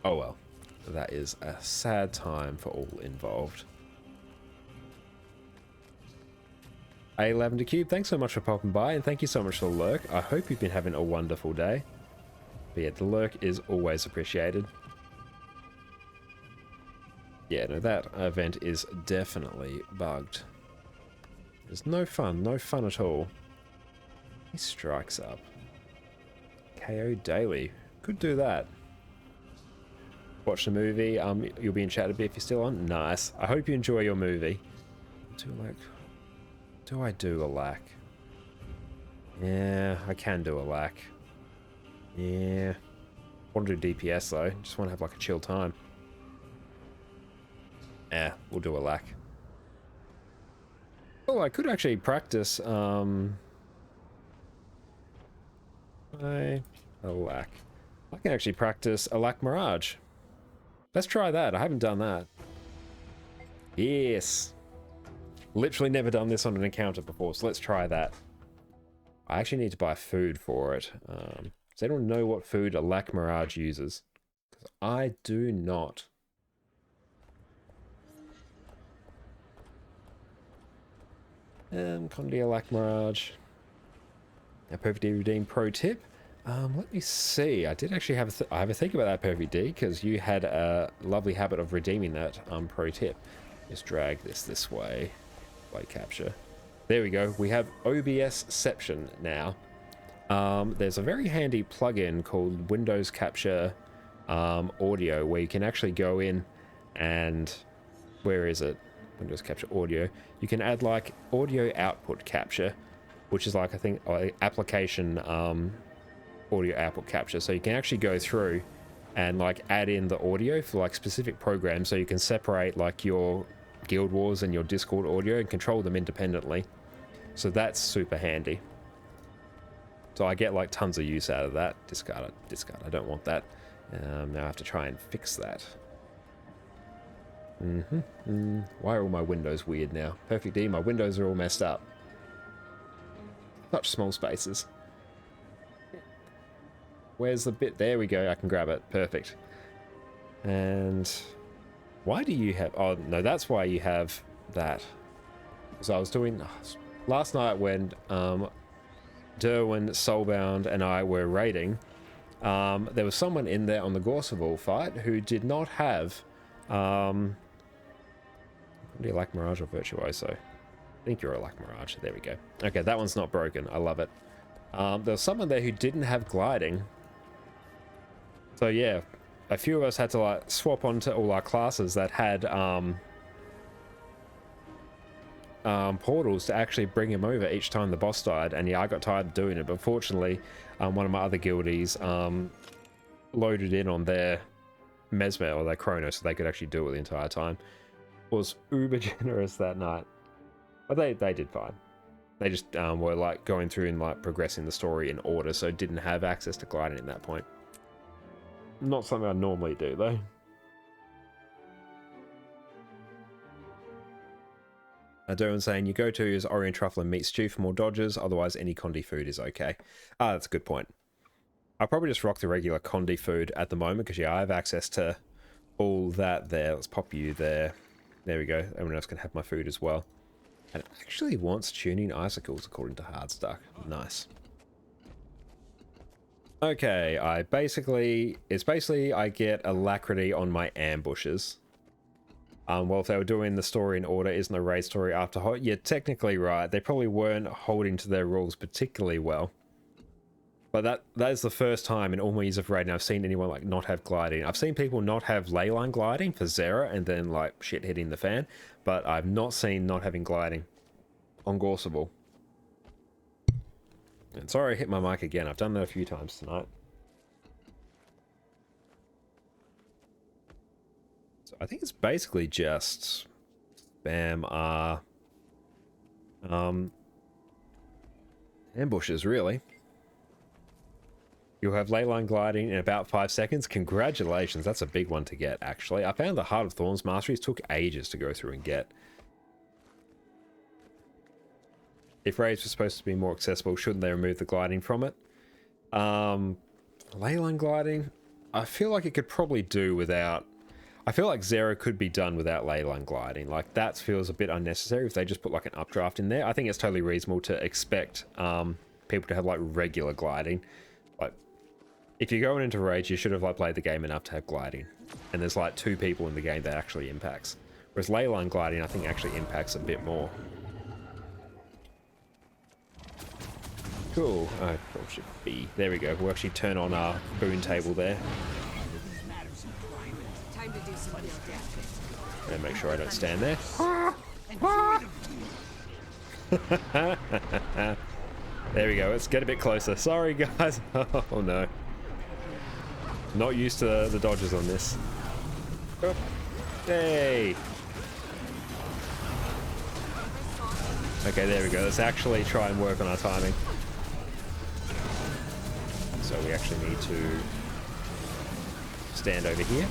Oh well. That is a sad time for all involved. A Lavender Cube, thanks so much for popping by, and thank you so much for the lurk. I hope you've been having a wonderful day. But yeah, the lurk is always appreciated. Yeah, no, that event is definitely bugged. There's no fun at all. He strikes up. KO daily. Could do that. Watch the movie. You'll be in chat a bit if you're still on. Nice. I hope you enjoy your movie. Do I do a lack? Yeah, I can do a lack. Yeah. Want to do DPS though. Just want to have like a chill time. Yeah, we'll do a lack. Oh, I could actually practice a lack. I can actually practice a lack mirage. Let's try that. I haven't done that. Yes. Literally never done this on an encounter before, so let's try that. I actually need to buy food for it. Does anyone know what food a lack mirage uses? Because I do not. Condia lack mirage. A perfect D redeem pro tip. Let me see. I did actually have a think about that perfect D because you had a lovely habit of redeeming that pro tip. Just drag this way. Light capture. There we go. We have OBSception now. There's a very handy plugin called Windows Capture Audio where you can actually go in and where is it? Windows Capture Audio. You can add like audio output capture, which is like I think application audio output capture. So you can actually go through and like add in the audio for like specific programs, so you can separate like your Guild Wars and your Discord audio and control them independently. So that's super handy. So I get like tons of use out of that. Discard it, discard. I don't want that. Now I have to try and fix that. Why are all my windows weird now? Perfect D, my windows are all messed up. Such small spaces. Where's the bit? There we go. I can grab it. Perfect. And why do you have... Oh, no, that's why you have that. So I was doing... Last night when Derwin, Soulbound, and I were raiding, there was someone in there on the Gorseville fight who did not have... do you like Mirage or Virtuoso? I think you're a like Mirage. There we go. Okay, that one's not broken. I love it. There was someone there who didn't have gliding. So yeah, a few of us had to like swap onto all our classes that had portals to actually bring him over each time the boss died. And yeah, I got tired of doing it, but fortunately one of my other guildies loaded in on their Mesmer or their Chrono so they could actually do it the entire time. Was uber generous that night, but they did fine. They just were like going through and like progressing the story in order, so didn't have access to gliding at that point. Not something I normally do though. Derwin saying your go-to is Orient truffle and meat stew for more dodges, otherwise any Condi food is okay. Ah, that's a good point. I'll probably just rock the regular Condi food at the moment because yeah, I have access to all that there. Let's pop you there. There we go. Everyone else can have my food as well. And it actually wants tuning icicles according to Hardstuck. Nice. Okay, it's basically I get alacrity on my ambushes. Well, if they were doing the story in order, isn't the raid story after hot? You're technically right. They probably weren't holding to their rules particularly well. But that is the first time in all my years of raiding I've seen anyone like not have gliding. I've seen people not have leyline gliding for Zera and then like shit hitting the fan, but I've not seen not having gliding on Gorseville. And sorry I hit my mic again. I've done that a few times tonight. So I think it's basically just spam R Ambushes, really. You'll have leyline gliding in about 5 seconds. Congratulations, that's a big one to get, actually. I found the Heart of Thorns Masteries took ages to go through and get. If raids were supposed to be more accessible, shouldn't they remove the gliding from it? Leyline gliding, I feel like it could probably do without... I feel like Zero could be done without leyline gliding. Like, that feels a bit unnecessary if they just put like an updraft in there. I think it's totally reasonable to expect people to have like regular gliding. Like, if you're going into raids, you should have like played the game enough to have gliding. And there's like 2 people in the game that actually impacts. Whereas leyline gliding, I think actually impacts a bit more. Cool. Oh, should be. There we go. We'll actually turn on our boon table there. Time to do some real damage. And make sure I don't stand there. There we go. Let's get a bit closer. Sorry, guys. Oh, no. Not used to the dodges on this. Oh. Hey. Okay, there we go. Let's actually try and work on our timing. So we actually need to stand over here.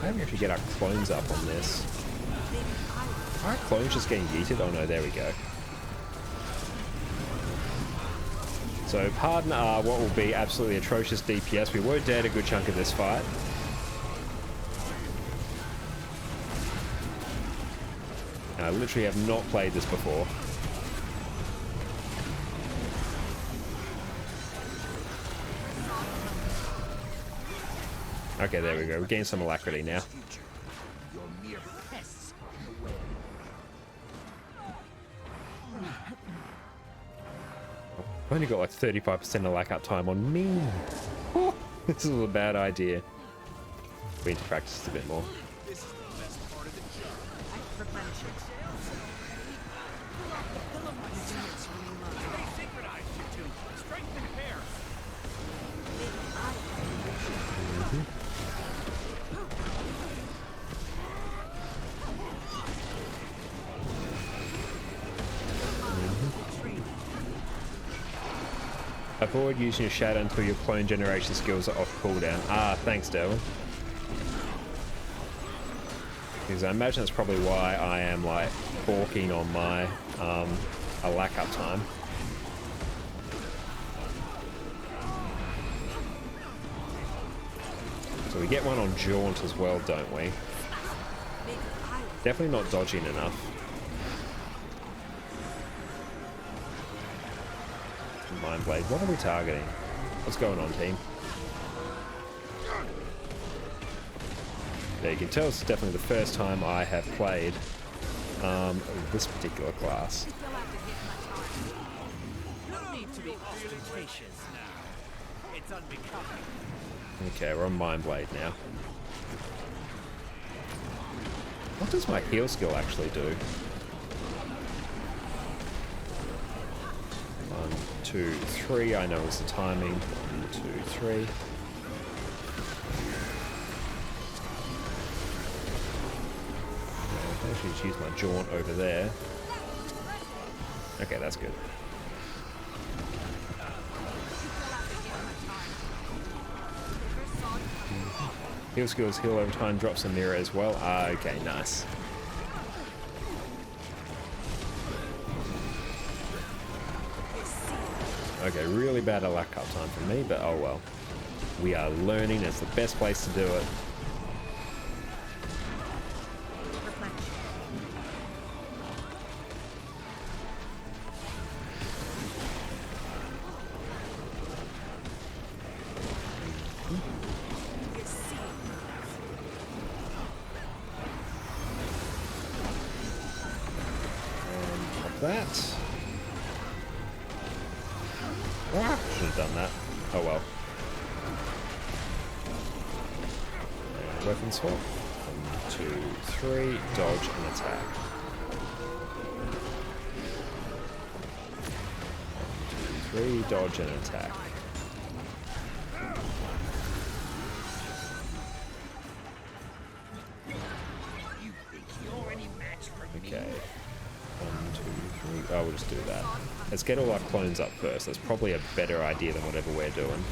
How do we actually get our clones up on this? Are our clones just getting yeeted? Oh no, there we go. So pardon what will be absolutely atrocious DPS. We were dead a good chunk of this fight. I literally have not played this before. Okay, there we go. We gained some alacrity now. I've only got like 35% alac up time on me. Oh, this is a bad idea. We need to practice this a bit more. This is the best part of the job. Synchronize, you two. Strength and pair. Avoid using your shadow until your clone generation skills are off cooldown. Ah, thanks, Devil. Because I imagine that's probably why I am like balking on my alac up time. So we get one on Jaunt as well, don't we? Definitely not dodging enough. Mind Blade. What are we targeting? What's going on, team? Yeah, you can tell it's definitely the first time I have played this particular class. No need to be ostentatious now. It's unbecoming. Okay, we're on Mind Blade now. What does my heal skill actually do? 1, 2, 3. I know it's the timing. 1, 2, 3. I actually just use my Jaunt over there. Okay, that's good. Heal skills heal over time, drops a mirror as well. Ah, okay, nice. Okay, really bad alac cut time for me, but oh well. We are learning, it's the best place to do it. That. Ah, should have done that. Oh well. And weapon swap. 1, 2, 3. Dodge and attack. Free dodge and attack. Okay. 1, 2, 3. Oh, we'll just do that. Let's get all our clones up first. That's probably a better idea than whatever we're doing.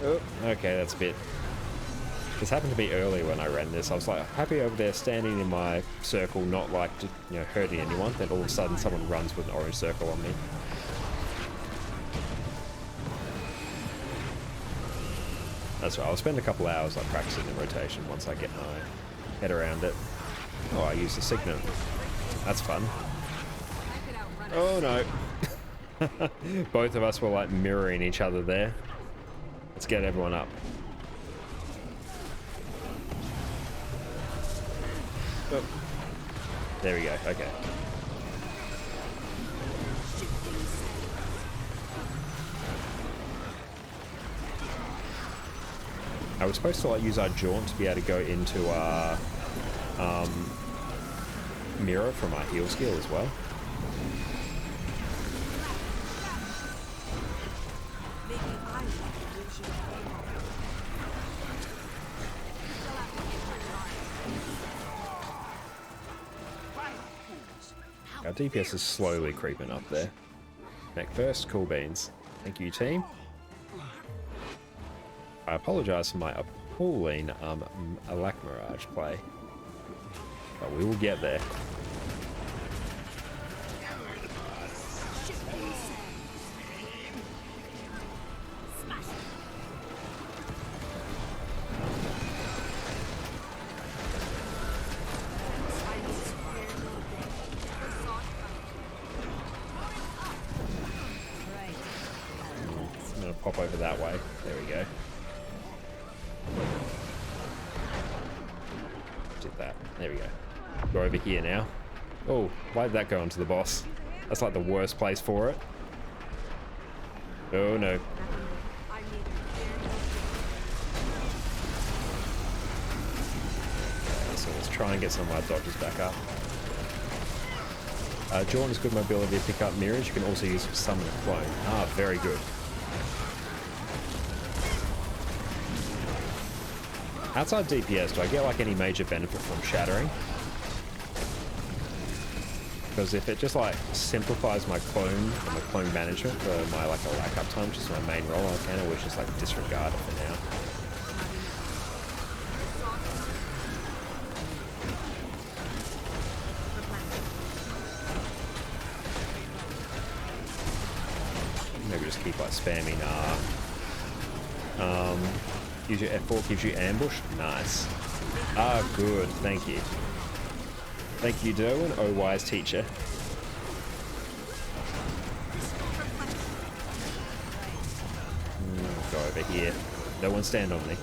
Oh, okay, that's a bit... This happened to me earlier when I ran this. I was like happy over there standing in my circle, not like, you know, hurting anyone. Then all of a sudden someone runs with an orange circle on me. That's right, I'll spend a couple hours like practicing the rotation once I get my head around it. Oh, I used the Signet. That's fun. Oh no. Both of us were like mirroring each other there. Let's get everyone up. Oh. There we go, okay. I was supposed to like use our jaunt to be able to go into our mirror from our heal skill as well. Our DPS is slowly creeping up there. Neck first, cool beans. Thank you, team. I apologize for my appalling Alak Mirage play, but we will get there. I'm gonna pop over that way. There we go. Did that. There we go. Go over here now. Oh, why did that go onto the boss? That's like the worst place for it. Oh no. Okay, so let's try and get some of our dodges back up. Jaunt is good mobility to pick up mirrors. You can also use summon a clone. Ah, very good. Outside DPS, do I get like any major benefit from shattering? Because if it just like simplifies my clone and my clone management for my like a lack uptime, which is my main role, I can always just like disregard it for now. Maybe just keep like spamming use your F4, gives you ambush. Nice. Ah, good. Thank you. Thank you, Derwin. Oh, wise teacher. Go over here. No one stand on me.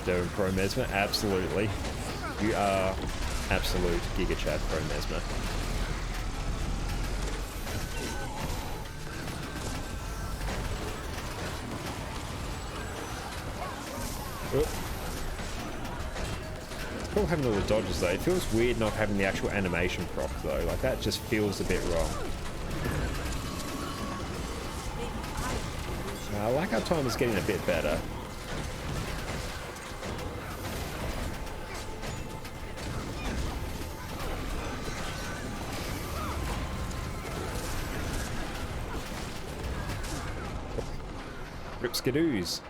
Derwin Pro Mesmer, absolutely. You are absolute Giga Chad Pro Mesmer. Oh. It's cool having all the dodges though. It feels weird not having the actual animation prop though. Like that just feels a bit wrong. I like how time is getting a bit better. Skidoos.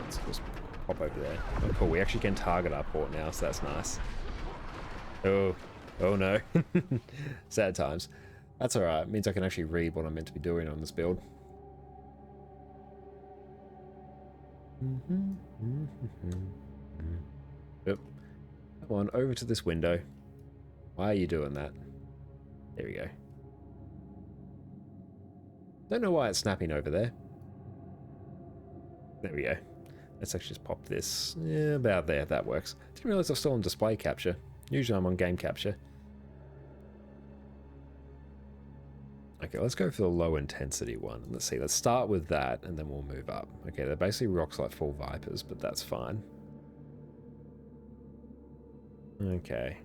Let's just pop over there. Oh, cool. We actually can target our port now, so that's nice. Oh no. Sad times. That's alright. It means I can actually read what I'm meant to be doing on this build. Yep. Come on, over to this window. Why are you doing that? There we go. Don't know why it's snapping over there. There we go. Let's actually just pop this. Yeah, about there. That works. Didn't realize I was still on display capture. Usually I'm on game capture. Okay, let's go for the low intensity one. Let's see, let's start with that and then we'll move up. Okay, they're basically rocks like full vipers, but that's fine. Okay.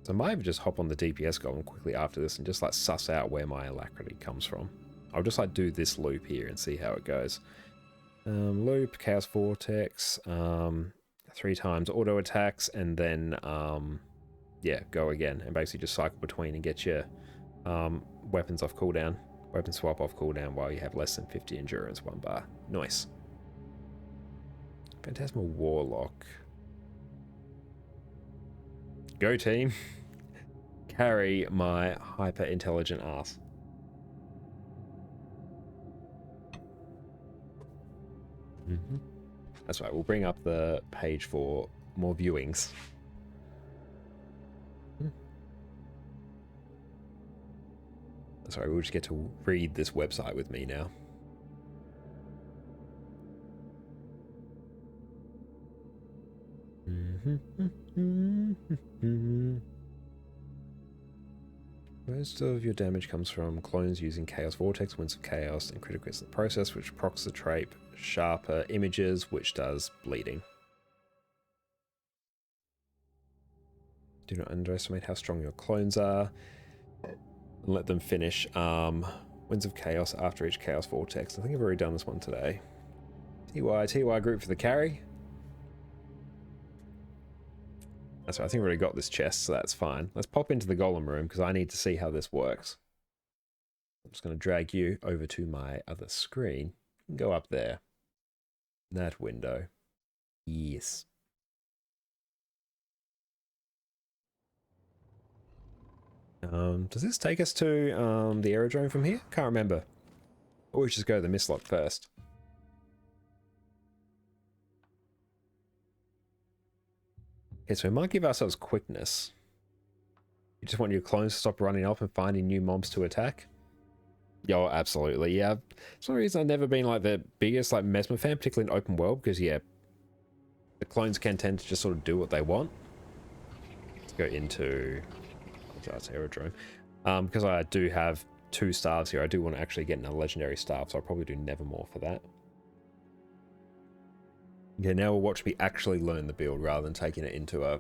So I might even just hop on the DPS golem quickly after this and just like suss out where my alacrity comes from. I'll just like do this loop here and see how it goes. Loop, Chaos Vortex, 3 times auto attacks, and then yeah, go again and basically just cycle between and get your weapons off cooldown, weapon swap off cooldown while you have less than 50 endurance, 1 bar. Nice. Phantasmal Warlock. Go team. Carry my hyper intelligent ass. That's right, we'll bring up the page for more viewings. That's right, we'll just get to read this website with me now. Most of your damage comes from clones using Chaos Vortex, Winds of Chaos, and critical hits in the process, which procs the trait Sharper Images, which does bleeding. Do not underestimate how strong your clones are. And let them finish Winds of Chaos after each Chaos Vortex. I think I've already done this one today. TY group for the carry. That's right, I think I've already got this chest, so that's fine. Let's pop into the golem room, because I need to see how this works. I'm just going to drag you over to my other screen. Go up there. That window. Yes. Does this take us to the aerodrome from here? Can't remember. Or we should just go to the mist lock first. Okay, so we might give ourselves quickness. You just want your clones to stop running off and finding new mobs to attack? Yo, absolutely, yeah. It's one reason I've never been like the biggest like Mesmer fan, particularly in open world, because yeah, the clones can tend to just sort of do what they want. Let's go into that's aerodrome. Because I do have 2 staves here, I do want to actually get a legendary staff, so I'll probably do Nevermore for that. Okay, now we'll watch me actually learn the build rather than taking it into a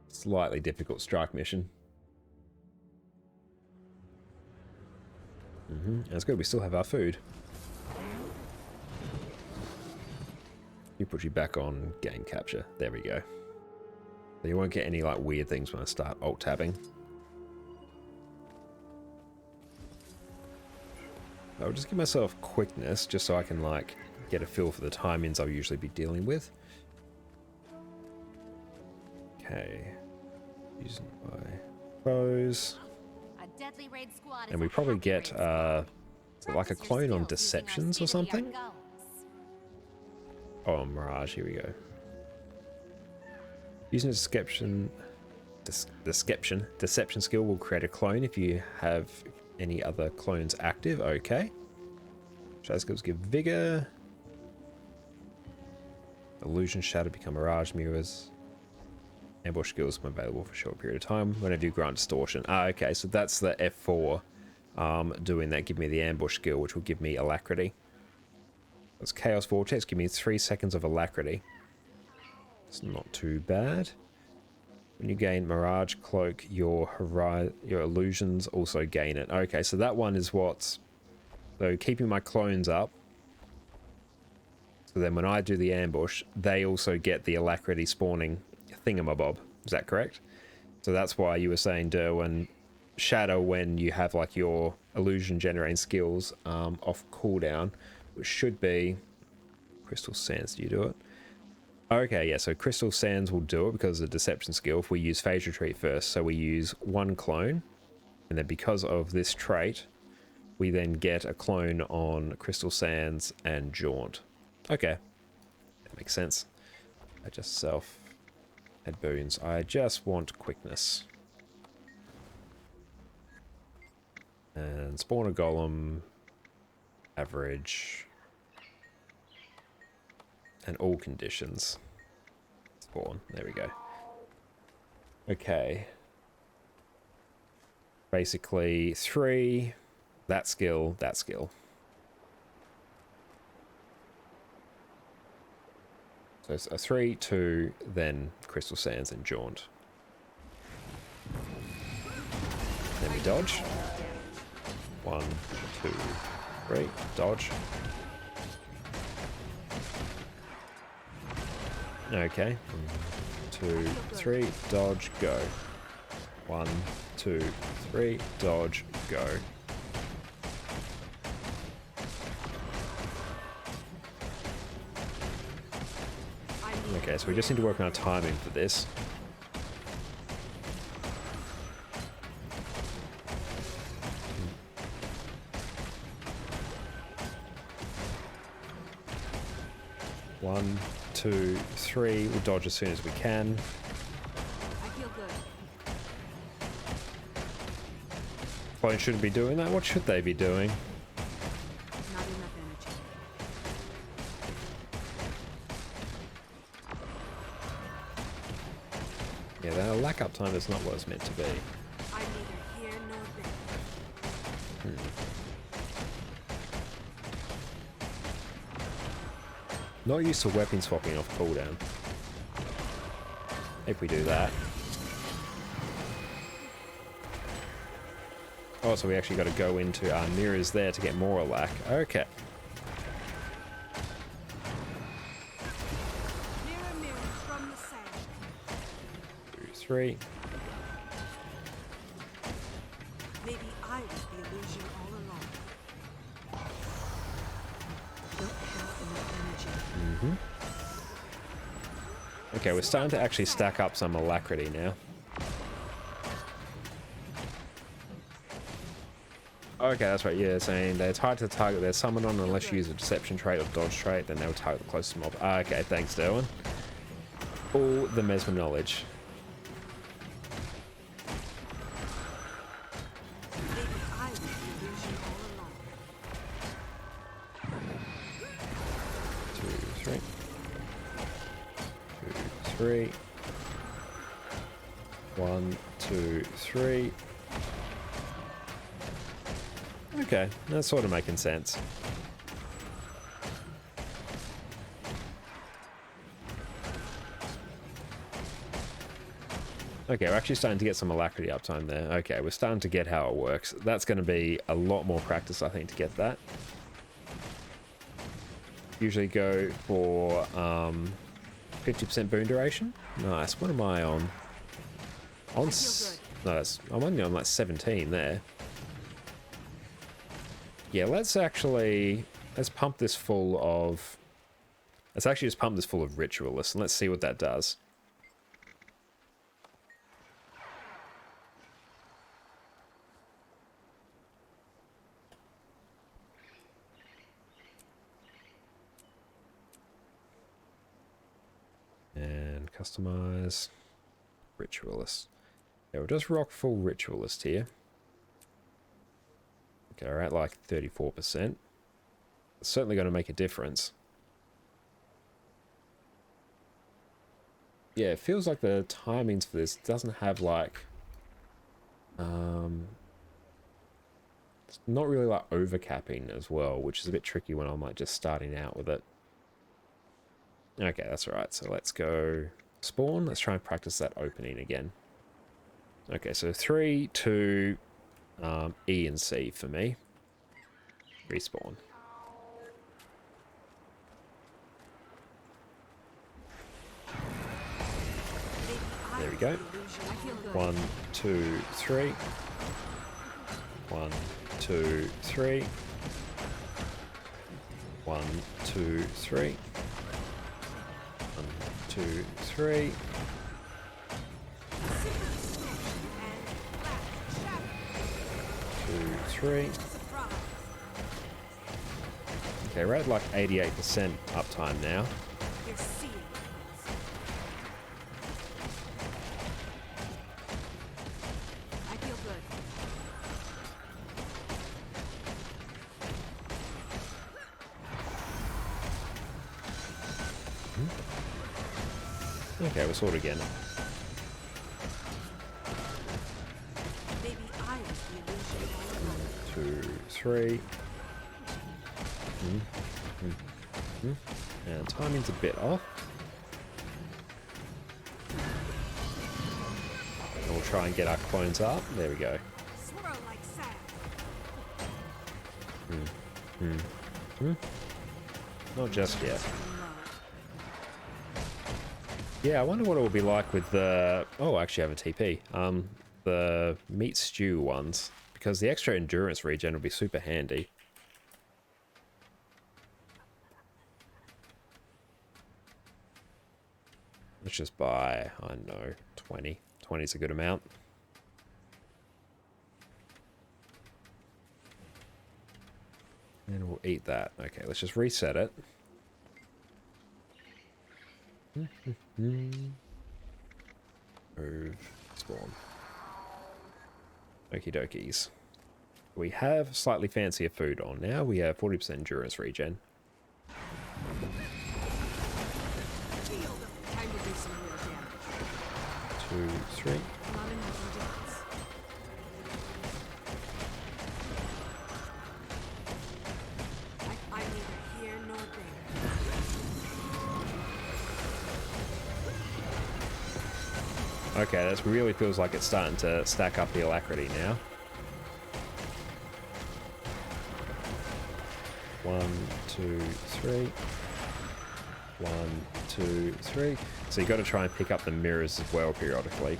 slightly difficult strike mission. That's good, we still have our food. You put you back on game capture. There we go. So you won't get any like weird things when I start alt-tabbing. I'll just give myself quickness just so I can like get a feel for the timings I'll usually be dealing with. Okay. Using my bows. A deadly raid squad And we probably get like a clone on deceptions or something. Oh, Mirage, here we go. Using a deception skill will create a clone if you have any other clones active. Okay. Shadow skills give vigor. Illusion Shadow become Mirage mirrors. Ambush skills come available for a short period of time whenever you grant distortion. Ah, okay, so that's the F4 doing that. Give me the ambush skill, which will give me alacrity. That's Chaos Vortex, give me 3 seconds of alacrity. It's not too bad. When you gain Mirage Cloak, your illusions also gain it. Okay, so that one is what's... So keeping my clones up. So then when I do the ambush, they also get the alacrity spawning thingamabob. Is that correct? So that's why you were saying, Derwin, Shadow when you have like your illusion generating skills off cooldown, which should be Crystal Sands. Do you do it? Okay, yeah, so Crystal Sands will do it because of the deception skill if we use Phase Retreat first. So we use 1 clone, and then because of this trait, we then get a clone on Crystal Sands and Jaunt. Okay, that makes sense. I just head boons. I just want quickness. And spawn a golem, average, and all conditions. Spawn, there we go. Okay. Basically 3, that skill, that skill. So it's a 3, 2, then Crystal Sands and Jaunt. Then we dodge. 1, 2, 3, dodge. Okay. 1, 2, 3, dodge, go. 1, 2, 3, dodge, go. Okay, so we just need to work on our timing for this. One, 2, 3. We'll dodge as soon as we can. I feel good. Clone shouldn't be doing that. What should they be doing? Not enough energy. Yeah, that lack uptime is not what it's meant to be. I'm neither here nor there. Not used to weapon swapping off cooldown. If we do that. Oh, so we actually got to go into our mirrors there to get more lack. Okay. Mirror, mirror from the sand. 2, 3. Maybe I was the illusion all along. Don't have enough energy. Okay, we're starting to actually stack up some alacrity now. Okay, that's right. Yeah, saying that it's hard to target their summon on unless you use a deception trait or dodge trait, then they'll target the closest mob. Okay, thanks, Derwin. All the mesmer knowledge. Maybe I was the illusion all along. 2, 3. 2, 3. 1, 2, 3. Okay, that's sort of making sense. Okay, we're actually starting to get some alacrity uptime there. Okay, we're starting to get how it works. That's going to be a lot more practice, I think, to get that. Usually go for 50% boon duration. Nice. What am I on? No, I'm only on like 17 there. Yeah, let's pump this full of... Let's actually just pump this full of Ritualists, and let's see what that does. And customize Ritualist. Yeah, we'll just rock full Ritualist here. Okay, we're at like 34%. It's certainly going to make a difference. Yeah, it feels like the timings for this doesn't have like... it's not really like overcapping as well, which is a bit tricky when I'm like just starting out with it. Okay, that's alright. So let's go spawn. Let's try and practice that opening again. Okay, so 3, 2, E and C for me. Respawn. There we go. 1, 2, 3. 1, 2, 3. 1, 2, 3. 1, 2, 3. 2, 3. Okay, we're at like 88% uptime now. You're seeing things. I feel good. Okay, we're sort of again. Maybe I was 2, 3. And timing's a bit off. And we'll try and get our clones up. There we go. Swirl like sand. Not just yet. Yeah, I wonder what it will be like with the... Oh, I actually have a TP. The meat stew ones. Because the extra endurance regen will be super handy. Let's just buy, I don't know, 20. 20 is a good amount. And we'll eat that. Okay, let's just reset it. Move. Spawn. Okie dokies. We have slightly fancier food on now. We have 40% endurance regen. Time to do some real damage. 2, 3. Not enough endurance. I'm neither here nor there. Okay, that really feels like it's starting to stack up the alacrity now. 1, 2, 3. 1, 2, 3. So you got to try and pick up the mirrors as well periodically.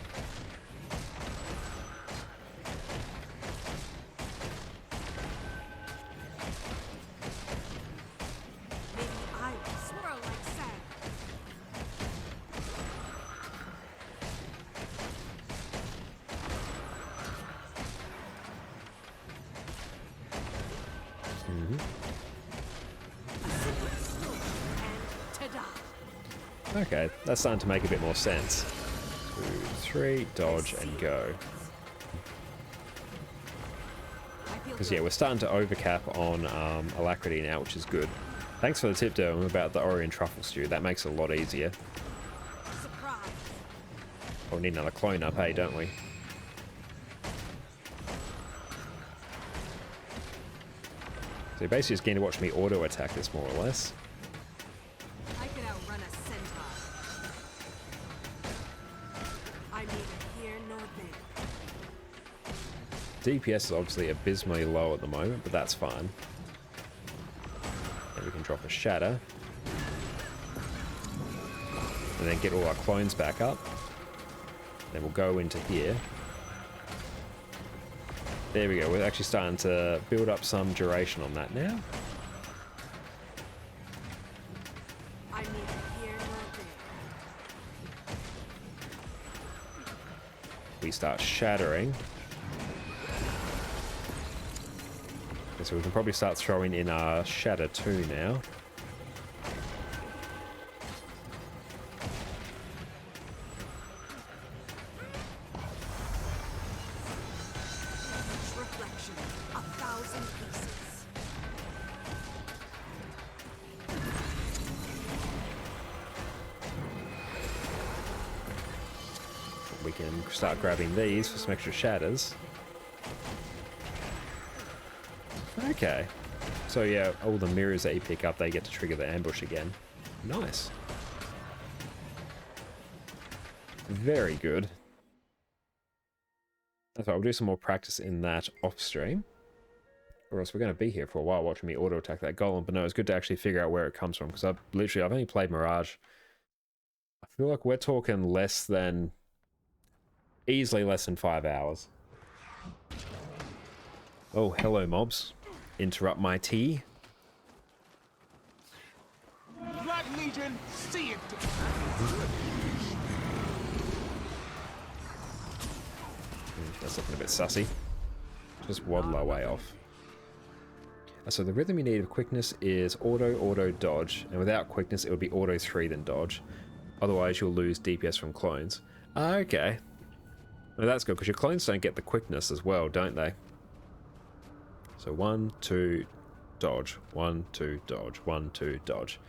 Maybe I will swirl like sand. Okay, that's starting to make a bit more sense. 2, 3, dodge and go. Because yeah, we're starting to overcap on alacrity now, which is good. Thanks for the tip, Derwin, about the Orion truffle stew. That makes it a lot easier. Surprise. Oh, we need another clone up, hey, don't we? So you're basically just going to watch me auto attack this more or less. I could outrun a centaur. I'm neither here nor there. DPS is obviously abysmally low at the moment, but that's fine. And we can drop a shatter. And then get all our clones back up. Then we'll go into here. There we go, we're actually starting to build up some duration on that now. I'm neither here nor there. We start shattering. Okay, so we can probably start throwing in our shatter 2 now. Reflection, 1,000 pieces. We can start grabbing these for some extra shatters. Okay. So yeah, all the mirrors that you pick up, they get to trigger the ambush again. Nice. Very good. That's right, we'll do some more practice in that off stream. Or else we're going to be here for a while watching me auto attack that golem. But no, it's good to actually figure out where it comes from. Because I've only played Mirage. I feel like we're talking less than... easily less than 5 hours. Oh, hello mobs. Interrupt my tea. Black Legion, see it. That's looking a bit sussy. Just waddle our way off. So the rhythm you need of quickness is auto, dodge. And without quickness, it would be auto 3 then dodge. Otherwise, you'll lose DPS from clones. Okay. Well, that's good, because your clones don't get the quickness as well, don't they? So 1, 2, dodge. 1, 2, dodge. 1, 2, dodge.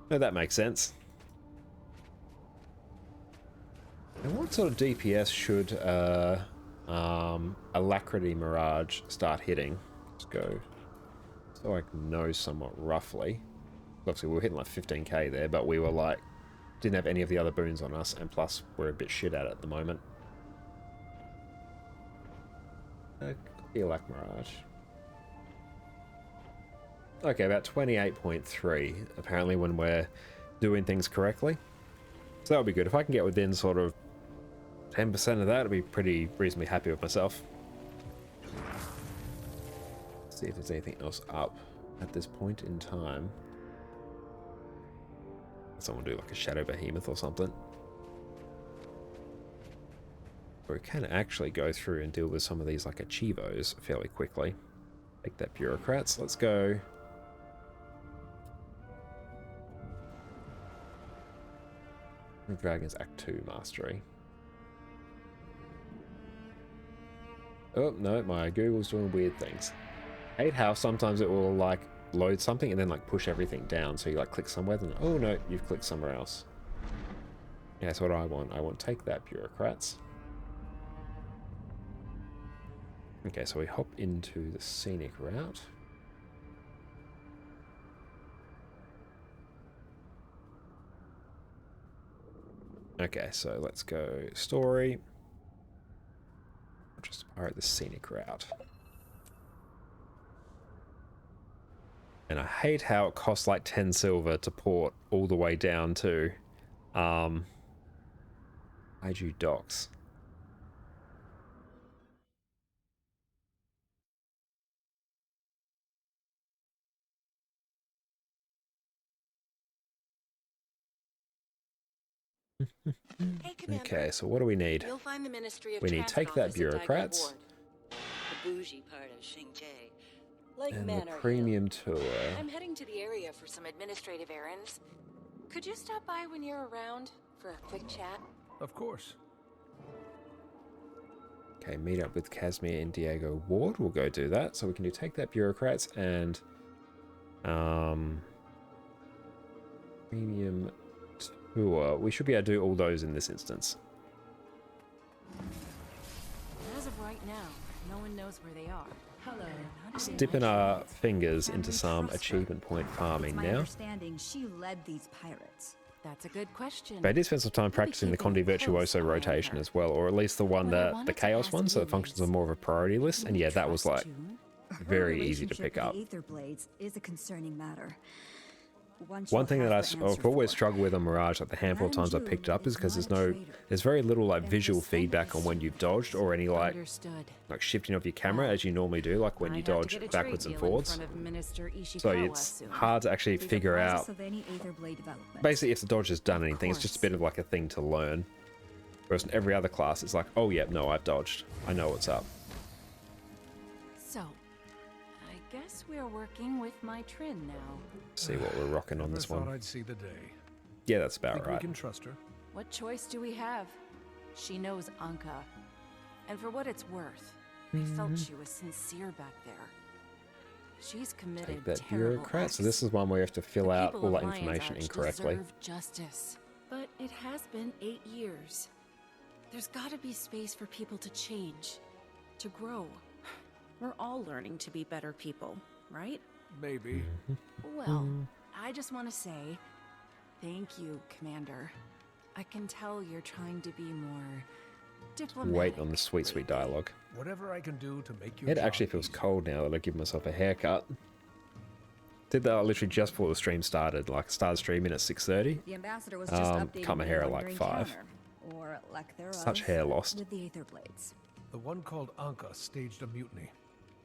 No, that makes sense. And what sort of DPS should Alacrity Mirage start hitting? Let's go. So I know somewhat roughly. Obviously, we were hitting like 15k there, but we were like, didn't have any of the other boons on us, and plus we're a bit shit at it at the moment. Feel like Mirage. Okay, about 28.3 apparently when we're doing things correctly. So that would be good. If I can get within sort of 10% of that, I'd be pretty reasonably happy with myself. Let's see if there's anything else up at this point in time. Someone do like a Shadow Behemoth or something. Or we can actually go through and deal with some of these like Achievos fairly quickly. Take that Bureaucrats. Let's go. Dragons Act 2 Mastery. Oh, no, my Google's doing weird things. I hate how sometimes it will like load something and then like push everything down. So you like click somewhere, then oh no, you've clicked somewhere else. Yeah, that's what I want. I want take that Bureaucrats. Okay, so we hop into the scenic route. Okay, so let's go story. Just pirate the scenic route. And I hate how it costs like 10 silver to port all the way down to IG Docks. Hey, Commander. Okay, so what do we need? You'll find the Ministry of We need Transport take that office at Bureaucrats. Ward. The bougie part of Xingjie. Like And Manor the Hill. premium tour. I'm heading to the area for some administrative errands. Could you stop by when you're around for a quick chat? Of course. Okay, meet up with Casimir and Diego Ward. We'll go do that. So we can do take that Bureaucrats and premium tour. We should be able to do all those in this instance. As of right now, no one knows where they are. Hello. Just dipping our fingers into some achievement point farming It's my now. understanding she led these pirates. That's a good question. But I did spend some time practicing the Condi Virtuoso rotation as well, or at least the one that the Chaos one, so it functions on more of a priority list. And yeah, that was like very easy to pick up. The Aether Blades is a concerning matter. One thing that I've always struggled with on Mirage, like the handful of times I picked it up, is because there's very little like visual feedback on when you've dodged or any like shifting of your camera as you normally do, like when you dodge backwards and forwards. So it's hard to actually figure out. Basically, if the dodge has done anything, it's just a bit of like a thing to learn. Whereas in every other class, it's like, oh yeah, no, I've dodged. I know what's up. So, I guess we're working with my Trin now. See what we're rocking on this Thought one. I'd see the day. Yeah, that's about Think right. we can trust her. What choice do we have? She knows Anka. And for what it's worth, I felt she was sincere back there. She's committed Take that terrible Bureaucrat. So acts. this is one where you have to fill The out people all of that Lion's information Arch incorrectly. deserve justice. But it has been 8 years. There's gotta be space for people to change, to grow. We're all learning to be better people, right? Maybe. Well, I just want to say thank you, Commander. I can tell you're trying to be more diplomatic. Wait on the sweet, sweet dialogue. Whatever I can do to make your It job actually feels easier. cold now that I give myself a haircut. Did that literally just before the stream started. Like, started streaming at 6:30. The ambassador was just updating cut my me hair at on like your 5. encounter, or lack thereof, Such hair lost. with the Aether Blades. The one called Anka staged a mutiny.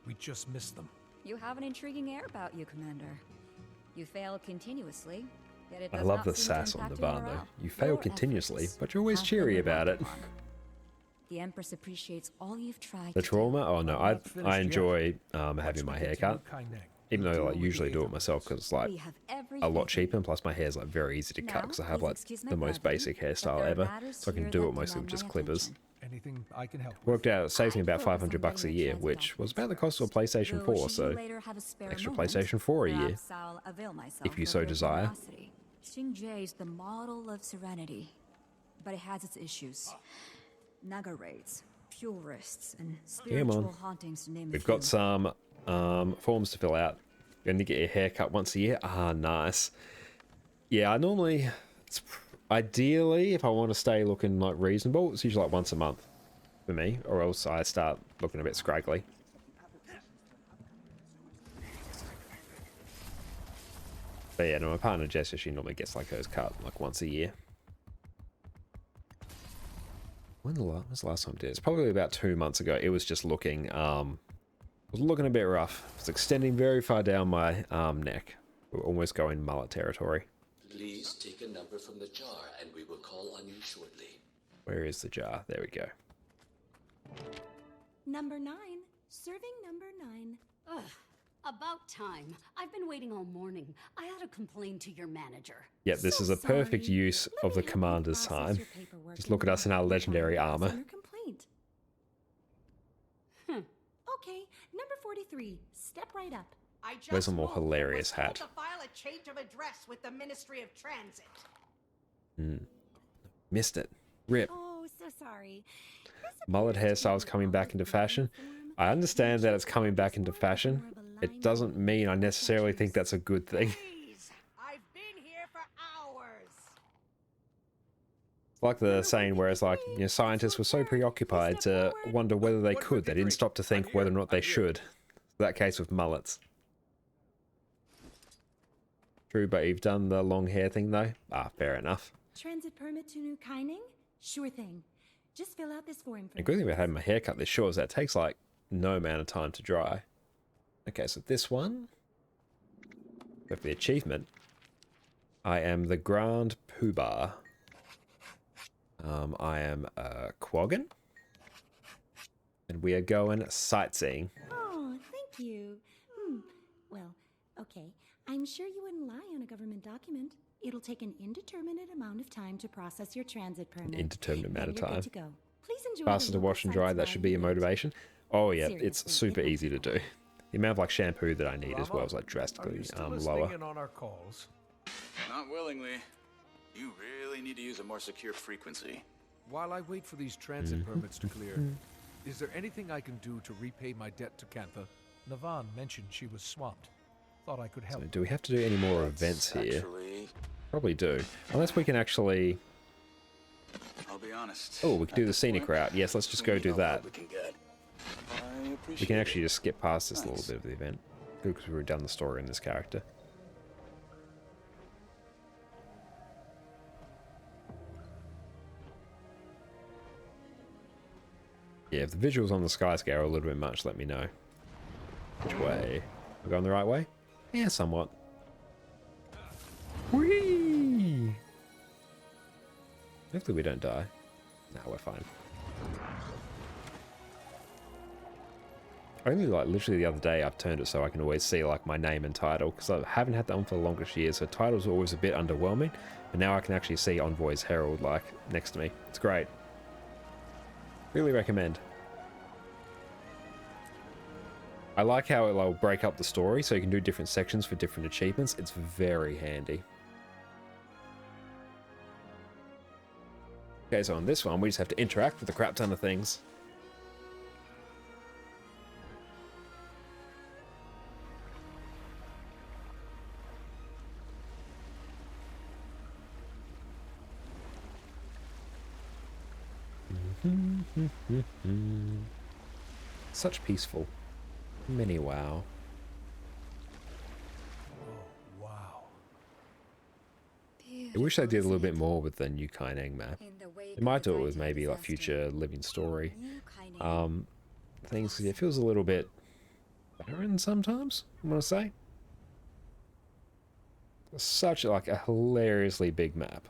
We just missed them. You have an intriguing air about you, Commander. You fail continuously, yet it I does love not the seem to sass on impact the your barn though. morale. You fail Your continuously, efforts but you're always have cheery the about it. mark. The Empress appreciates all you've tried. The to do. trauma? Oh no, Not finished I yet. enjoy having Let's my continue hair cut. Kaineng. Even though I Deal like, with usually the do it Aether myself because it's like We have every a lot faith cheaper, and plus my hair's like very easy to cut Now, because I have please like excuse my the most brevity, basic but hairstyle there are ever, matters so I can here do that it mostly with demand just my clippers. attention. Anything I can help with. Worked out, saves me I'd about focus 500 on bucks a getting year, your which transfer was about the fixed cost of a PlayStation Though 4, should you so later have a spare extra moment, PlayStation 4 a year. perhaps I'll avail myself If you of so your desire. generosity. Xingjie is the model of serenity, but it has its issues. Naga raids, fuel risks, and spiritual hauntings to name a We've few. got some Forms to fill out. You're going to get your hair cut once a year. Ah, nice. Yeah, I normally... Ideally, if I want to stay looking like reasonable, it's usually like once a month for me, or else I start looking a bit scraggly. But yeah, no, my partner Jessica, she normally gets like hers cut like once a year. When was the last time I did it? It's probably about 2 months ago. It was just looking, it was looking a bit rough. It was extending very far down my neck. We were almost going mullet territory. Please take a number from the jar and we will call on you shortly. Where is the jar? There we go. Number 9. Serving number 9. Ugh. About time. I've been waiting all morning. I ought to complain to your manager. Yep, this is a perfect use of the commander's time. Just look at us in our legendary armor. Okay, number 43. Step right up. Where's a more hilarious hat? To file a change of address with the Ministry of Transit. Missed it. Rip. Oh, so sorry. Mullet hairstyles coming back into fashion. I understand that it's coming back into fashion. It doesn't mean I necessarily think that's a good thing. I've been here for hours. It's like the saying where it's like, you know, scientists were so preoccupied to wonder whether they could, they didn't stop to think whether or not they should. That case with mullets. True, but you've done the long hair thing though? Ah, fair enough. Transit permit to New Kining? Sure thing. Just fill out this form for The good thing about having my hair cut this short is that it takes like no amount of time to dry. Okay, so this one, go for the achievement. I am the Grand Poobah. I am Quaggan. And we are going sightseeing. Oh, thank you. Well, okay. I'm sure you wouldn't lie on a government document. It'll take an indeterminate amount of time to process your transit permit. Indeterminate amount of time. Good to go. Please enjoy. Faster to wash and dry, that should be your motivation. Oh yeah, it's super easy to do. The amount of like shampoo that I need as well is like drastically lower. In on our calls? Not willingly. You really need to use a more secure frequency. While I wait for these transit permits to clear, is there anything I can do to repay my debt to Cantha? Navan mentioned she was swamped. Thought I could help. So do we have to do any more events here? Probably do. Unless we can actually... I'll be honest. Oh, we can do the scenic route. Yes, let's just go do that. We can actually just skip past this little bit of the event. Good, because we've already done the story in this character. Yeah, if the visuals on the sky scale are a little bit much, let me know. Which way? We're going the right way? Yeah, somewhat. Whee! Hopefully we don't die. No, we're fine. Only like literally the other day I've turned it so I can always see like my name and title, because I haven't had that on for the longest years, so titles are always a bit underwhelming, but now I can actually see Envoy's Herald like next to me. It's great. Really recommend. I like how it'll break up the story so you can do different sections for different achievements. It's very handy. Okay, so on this one we just have to interact with a crap ton of things. Such peaceful. Mini wow. Oh, wow. I wish they did a little bit more with the New Kining map. They might do it with maybe like future living story things, because it feels a little bit barren sometimes, I want to say. It's such like a hilariously big map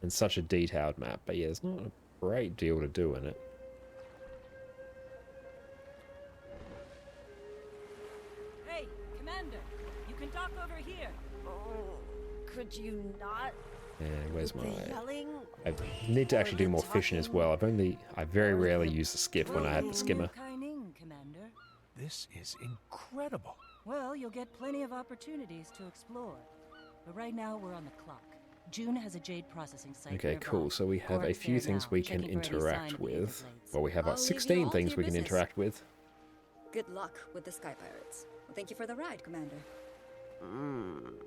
and such a detailed map, but yeah, there's not a great deal to do in it. Hey, Commander, you can talk over here. Oh, could you not? And where's my... Yelling? I need to actually do more fishing as well. I very rarely use the skiff when I have the skimmer. Commander. This is incredible. Well, you'll get plenty of opportunities to explore. But right now we're on the clock. June has a jade processing site. Okay, nearby. cool. So we have a few things we can interact with. Well, we have like 16 things we can interact with. Good luck with the Sky Pirates. Well, thank you for the ride, Commander.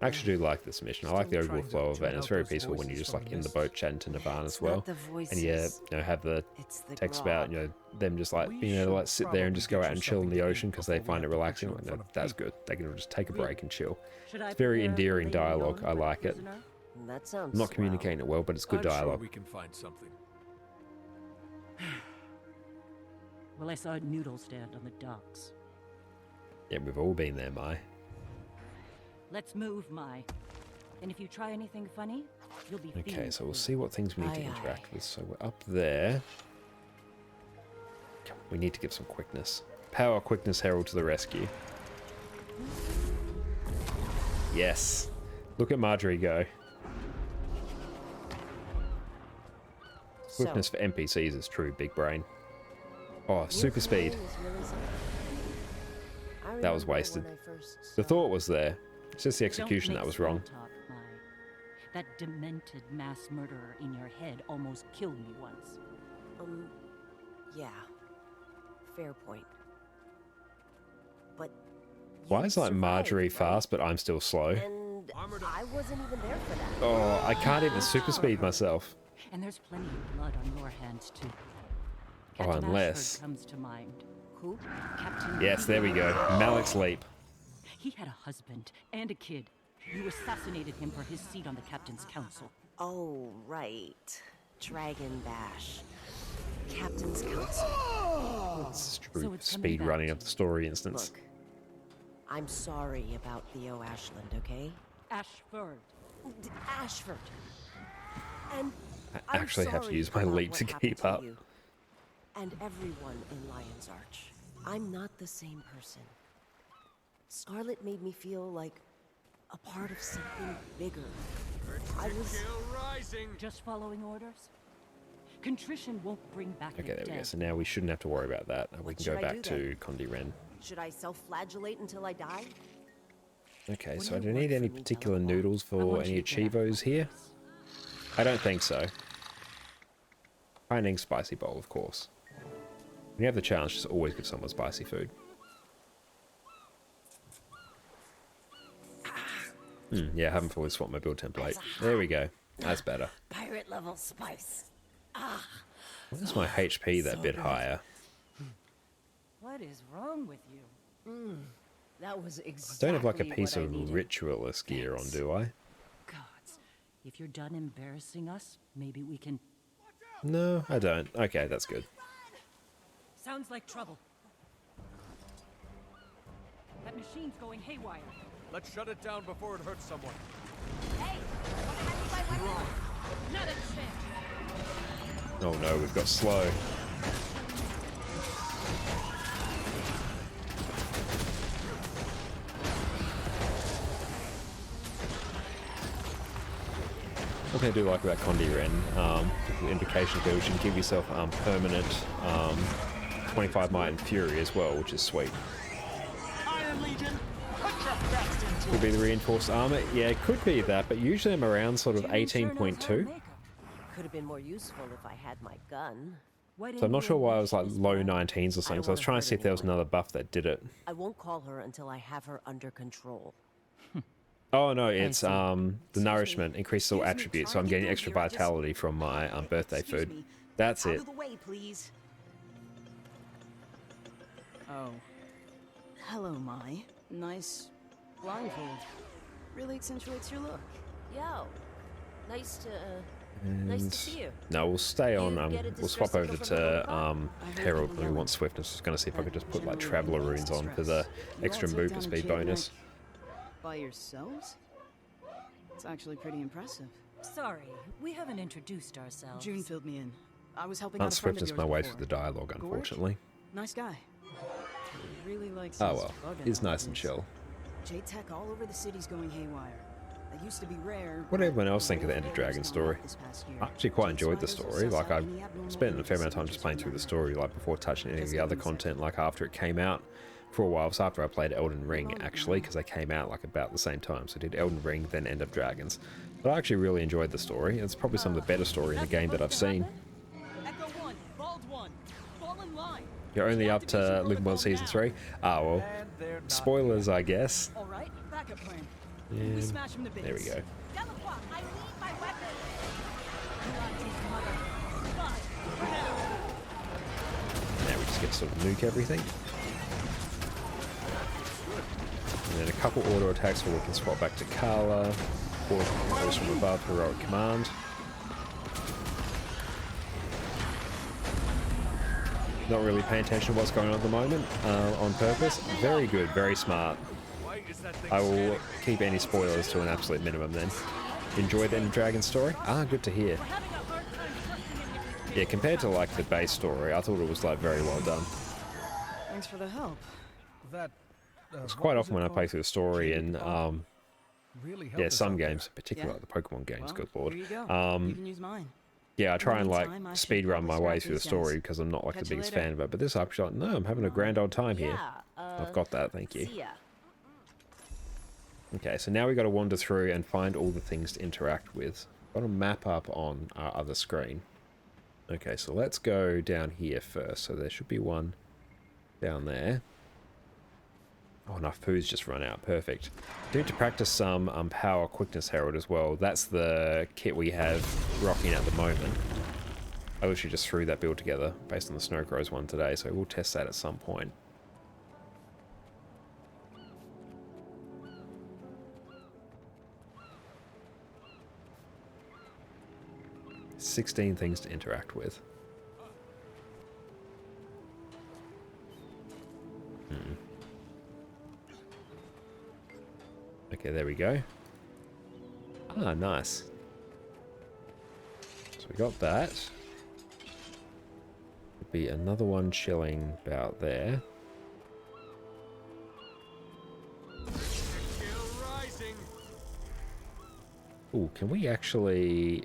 I actually do like this mission. I like the overall flow of it, and it's very peaceful when you're just like in the boat chatting to Navan as well. And yeah, you know, have the text about, you know, them just like being able to like sit there and just go out and chill in the ocean because they find it relaxing. Like, no, that's good. They can just take a break and chill. It's very endearing dialogue. I like it. That sounds I'm not communicating it well, but it's good dialogue. Sure we can find something. Well, I saw a noodle stand on the docks. Yeah, we've all been there, Mai. Let's move, Mai. And if you try anything funny, you'll be Okay, so we'll see what things we need to interact with. So we're up there. We need to give some quickness. Power, quickness, herald to the rescue. Yes. Look at Marjorie go. Quickness for NPCs is true, big brain. Oh, super speed. That was wasted. The thought was there. It's just the execution that was wrong. That demented mass murderer in your head almost killed me once. Yeah. Fair point. But why is like Marjorie fast, but I'm still slow? And I wasn't even there for that. Oh, I can't even super speed myself. And there's plenty of blood on your hands too. Oh, unless. Comes to mind. Who? Captain. Yes, there we go. Malik's Leap. He had a husband and a kid. You assassinated him for his seat on the captain's council. Oh, right. Dragon Bash. Captain's council. This is true speed running of the story instance. Look, I'm sorry about Theo Ashland, okay? Ashford. Ashford. And I actually have to use my leap to keep up. And everyone in Lion's Arch. I'm not the same person. Scarlet made me feel like a part of something bigger. I was just following orders. Contrition won't bring back. Okay, there we go. So now we shouldn't have to worry about that. We can go back to Condi Ren. Should I self-flagellate until I die? Okay, so I don't need any particular noodles for any achievos here. I don't think so. Finding spicy bowl, of course. When you have the challenge, just always give someone spicy food. Yeah, I haven't fully swapped my build template. There we go. That's better. Pirate level spice. Why is my HP that bit higher? What is wrong with you? That was exactly I don't have like a piece of ritualist gear on, do I? Gods, if you're done embarrassing us, maybe we can... No, I don't. Okay, that's good. Sounds like trouble. That machine's going haywire. Let's shut it down before it hurts someone. Hey, wanna have my weapon? Not a chance. Oh no, we've got slow. What can I do like about Condi Ren? The indication there, which can give yourself permanent 25 might and fury as well, which is sweet. Iron Legion, put your best into Could be the reinforced armor. Yeah, it could be that, but usually I'm around sort of 18.2. Could have been more useful if I had my gun. So I'm not sure why I was like low 19s or something. So I was trying to see if there was another buff that did it. I won't call her until I have her under control. Oh no, it's the nourishment increases all attributes, so I'm getting extra vitality from my birthday food. That's it. Out of the way, please. Oh. Hello, Mai. Nice blindfold. Really accentuates your look. Yo, nice to And see you. no, we'll stay on. We'll swap over to Herald when we want swiftness. Just gonna see if I could just put like Traveler runes on for the extra movement speed bonus. By yourselves? It's actually pretty impressive. Sorry, we haven't introduced ourselves. June filled me in. I was helping Can't out a friend of swiftness yours my way before. through the dialogue, unfortunately. Nice guy. Really likes Oh his well, bug he's nice and analysis. chill. J-Tech all over the city's going haywire. That used to be rare. What did everyone else think of the Ender Dragon story? I actually quite enjoyed the story. Like, I spent a fair amount of time just playing through the story, like before touching any of the other content, like after it came out. For a while, it was after I played Elden Ring, actually, because they came out like about the same time. So I did Elden Ring, then End of Dragons. But I actually really enjoyed the story. It's probably some of the better story in the game that I've seen. Echo 1, Bald 1, fall in line. You're only up to Living World Season 3? Ah, well. Spoilers, I guess. All right, backup plan. And We smash him to bits. there we go. Delacroix, I need my weapon. Now we just get to sort of nuke everything. And then a couple auto attacks where we can swap back to Carla. Or those from above, heroic command. Not really paying attention to what's going on at the moment, on purpose. Very good, very smart. I will keep any spoilers to an absolute minimum then. Enjoyed the End of Dragon story? Ah, good to hear. Yeah, compared to like the base story, I thought it was like very well done. Thanks for the help. That It's quite often when I play through the story in really yeah, some games, particularly like the Pokemon games, good lord. Here you go. You can use mine. Yeah, I try and like Meantime, I should speed run my probably way scrap through the these story guys. because I'm not like Catch the you biggest later. fan of it. But this upshot, no, I'm having a grand old time here. I've got that, thank you. See ya. Okay, so now we got to wander through and find all the things to interact with. Got to map up on our other screen. Okay, so let's go down here first. So there should be one down there. Oh, enough food's just run out. Perfect. Need to practice some Power Quickness Herald as well. That's the kit we have rocking at the moment. I literally just threw that build together based on the Snow Crows one today, so we'll test that at some point. "16 things to interact with." Okay, there we go. Ah, nice. So we got that. Could be another one chilling about there. Ooh, can we actually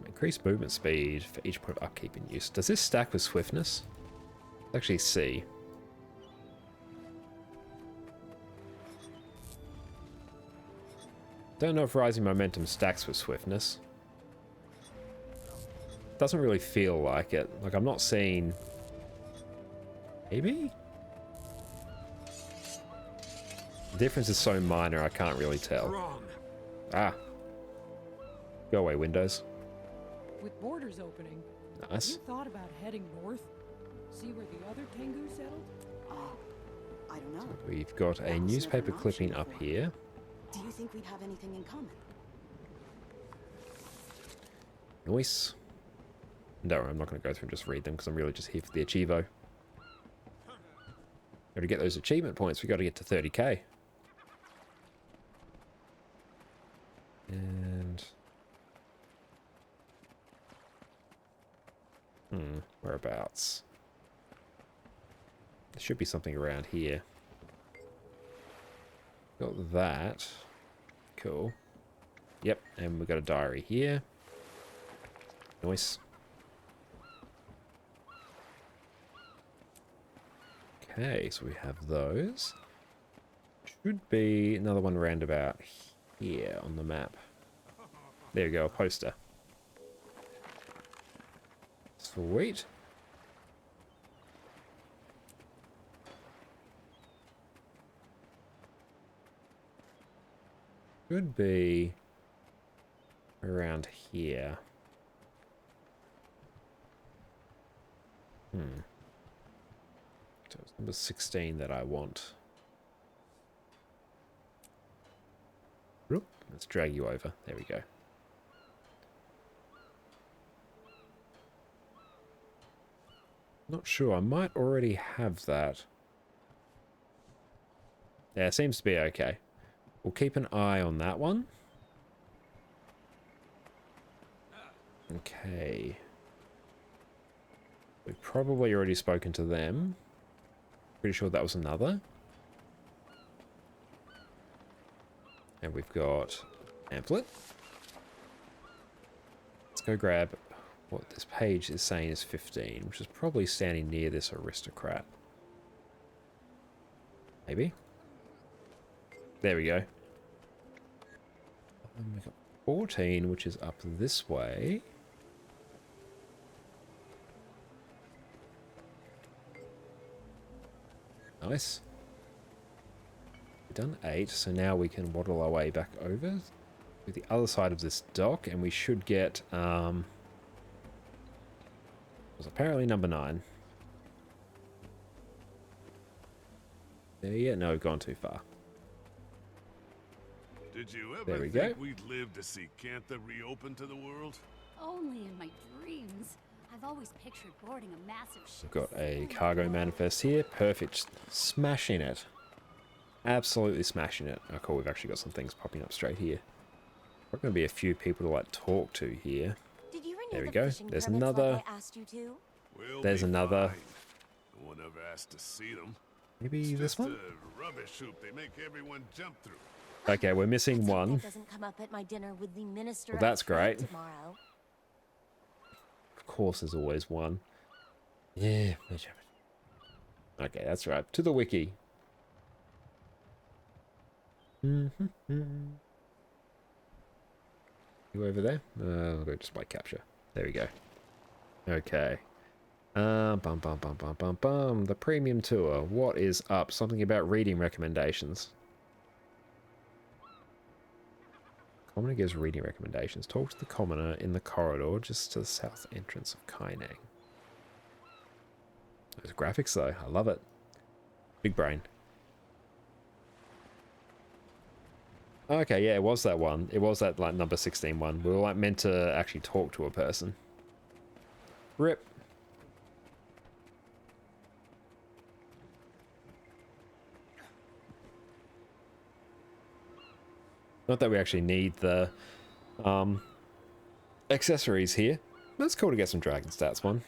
increase movement speed for each point of upkeep in use? Does this stack with swiftness? Let's actually see. Don't know if Rising Momentum stacks with swiftness. Doesn't really feel like it. Like, I'm not seeing... Maybe? The difference is so minor, I can't really tell. Ah. Go away, Windows. With borders opening, Nice. have you thought about heading north? See where the other Tengu settled? I don't know. We've got a newspaper clipping up here. Do you think we'd have anything in common? Nice. No, I'm not going to go through and just read them because I'm really just here for the Achievo. Got to get those achievement points. We got to get to 30k. And... whereabouts? There should be something around here. Got that. Cool. Yep, and we've got a diary here. Nice. Okay, so we have those. Should be another one around about here on the map. There we go, a poster. Sweet. Should be around here. So it's number 16 that I want. Oop, let's drag you over. There we go. Not sure. I might already have that. Yeah, it seems to be okay. We'll keep an eye on that one. Okay. We've probably already spoken to them. Pretty sure that was another. And we've got pamphlet. Let's go grab what this page is saying is 15, which is probably standing near this aristocrat. Maybe? There we go. And we've got 14, which is up this way. Nice. We've done 8, so now we can waddle our way back over to the other side of this dock, and we should get, was apparently number 9. There yet? No, we've gone too far. Did you There ever we think go. we'd live to see Cantha reopen to the world? Only in my dreams. I've always pictured boarding a massive ship. We've got a cargo manifest here. Perfect. Smashing it. Absolutely smashing it. Oh, cool. We've actually got some things popping up straight here. There's going to be a few people to like talk to here. Did you renew There we the go. fishing There's permits another. like I asked you to? We'll There's be another. fine. No one ever asked to see them. Maybe It's this just one? a rubbish hoop they make everyone jump through. Okay, we're missing one. That doesn't come up at my dinner with the minister. Well, that's of trade great. Tomorrow. Of course, there's always one. Yeah. Okay, that's right. To the wiki. You over there? I'll go just by capture. There we go. Okay. Bum bum bum bum bum bum. The premium tour. What is up? Something about reading recommendations. Commoner gives reading recommendations. Talk to the commoner in the corridor just to the south entrance of Kainang. Those graphics though, I love it. Big brain. Okay, yeah, it was that one. It was that like number 16 one. We were like meant to actually talk to a person. Rip. Not that we actually need the accessories here. But it's cool to get some dragon stats one.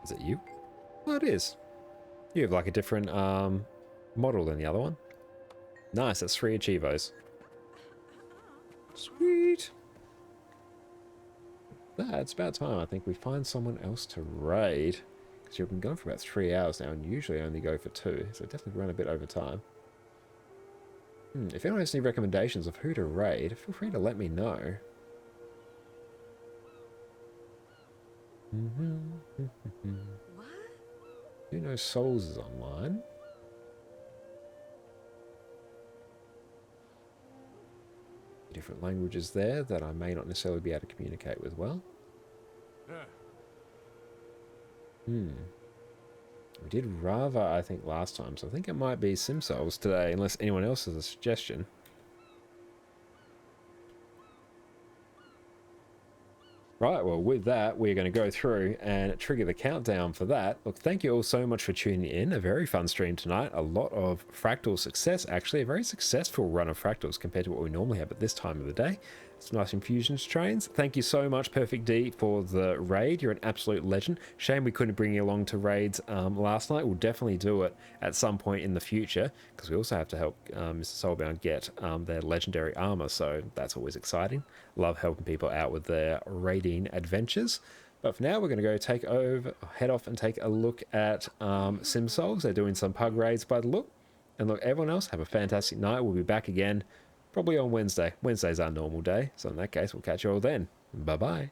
Is it you? Oh, it is. You have like a different model than the other one. Nice, that's 3 Achievos. Sweet. It's about time. I think we find someone else to raid. Because you've been going for about 3 hours now, and usually I only go for 2. So definitely run a bit over time. If anyone has any recommendations of who to raid, feel free to let me know. What? Who knows Souls is online? Different languages there that I may not necessarily be able to communicate with well. We did Rava, I think, last time, so I think it might be Sim Souls today, unless anyone else has a suggestion. Right, well, with that, we're going to go through and trigger the countdown for that. Look, thank you all so much for tuning in. A very fun stream tonight. A lot of Fractal success, actually. A very successful run of Fractals compared to what we normally have at this time of the day. Some nice infusions trains. Thank you so much, Perfect D, for the raid. You're an absolute legend. Shame we couldn't bring you along to raids last night. We'll definitely do it at some point in the future, because we also have to help Mr. Soulbound get their legendary armor, so that's always exciting. Love helping people out with their raiding adventures. But for now, we're going to go head off and take a look at Sim Souls. They're doing some pug raids by the look. And look, everyone else, have a fantastic night. We'll be back again probably on Wednesday. Wednesday's our normal day, so in that case, we'll catch you all then. Bye-bye.